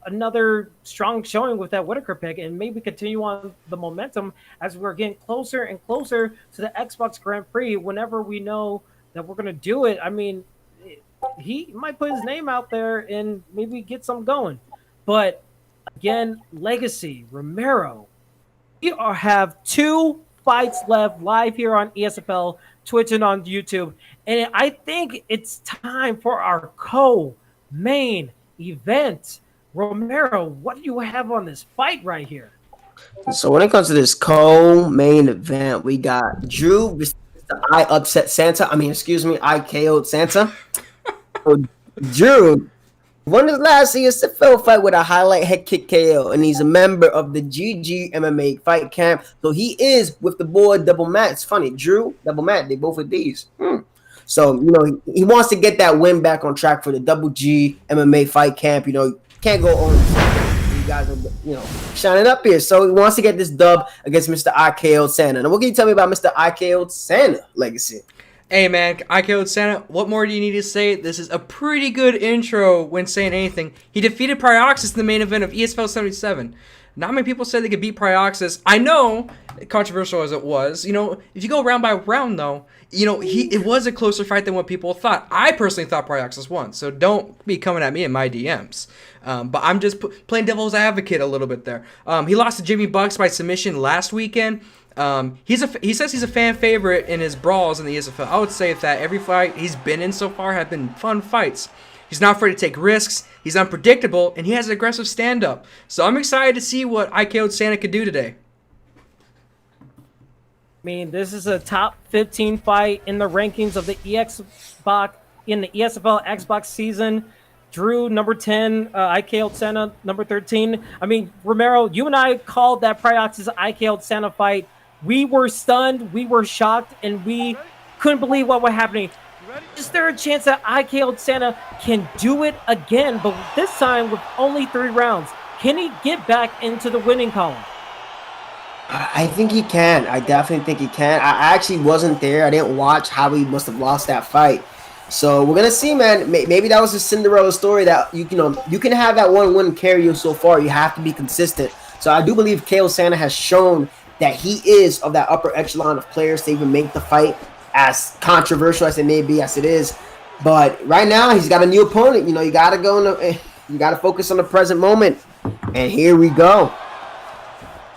another strong showing with that Whittaker pick and maybe continue on the momentum as we're getting closer and closer to the Xbox Grand Prix whenever we know that we're going to do it. I mean, he might put his name out there and maybe get some going. But again, Legacy, Romero, we have 2 fights left live here on ESFL, Twitch, and on YouTube. And I think it's time for our co-main event. Romero, what do you have on this fight right here? So when it comes to this co-main event, we got Drew versus I upset Santa. I KO'd Santa. So Drew won his last ESFL fight with a highlight head kick KO, and he's a member of the GG MMA fight camp. So he is with the boy Double Matt. It's funny, Drew, Double Matt, they both with these. So, he wants to get that win back on track for the Double G MMA fight camp. Can't go on. You guys are, shining up here. So he wants to get this dub against Mr. IKO Santa. Now, what can you tell me about Mr. IKO Santa, Legacy? Hey, man, IKO Santa, what more do you need to say? This is a pretty good intro when saying anything. He defeated Pryoxis in the main event of ESFL 77. Not many people said they could beat Pryoxis. I know, controversial as it was, you know, if you go round by round though, you know, it was a closer fight than what people thought. I personally thought Pryoxis won, so don't be coming at me in my DMs. But I'm just playing devil's advocate a little bit there. He lost to Jimmy Bucks by submission last weekend. He says he's a fan favorite in his brawls in the ESFL. I would say that every fight he's been in so far have been fun fights. He's not afraid to take risks. He's unpredictable, and he has an aggressive stand-up. So I'm excited to see what IKO'd Santa could do today. I mean, this is a top 15 fight in the rankings of the ESFL Xbox season. Drew, number 10, IKO'd Santa, number 13. I mean, Romero, you and I called that Pryoxis IKO'd Santa fight. We were stunned, we were shocked, and we couldn't believe what was happening. Is there a chance that IKO'd Santa can do it again, but this time with only 3 rounds? Can he get back into the winning column? I think he can. I definitely think he can. I actually wasn't there. I didn't watch how he must have lost that fight. So we're gonna see, man. Maybe that was a Cinderella story that you can have that one win carry you so far. You have to be consistent. So I do believe KO Santa has shown that he is of that upper echelon of players to even make the fight, as controversial as it may be, as it is. But right now he's got a new opponent. You know, you gotta you gotta focus on the present moment. And here we go.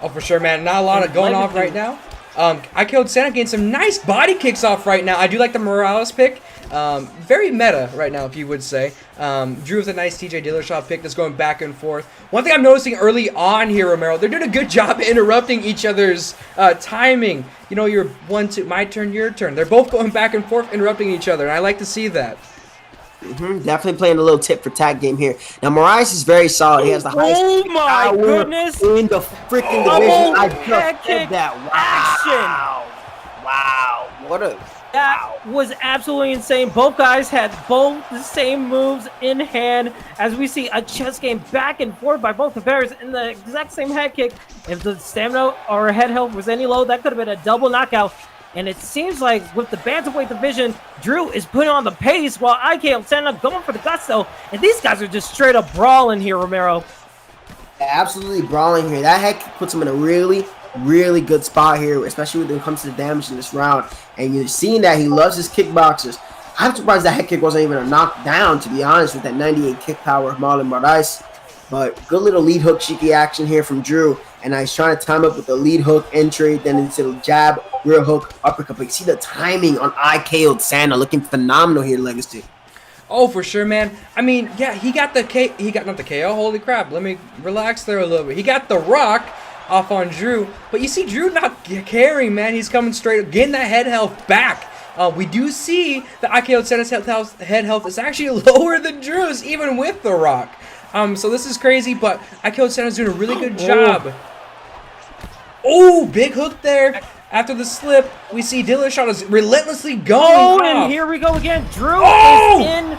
Oh, for sure, man. Not a lot of going off right now. IKO'd Santa getting some nice body kicks off right now. I do like the Morales pick. Very meta right now, if you would say. Drew with a nice TJ Dillashaw pick that's going back and forth. One thing I'm noticing early on here, Romero, they're doing a good job interrupting each other's timing. You know, you're 1, 2, my turn, your turn. They're both going back and forth, interrupting each other, and I like to see that. Definitely playing a little tip for tag game here. Now, Morales is very solid. He has the highest my goodness in the freaking division. I just said that. Wow. What a... That was absolutely insane. Both guys had both the same moves in hand, as we see a chess game back and forth by both competitors in the exact same head kick. If the stamina or head health was any low, that could have been a double knockout. And it seems like with the bantamweight division, Drew is putting on the pace while IKO'd Santa going for the gusto. And these guys are just straight up brawling here, Romero. Absolutely brawling here. That head kick puts him in a really, really good spot here, especially when it comes to the damage in this round. And you're seeing that he loves his kickboxers. I'm surprised that head kick wasn't even a knockdown, to be honest, with that 98 kick power of Marlon Moraes. But good little lead hook cheeky action here from Drew. And he's trying to time up with the lead hook entry, then into the jab, rear hook, uppercut. But you see the timing on IKO'd Santa looking phenomenal here, Legacy. Oh, for sure, man. I mean, yeah, he got not the KO. Holy crap. Let me relax there a little bit. He got the rock off on Drew. But you see Drew not carrying, man. He's coming straight, getting that head health back. We do see that IKO'd Santa's head health is actually lower than Drew's, even with the rock. So this is crazy, but IKO'd Santa's doing a really good job. Oh, big hook there. After the slip, we see Dillashaw is relentlessly going off. And here we go again. Drew is in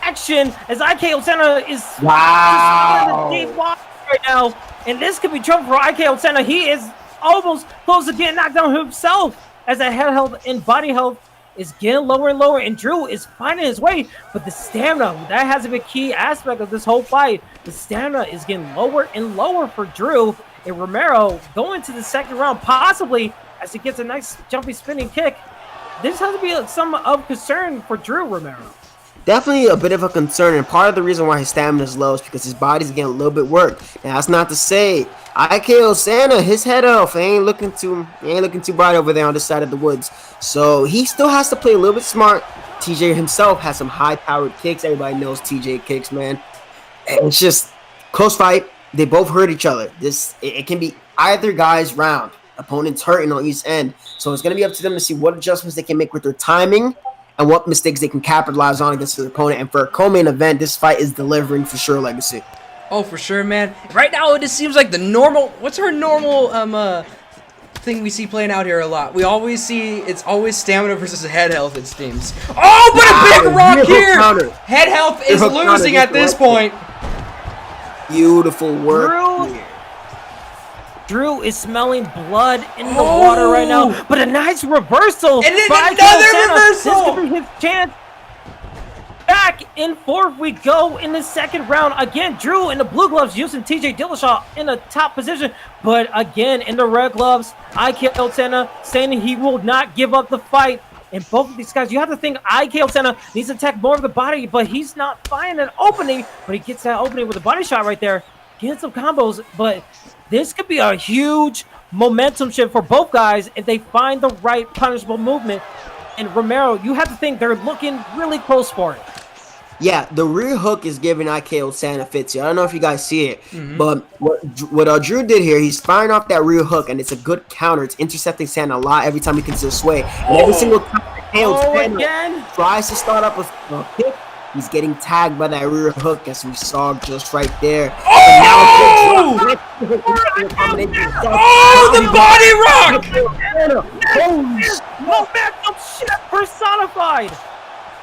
action as IKO'd Santa is just in the deep water right now. And this could be trouble for IKO'd Santa. He is almost close to getting knocked down himself as that head health and body health is getting lower and lower. And Drew is finding his way. But the stamina, that has been a key aspect of this whole fight. The stamina is getting lower and lower for Drew. And Romero going to the second round, possibly as he gets a nice jumpy spinning kick. This has to be some of concern for Drew, Romero. Definitely a bit of a concern, and part of the reason why his stamina is low is because his body's getting a little bit worked. And that's not to say IKO'd Santa, his head off, ain't looking too bright over there on this side of the woods. So he still has to play a little bit smart. TJ himself has some high-powered kicks. Everybody knows TJ kicks, man. And it's just close fight. They both hurt each other. It can be either guy's round. Opponents hurting on each end. So it's going to be up to them to see what adjustments they can make with their timing and what mistakes they can capitalize on against their opponent. And for a co-main event, this fight is delivering for sure, Legacy. Oh, for sure, man. Right now, it just seems like the normal... What's our normal thing we see playing out here a lot? We always see it's always stamina versus head health, it seems. Oh, but a big rock here! Head health is losing at this point. Beautiful work. Drew is smelling blood in the water right now, but a nice reversal. And then another reversal. This could be his chance back in fourth we go in the second round. Again, Drew in the blue gloves using TJ Dillashaw in the top position. But again, in the red gloves, IKO Santa saying he will not give up the fight. And both of these guys, you have to think IKO Santa needs to attack more of the body, but he's not finding an opening. But he gets that opening with a body shot right there. Getting some combos, but this could be a huge momentum shift for both guys if they find the right punishable movement. And Romero, you have to think they're looking really close for it. Yeah, the rear hook is giving IKO Santa fits here. I don't know if you guys see it, but what Drew did here, he's firing off that rear hook, and it's a good counter. It's intercepting Santa a lot every time he can just sway. And every single time Santa tries to start up a kick, he's getting tagged by that rear hook, as we saw just right there. Oh! The body rock! Momentum shift personified.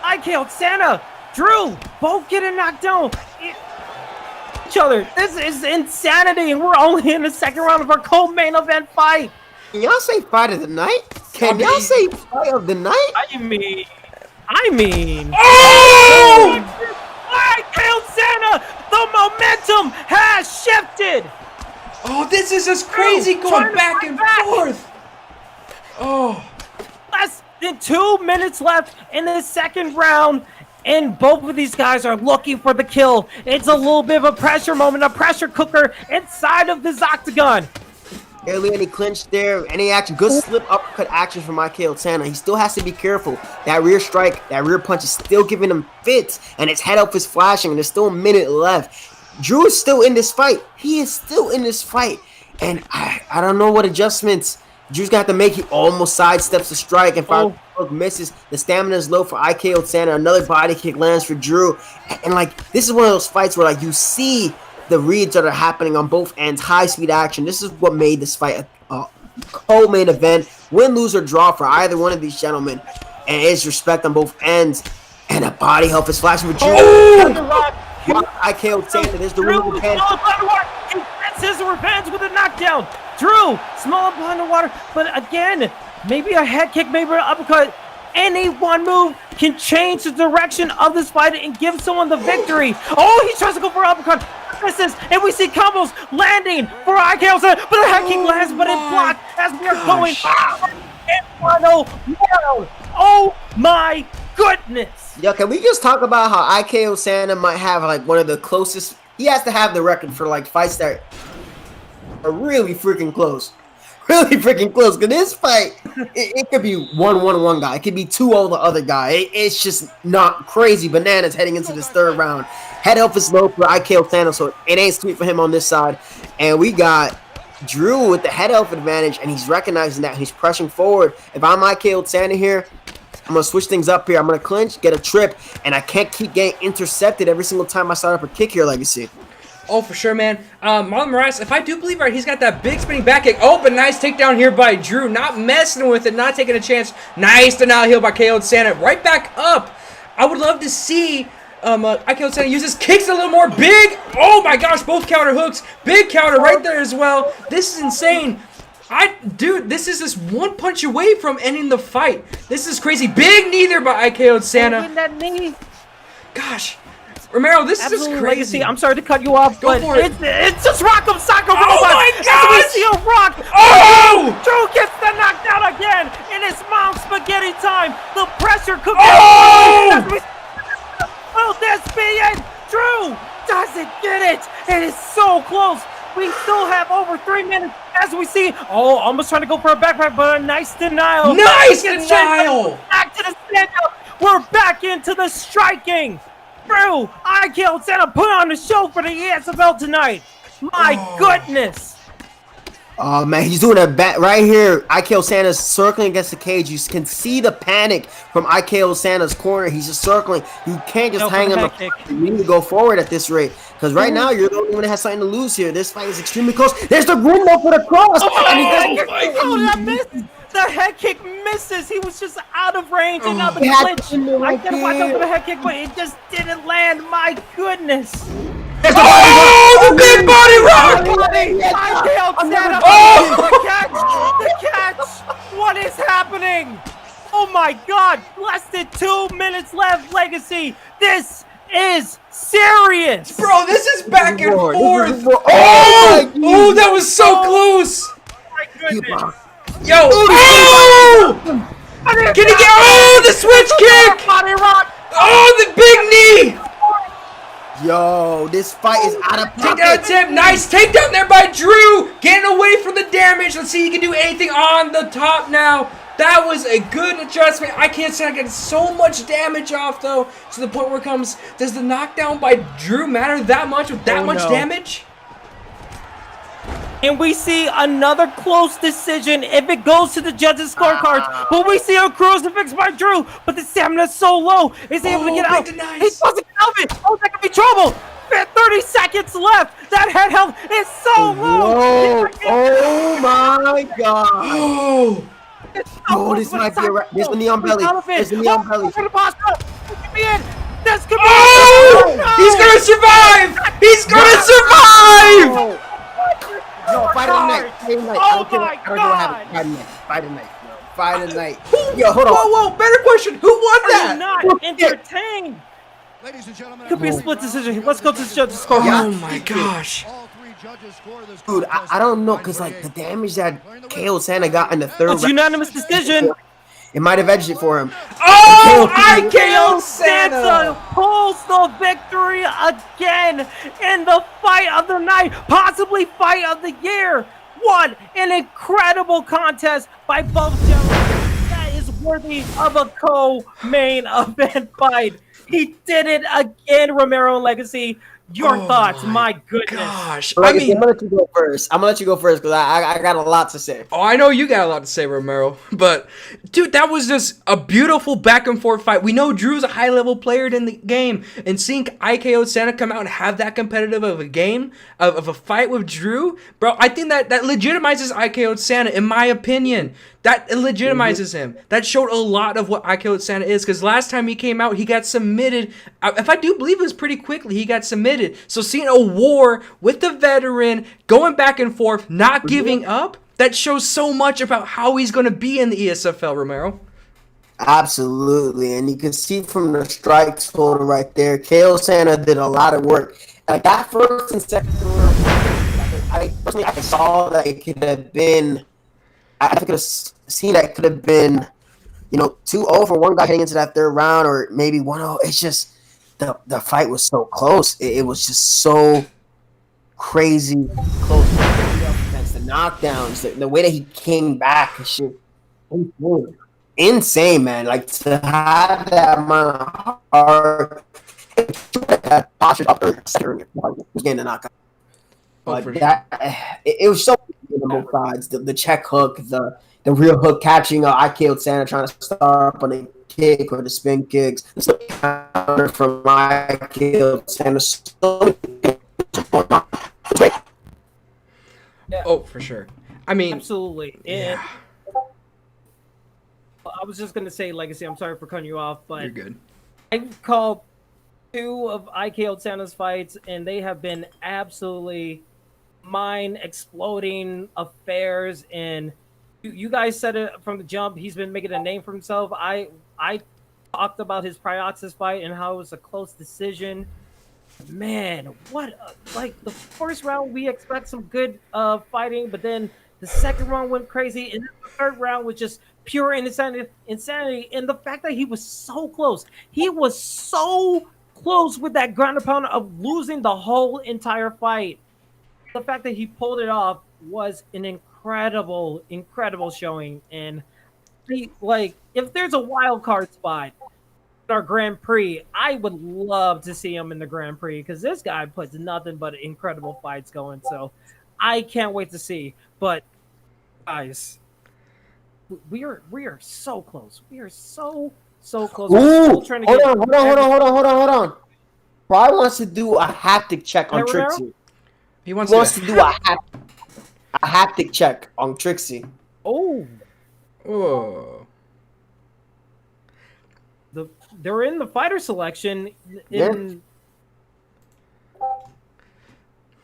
IKO Santa, Drew, both getting knocked down each other. This is insanity, and we're only in the second round of our co-main event fight. Can y'all say fight of the night? Can y'all say fight of the night? I mean. Oh! IKO Santa, the momentum has shifted. Oh, this is just crazy going back and forth. Oh. Less than 2 minutes left in the second round, and both of these guys are looking for the kill. It's a little bit of a pressure moment, a pressure cooker inside of this octagon. Barely any clinch there, any action. Good slip uppercut action from IKO Santa. He still has to be careful. That rear strike, that rear punch is still giving him fits, and his head up is flashing, and there's still a minute left. Drew is still in this fight. He is still in this fight, and I don't know what adjustments Drew's got to make. He almost sidesteps the strike, and finally misses. The stamina is low for IKO Santa. Another body kick lands for Drew, and like, this is one of those fights where like you see the reads that are happening on both ends, high-speed action. This is what made this fight a co-main event. Win, lose, or draw for either one of these gentlemen. And it's respect on both ends. And a body health is flashing for Drew. IKO Santa, there's the win of the pen. He gets his revenge with a knockdown. Drew, small up behind the water. But again, maybe a head kick, maybe an uppercut. Any one move can change the direction of this fight and give someone the victory. Oh, he tries to go for an uppercut. Misses, and we see combos landing for IKO Santa, but the head kick lands, but it blocked as we are going in final round. Oh my goodness. Yo, can we just talk about how IKO Santa might have like one of the closest? He has to have the record for like fights that are really freaking close. Really freaking close, because this fight, it could be 1-1-1 guy. It could be 2-0 the other guy. It's just not crazy bananas heading into this third round. Head health is low for IKO Santa, so it ain't sweet for him on this side. And we got Drew with the head health advantage, and he's recognizing that. He's pressing forward. If I'm IKO Santa here, I'm going to switch things up here. I'm going to clinch, get a trip, and I can't keep getting intercepted every single time I start up a kick here, Legacy. Oh, for sure, man. Marlon Moraes, if I do believe right, he's got that big spinning back kick. Oh, but nice takedown here by Drew. Not messing with it, not taking a chance. Nice denial heel by IKO Santa. Right back up. I would love to see IKO Santa use his kicks a little more big. Oh, my gosh, both counter hooks. Big counter right there as well. This is insane. Dude, this is just one punch away from ending the fight. This is crazy. Big knee there by IKO Santa. That knee. Gosh. Romero, this is just crazy. Legacy. I'm sorry to cut you off, Go for it. It's just Rock'em Sock'em Robot. Oh my gosh! We see a rock. Oh! Drew gets the knockdown again. In his mom's spaghetti time. The pressure cooker. Oh! Will this be it? Drew doesn't get it. It is so close. We still have over 3 minutes as we see. Oh, almost trying to go for a backpack, but a nice denial. Nice denial. Back to the stand-up. We're back into the striking. Drew, IKO Santa put on the show for the ESFL tonight. My goodness. Oh, man, he's doing a bet right here. IKO Santa's circling against the cage. You can see the panic from IKO Santa's corner. He's just circling. You can't just hang him. You need to go forward at this rate. Because right now, you're the only one that has something to lose here. This fight is extremely close. There's the window for the cross. That missed. The head kick misses. He was just out of range and out of the clinch. I gotta watch out for the head kick, but it just didn't land. My goodness. Oh, the big body rock! The catch! What is happening? Oh my God! Less than 2 minutes left, Legacy. This is serious. Bro, this is back and Lord, forth. this is war. Oh, my oh, that was so close. My goodness. Yo, oh! Can he get? Oh, the switch kick! Body rock. Oh, the big knee! Yo, this fight is out of Takedown pocket. attempt, nice takedown there by Drew. Getting away from the damage. Let's see if he can do anything on the top now. That was a good adjustment. I can't say I get so much damage off though, to the point where it comes. Does the knockdown by Drew matter that much with that much damage? And we see another close decision if it goes to the judges' scorecards. But we see a crucifix by Drew. But the stamina is so low. He's able to get out. He doesn't get out of it. Oh, that could be trouble. 30 seconds left. That head health is so low. Whoa. Oh my god. Oh. Oh, this might be a wrap. There's the knee on belly. There's the knee on belly. This could be it. This could be Oh! it. He's gonna survive! He's gonna survive! Yo, fight of the night. Fight of the night. I don't care what happens. Fight of the night. Fight of the night. Fight of the night. Yo, hold on. Whoa, better question. Who won Are that? you not entertained? Ladies and gentlemen, Could be a split decision. Let's go to the judges' Oh scorecard. my gosh. all three judges score this Dude, I don't know, because, like, the damage that KO Santa got in the third It's unanimous decision. it might have edged it for him. Oh, I KO killed Santa Santa. pulls the victory again in the fight of the night, possibly fight of the year. What an incredible contest by both gentlemen. That is worthy of a co-main event fight. He did it again, Romero and Legacy. Your thoughts, my goodness. Gosh, I I mean, mean, I'm gonna let you go first. I'm gonna let you go first because I got a lot to say. oh, I know you got a lot to say, Romero, but dude, that was just a beautiful back and forth fight. We know Drew's a high level player in the game, and seeing IKO Santa come out and have that competitive of a game of a fight with Drew, bro, I think that legitimizes IKO Santa, in my opinion. That legitimizes him. That showed a lot of what IKO Santa is, because last time he came out, he got submitted. If I do believe it was pretty quickly, he got submitted. So seeing a war with the veteran, going back and forth, not giving up, that shows so much about how he's going to be in the ESFL, Romero. Absolutely, and you can see from the strike total right there, KO Santa did a lot of work. Like that first and second round, I personally saw that it could have been. I could have seen that it could have been, 2-0 for one guy heading into that third round, or maybe 1-0. It's just the fight was so close. It was just so crazy close. The knockdowns, the way that he came back, is just insane, man. Like to have that amount of heart, that posture up there, was getting the knockout. But it was so on both sides. The check hook, the real hook catching IKO Santa trying to start up on a kick or the spin kicks. The counter from IKO Santa. Oh, for sure. I mean, Absolutely. And I was just going to say, Legacy, I'm sorry for cutting you off, but you're good. I've called 2 of IKO Santa's fights, and they have been absolutely mind-exploding affairs. And you guys said it from the jump. He's been making a name for himself. I talked about his Pryoxis fight and how it was a close decision. Man, like the first round we expect some good fighting, but then the second round went crazy, and the third round was just pure insanity. And the fact that he was so close, with that ground and pound of losing the whole entire fight. The fact that he pulled it off was an incredible showing. And if there's a wild card spot in our Grand Prix, I would love to see him in the Grand Prix, because this guy puts nothing but incredible fights going. So I can't wait to see. But guys, we are so close. We are so close. Ooh, hold on. Brian wants to do a haptic check on Trickzyy. He wants to do a haptic check on Trickzyy. Oh, they're in the fighter selection.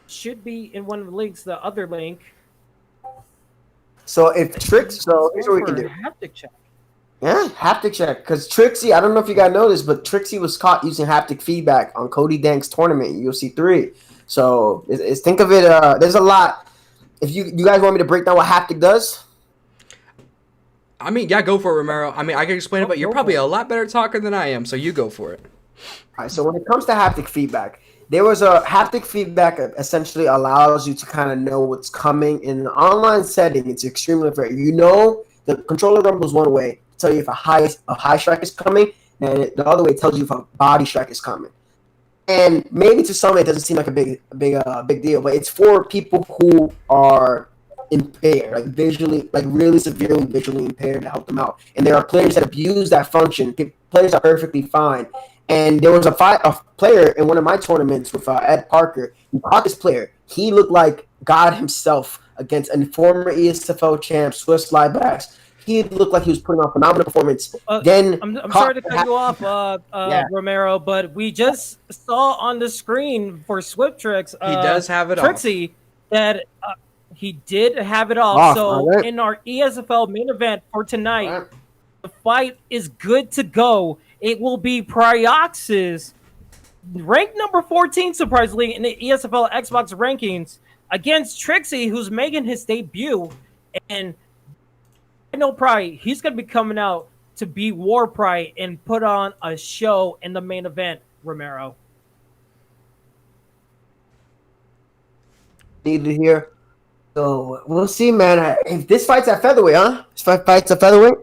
Should be in one of the links. The other link. So if here's what we can do. Haptic check. Yeah, haptic check. Because Trickzyy, I don't know if you guys know this, but Trickzyy was caught using haptic feedback on Cody Dank's tournament in UFC 3. So think of it. There's a lot. If you guys want me to break down what haptic does, I mean, yeah, go for it, Romero. I mean, I can explain it, but you're Go probably for a it. lot better talker than I am, so you go for it. all right, so when it comes to haptic feedback, there was a haptic feedback that essentially allows you to kind of know what's coming in an online setting. It's extremely fair. You know, the controller rumbles one way to tell you if a high strike is coming, and the other way tells you if a body strike is coming. And maybe to some it doesn't seem like a big deal, but it's for people who are impaired, like visually, like really severely visually impaired, to help them out. And there are players that abuse that function. Players are perfectly fine. And there was a player in one of my tournaments with Ed Parker. He caught this player. He looked like God himself against a former ESFL champ, Swiss Liebacks. He looked like he was putting on a phenomenal performance. Then I'm sorry to cut you off, yeah. Romero, but we just saw on the screen for Swift Tricks, He does have it off. Trickzyy, that he did have it off. Off, So right. in our ESFL main event for tonight, Right. the fight is good to go. It will be Pryoxis, ranked number 14, surprisingly, in the ESFL Xbox rankings, against Trickzyy, who's making his debut. And I know he's going to be coming out to be War Pride and put on a show in the main event, Romero. Need to hear. So we'll see, man. If this fight's at featherweight, huh? This fight's at featherweight.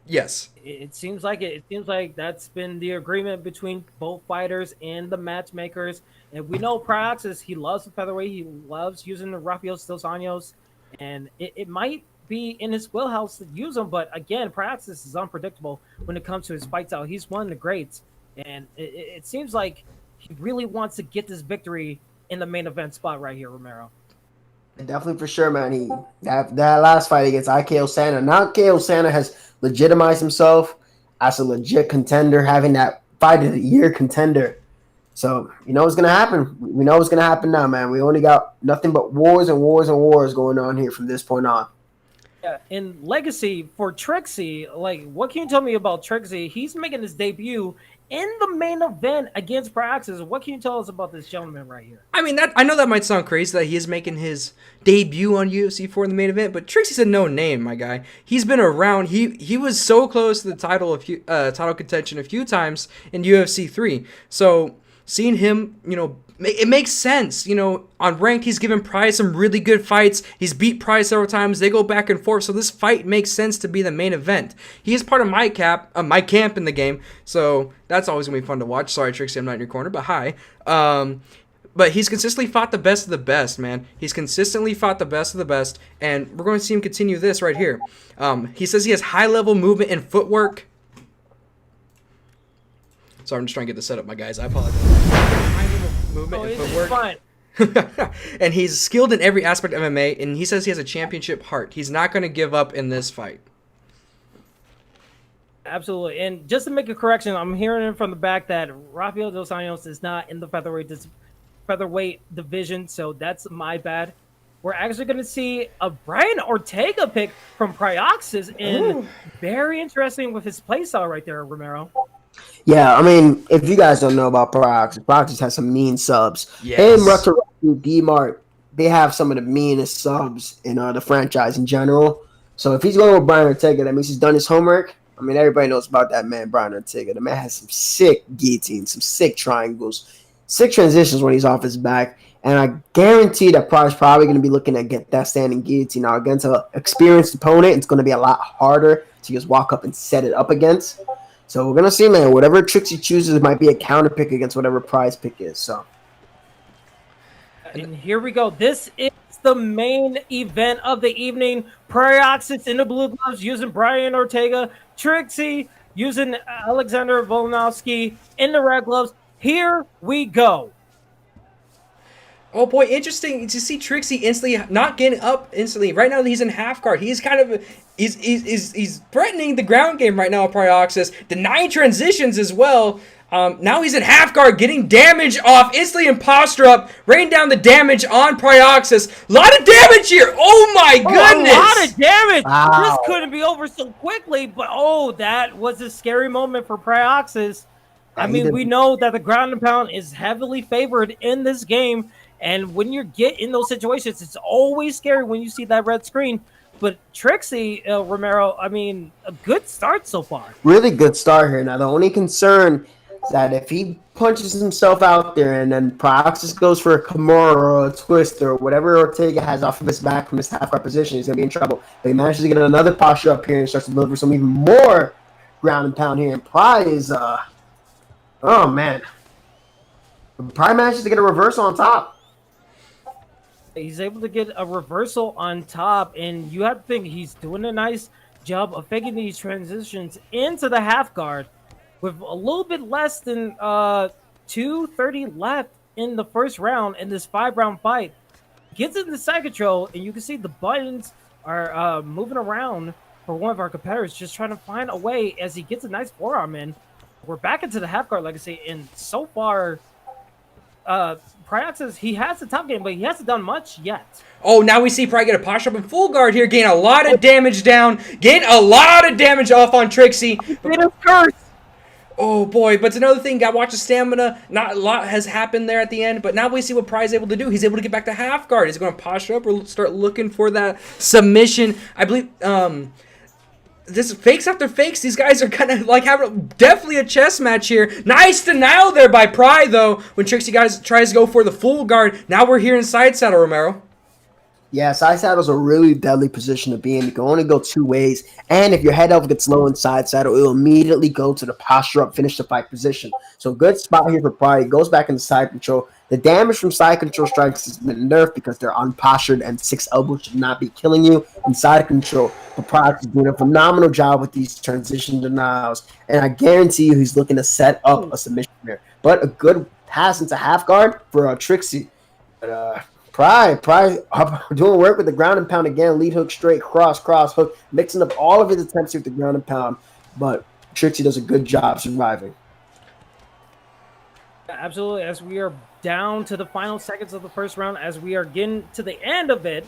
Yes. It seems like it. It seems like that's been the agreement between both fighters and the matchmakers. And we know Pryoxis, he loves the featherweight. He loves using the Rafael Dos Anjos. And it might be in his wheelhouse to use him. But again, Pryoxis is unpredictable when it comes to his fights out. He's one of the greats. And it seems like he really wants to get this victory in the main event spot right here, Romero. Definitely for sure, man. That last fight against IKO Santa. Now KO Santa has legitimized himself as a legit contender, having that fight of the year contender. So you know what's gonna happen. We know what's gonna happen now, man. We only got nothing but wars and wars and wars going on here from this point on. Yeah, in Legacy for Trickzyy, like, what can you tell me about Trickzyy? He's making his debut in the main event against Pryoxis. What can you tell us about this gentleman right here? I mean, I know that might sound crazy that he is making his debut on UFC 4 in the main event, but Trickzyy's a no name, my guy. He's been around. He was so close to the title contention a few times in UFC 3. So seeing him, it makes sense. On ranked, he's given Price some really good fights. He's beat Price several times. They go back and forth. So this fight makes sense to be the main event. He is part of my camp in the game. So that's always going to be fun to watch. Sorry, Trickzyy, I'm not in your corner, but hi. But he's consistently fought the best of the best, man. He's consistently fought the best of the best. And we're going to see him continue this right here. He says he has high-level movement and footwork. Sorry, I'm just trying to get this set up, my guys. I apologize. High-level movement and footwork. Fine. And he's skilled in every aspect of MMA, and he says he has a championship heart. He's not going to give up in this fight. Absolutely. And just to make a correction, I'm hearing it from the back that Rafael Dos Anjos is not in the featherweight division, so that's my bad. We're actually going to see a Brian Ortega pick from Pryoxis, and very interesting with his playstyle right there, Romero. Yeah, I mean, if you guys don't know about Pryoxis has some mean subs. Yes. Him, Rucker, D-Mart, they have some of the meanest subs in the franchise in general. So if he's going with Brian Ortega, that means he's done his homework. I mean, everybody knows about that man, Brian Ortega. The man has some sick guillotines, some sick triangles, sick transitions when he's off his back. And I guarantee that Pryor's probably going to be looking to get that standing guillotine. Now, against an experienced opponent, it's going to be a lot harder to just walk up and set it up against. So we're going to see, man. Whatever Trickzyy chooses might be a counter pick against whatever Prize pick is. So. And here we go. This is the main event of the evening. Pryoxis in the blue gloves using Brian Ortega. Trickzyy using Alexander Volkanovski in the red gloves. Here we go. Oh boy, interesting to see Trickzyy instantly not getting up instantly. Right now he's in half guard. He's kind of he's threatening the ground game right now. Pryoxis denying transitions as well. Now he's in half guard, getting damage off instantly. Imposter up, raining down the damage on Pryoxis. A lot of damage here. Oh my goodness! A lot of damage. Wow. This couldn't be over so quickly, but that was a scary moment for Pryoxis. I mean, we know that the ground and pound is heavily favored in this game. And when you get in those situations, it's always scary when you see that red screen. But Trickzyy, Romero, I mean, a good start so far. Really good start here. Now, the only concern is that if he punches himself out there and then Pryoxis goes for a Kimura or a twist or whatever Ortega has off of his back from his half-guard position, he's going to be in trouble. But he manages to get another posture up here and starts to deliver some even more ground and pound here. And Pry is, oh, man. Pry manages to get a reversal on top. He's able to get a reversal on top, and you have to think he's doing a nice job of faking these transitions into the half guard with a little bit less than 2:30 left in the first round in this 5-round fight. Gets into side control, and you can see the buttons are moving around for one of our competitors, just trying to find a way as he gets a nice forearm in. We're back into the half guard legacy, and so far, Pryoxis, he has the top game, but he hasn't done much yet. Oh, now we see Pry get a posture up in full guard here, gain a lot of damage down, gain a lot of damage off on Trickzyy. Oh boy, but it's another thing, gotta watch the stamina. Not a lot has happened there at the end, but now we see what Pry's able to do. He's able to get back to half guard. He's gonna posture up or start looking for that submission. I believe, this fakes after fakes. These guys are kind of like having definitely a chess match here. Nice denial there by Pry, though, when Trickzyy tries to go for the full guard. Now we're here in side saddle, Romero. Yeah, side saddle's a really deadly position to be in. You can only go two ways. And if your head elf gets low in side saddle, it'll immediately go to the posture up, finish the fight position. So good spot here for Pry. He goes back into side control. The damage from side control strikes has been nerfed because they're unpostured and 6 elbows should not be killing you in side control. But Pry is doing a phenomenal job with these transition denials. And I guarantee you he's looking to set up a submission here. But a good pass into half guard for Trickzyy. But Pry doing work with the ground and pound again. Lead hook straight, cross hook, mixing up all of his attempts with the ground and pound. But Trickzyy does a good job surviving. Absolutely. As we are down to the final seconds of the first round, as we are getting to the end of it,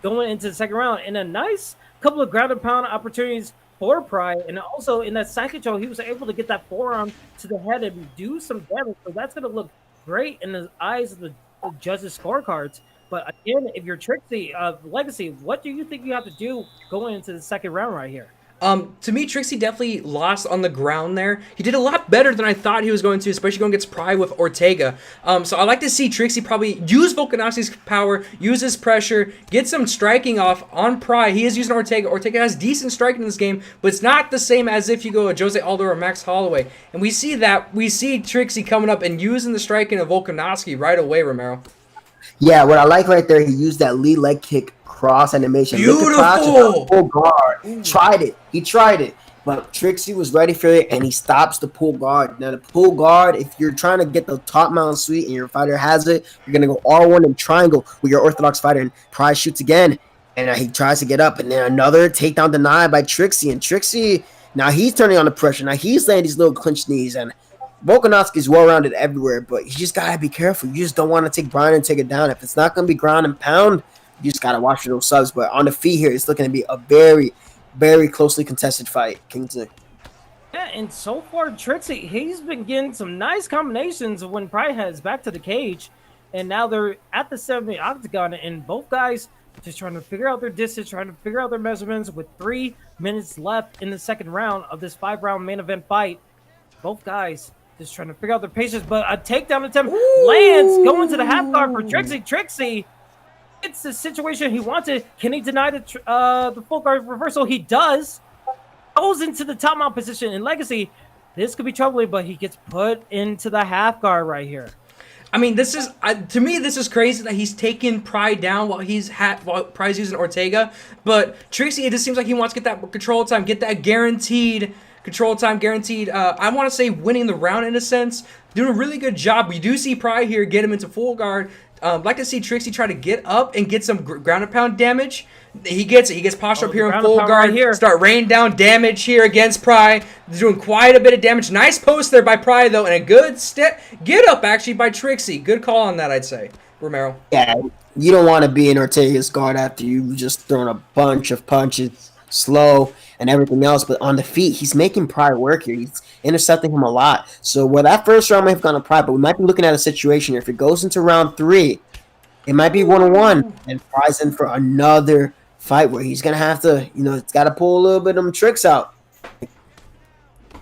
going into the second round, and a nice couple of ground and pound opportunities for Pry, and also in that side control, he was able to get that forearm to the head and do some damage. So that's going to look great in the eyes of the judges' scorecards. But again, if you're Trickzyy, Legacy, what do you think you have to do going into the second round right here? To me, Trickzyy definitely lost on the ground there. He did a lot better than I thought he was going to, especially going against Pry with Ortega. So I like to see Trickzyy probably use Volkanovski's power, use his pressure, get some striking off on Pry. He is using Ortega. Ortega has decent striking in this game, but it's not the same as if you go a Jose Aldo or Max Holloway. And we see that. We see Trickzyy coming up and using the striking of Volkanovski right away, Romero. Yeah, what I like right there, he used that lead leg kick cross animation. Beautiful! Pull guard. Tried it. He tried it. But Trickzyy was ready for it, and he stops the pull guard. Now, the pull guard, if you're trying to get the top mount suite and your fighter has it, you're going to go R1 and triangle with your orthodox fighter, and Pry shoots again. And he tries to get up, and then another takedown denied by Trickzyy. And Trickzyy, now he's turning on the pressure. Now he's laying these little clinch knees, and Volkanovski's well-rounded everywhere, but you just got to be careful. You just don't want to take Brian and take it down. If it's not going to be ground and pound, you just got to watch for those subs. But on the feet here, it's looking to be a very, very closely contested fight. Kingsley. Yeah, and so far, Trickzyy, he's been getting some nice combinations when Pry heads back to the cage. And now they're at the 7-minute octagon, and both guys just trying to figure out their distance, trying to figure out their measurements with 3 minutes left in the second round of this 5-round main event fight. Both guys just trying to figure out their patience, but a takedown attempt lands, going to the half guard for Trickzyy. Trickzyy, it's the situation he wanted. Can he deny the full guard reversal? He does. Goes into the top mount position. In Legacy, this could be troubling, but he gets put into the half guard right here. I mean, this is to me, this is crazy that he's taking Pry down while Pry's using Ortega. But Trickzyy, it just seems like he wants to get that control time, get that guaranteed control time guaranteed. I want to say winning the round in a sense. Doing a really good job. We do see Pry here get him into full guard. Like to see Trickzyy try to get up and get some ground and pound damage. He gets it. He gets postured up here in full guard. Right here. Start raining down damage here against Pry. Doing quite a bit of damage. Nice post there by Pry though, and a good get up actually by Trickzyy. Good call on that, I'd say, Romero. Yeah, you don't want to be in Ortega's guard after you just thrown a bunch of punches, slow, and everything else. But on the feet, he's making Pry work here. He's intercepting him a lot. So where that first round might have gone to Pry, but we might be looking at a situation here. If it goes into round 3, it might be 1-1, and Pry's in for another fight where he's gonna have to, it's got to pull a little bit of them tricks out.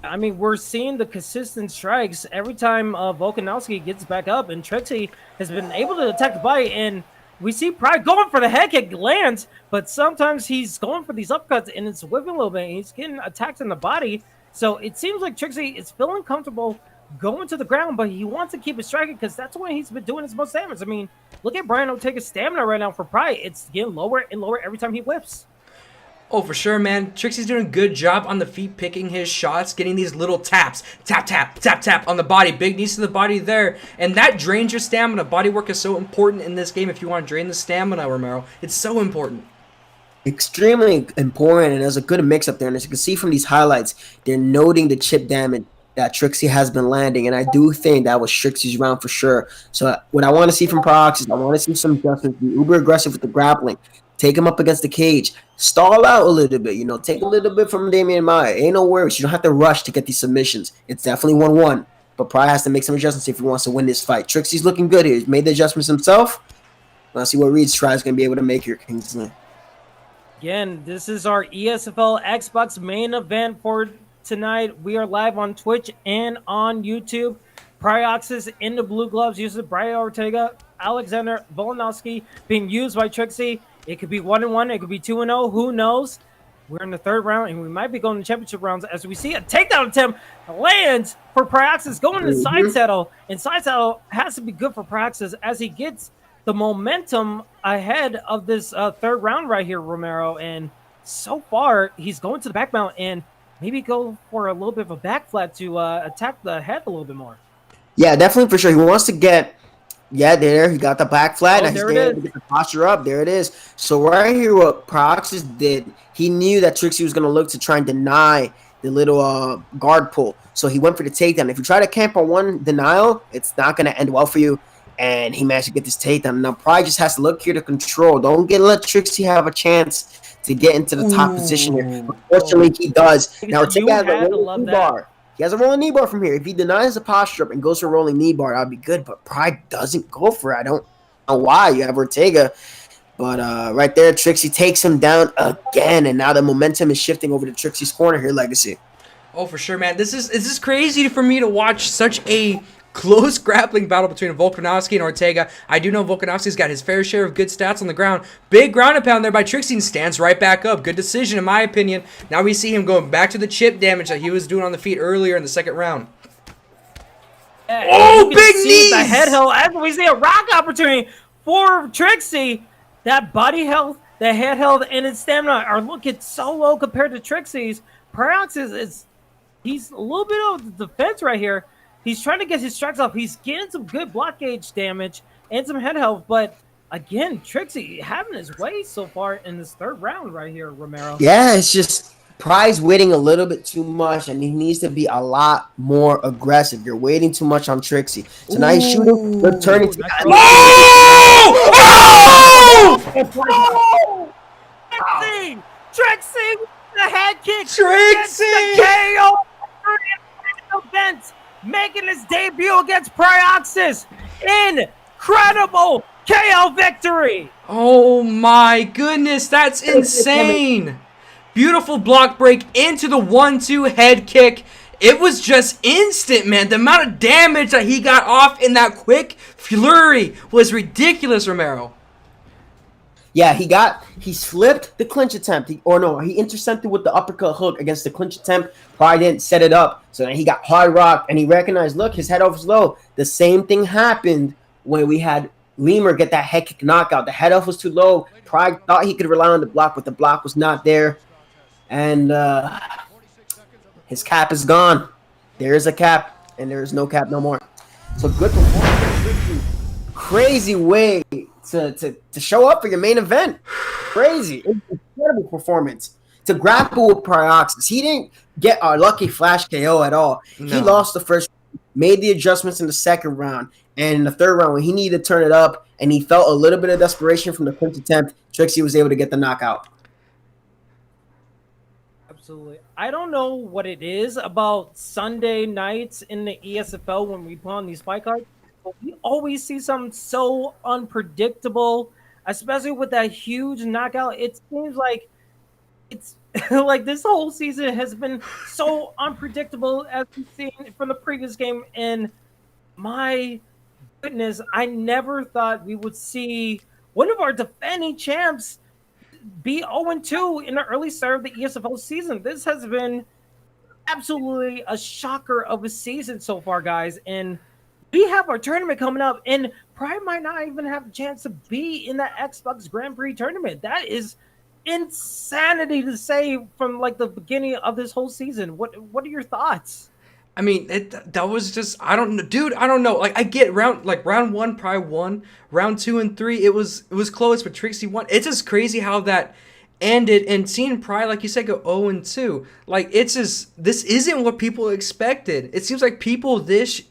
I mean, we're seeing the consistent strikes every time Volkanovski gets back up, and Trickzyy has been able to attack the body, and we see Pry going for the head kick, lands, but sometimes he's going for these upcuts, and it's whipping a little bit, and he's getting attacked in the body. So it seems like Trickzyy is feeling comfortable going to the ground, but he wants to keep it striking because that's when he's been doing his most damage. I mean, look at Brian Ortega's stamina right now for Pry. It's getting lower and lower every time he whips. Oh, for sure, man. Trickzyy's doing a good job on the feet, picking his shots, getting these little taps. Tap, tap, tap, tap on the body. Big knees to the body there. And that drains your stamina. Body work is so important in this game if you want to drain the stamina, Romero. It's so important. Extremely important, and there's a good mix up there. And as you can see from these highlights, they're noting the chip damage that Trickzyy has been landing, and I do think that was Trickzyy's round for sure. So what I want to see from Pryoxis, I want to see some adjustments, be uber aggressive with the grappling, take him up against the cage, stall out a little bit, take a little bit from Damian Maia. Ain't no worries. You don't have to rush to get these submissions. It's definitely 1-1, but Pry has to make some adjustments if he wants to win this fight. Trickzy's looking good here. He's made the adjustments himself. Let's see what Reed's try is going to be able to make here, Kingsley. Again, this is our ESFL Xbox main event for tonight. We are live on Twitch and on YouTube. Pryoxis in the blue gloves uses Brian Ortega, Alexander Volkanovski being used by Trickzyy. It could be 1-1, it could be 2-0, who knows? We're in the third round, and we might be going to championship rounds as we see a takedown attempt lands for Pryoxis going to side saddle, and side saddle has to be good for Pryoxis as he gets the momentum ahead of this third round right here, Romero. And so far, he's going to the back mount and maybe go for a little bit of a back flat to attack the head a little bit more. Yeah, definitely for sure. He wants to get, there. He got the back flat. Oh, and there he's there to get the posture up. There it is. So right here, what Pryoxis did, he knew that Trickzyy was going to look to try and deny the little guard pull. So he went for the takedown. If you try to camp on one denial, it's not going to end well for you. And he managed to get this takedown. Now, Pry just has to look here to control. Don't let Trickzyy have a chance to get into the top position here. Unfortunately, he does. Now, Ortega has a rolling knee bar. He has a rolling knee bar from here. If he denies the posture up and goes for a rolling knee bar, that would be good. But Pry doesn't go for it. I don't know why. You have Ortega. But right there, Trickzyy takes him down again. And now the momentum is shifting over to Trickzy's corner here, Legacy. Oh, for sure, man. This is crazy for me to watch such a close grappling battle between Volkanovski and Ortega. I do know Volkanovski's got his fair share of good stats on the ground. Big ground and pound there by Trickzyy, and stands right back up. Good decision, in my opinion. Now we see him going back to the chip damage that he was doing on the feet earlier in the second round. Oh, big knees! The head held, as we see a rock opportunity for Trickzyy. That body health, the head health, and his stamina are looking so low compared to Trickzy's. Pryoxis he's a little bit of the defense right here. He's trying to get his strikes off. He's getting some good block gauge damage and some head health. But again, Trickzyy having his way so far in this third round right here, Romero. Yeah, it's just Pry's waiting a little bit too much, and he needs to be a lot more aggressive. You're waiting too much on Trickzyy. So now he's shooting, but turning to Trickzyy, the head kick. Trickzyy! The KO event, making his debut against Pryoxis. Incredible KO victory. Oh my goodness, that's insane. Beautiful block break into the 1-2 head kick. It was just instant, man. The amount of damage that he got off in that quick flurry was ridiculous, Romero. Yeah, he slipped the clinch attempt. He intercepted with the uppercut hook against the clinch attempt. Pry didn't set it up. So then he got hard rocked, and he recognized, look, his head off was low. The same thing happened when we had Lemur get that head kick knockout. The head off was too low. Pry thought he could rely on the block, but the block was not there. And His cap is gone. There is a cap, and there is no cap no more. So good performance. Crazy way to show up for your main event. Crazy. Incredible performance. To grapple with Pryoxis. He didn't get our lucky flash KO at all. No. He lost the first, made the adjustments in the second round. And in the third round, when he needed to turn it up and he felt a little bit of desperation from the clinch attempt, Trickzyy was able to get the knockout. Absolutely. I don't know what it is about Sunday nights in the ESFL when we put on these fight cards, but we always see something so unpredictable, especially with that huge knockout. It seems like it's like this whole season has been so unpredictable as we've seen from the previous game. And my goodness, I never thought we would see one of our defending champs be 0-2 in the early start of the ESFL season. This has been absolutely a shocker of a season so far, guys. And we have our tournament coming up, and Pride might not even have a chance to be in that Xbox Grand Prix tournament. That is insanity to say from like the beginning of this whole season. What are your thoughts? I mean, that was just, I don't know, dude. I don't know. Like, I get round one, probably won. Round 2 and 3, it was close, but Trickzyy won. It's just crazy how that ended. And seeing Pride, like you said, go 0-2, like it's just, this isn't what people expected. It seems like people this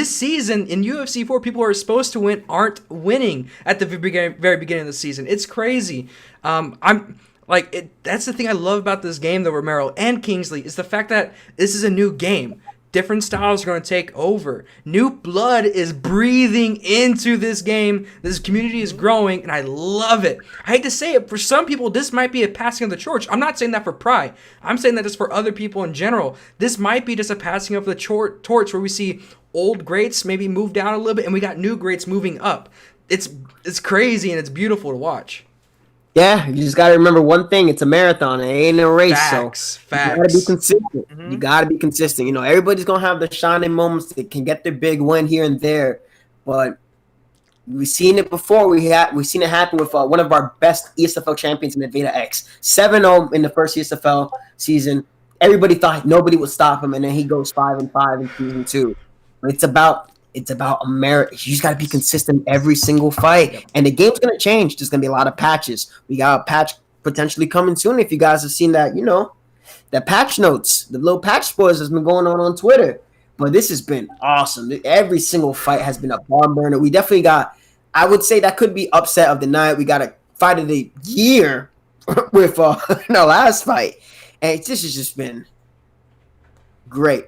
season in UFC 4, people who are supposed to win aren't winning at the very beginning of the season. It's crazy. I'm like, that's the thing I love about this game, though, Romero and Kingsley, is the fact that this is a new game. Different styles are going to take over. New blood is breathing into this game. This community is growing, and I love it. I hate to say it, for some people, this might be a passing of the torch. I'm not saying that for Pride. I'm saying that just for other people in general. This might be just a passing of the torch where we see old greats maybe move down a little bit, and we got new greats moving up. It's crazy, and it's beautiful to watch. Yeah, you just got to remember one thing. It's a marathon. It ain't a race. Facts. You got to be consistent. You got to be consistent. You know, everybody's going to have the shining moments that can get their big win here and there. But we've seen it before. We've seen it happen with one of our best ESFL champions in Advita X. 7-0 in the first ESFL season. Everybody thought nobody would stop him, and then he goes 5-5 in season 2. But it's about America. You just got to be consistent every single fight. And the game's going to change. There's going to be a lot of patches. We got a patch potentially coming soon. If you guys have seen that, you know, that patch notes, the little patch spoilers has been going on Twitter. But this has been awesome. Every single fight has been a barn burner. We definitely got, I would say that could be upset of the night. We got a fight of the year with our last fight. And this has just been great.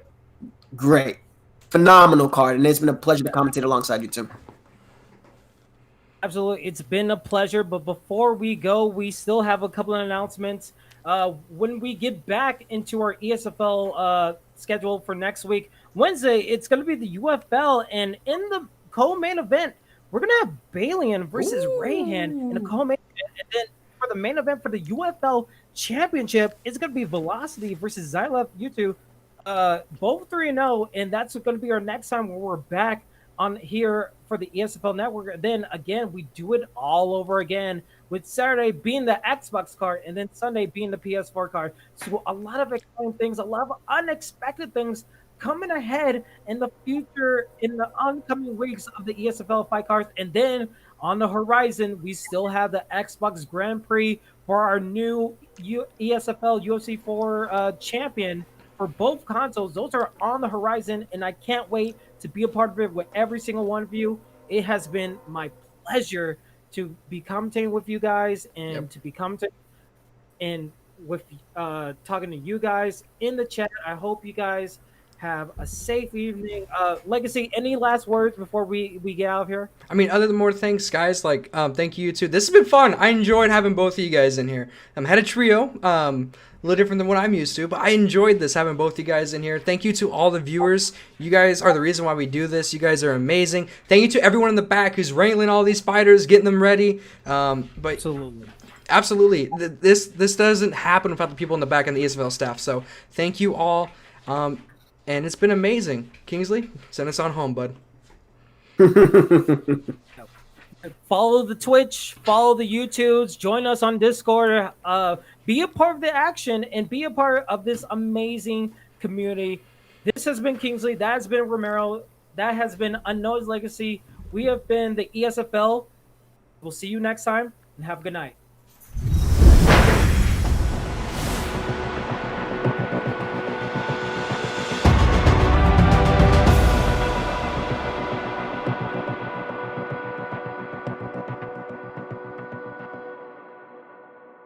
Phenomenal card, and it's been a pleasure to commentate alongside you, Tim. Absolutely. It's been a pleasure, but before we go, we still have a couple of announcements. When we get back into our ESFL schedule for next week, Wednesday, it's going to be the UFL, and in the co-main event, we're going to have Balian versus Rayhan in a co-main event, and then for the main event for the UFL championship, it's going to be Velocity versus Xylev YouTube. Both 3-0, and that's going to be our next time when we're back on here for the ESFL network. Then again, we do it all over again, with Saturday being the Xbox card and then Sunday being the PS4 card. So a lot of exciting things, a lot of unexpected things coming ahead in the future, in the oncoming weeks of the ESFL fight cards. And then on the horizon, we still have the Xbox Grand Prix for our new ESFL UFC 4 champion for both consoles. Those are on the horizon, and I can't wait to be a part of it with every single one of you. It has been my pleasure to be commentating with you guys and to be commentating and with talking to you guys in the chat. I hope you guys have a safe evening. Legacy, any last words before we get out of here? I mean, other than more thanks, guys, like, thank you too. This has been fun. I enjoyed having both of you guys in here. Had a trio, a little different than what I'm used to, but I enjoyed this, having both you guys in here. Thank you to all the viewers. You guys are the reason why we do this. You guys are amazing. Thank you to everyone in the back who's wrangling all these fighters, getting them ready. But absolutely, this doesn't happen without the people in the back and the ESFL staff. So thank you all. And it's been amazing. Kingsley, send us on home, bud. Follow the Twitch, follow the YouTubes, join us on Discord, be a part of the action, and be a part of this amazing community. This has been Kingsley. That has been Romero. That has been Unknown's Legacy. We have been the ESFL. We'll see you next time and have a good night.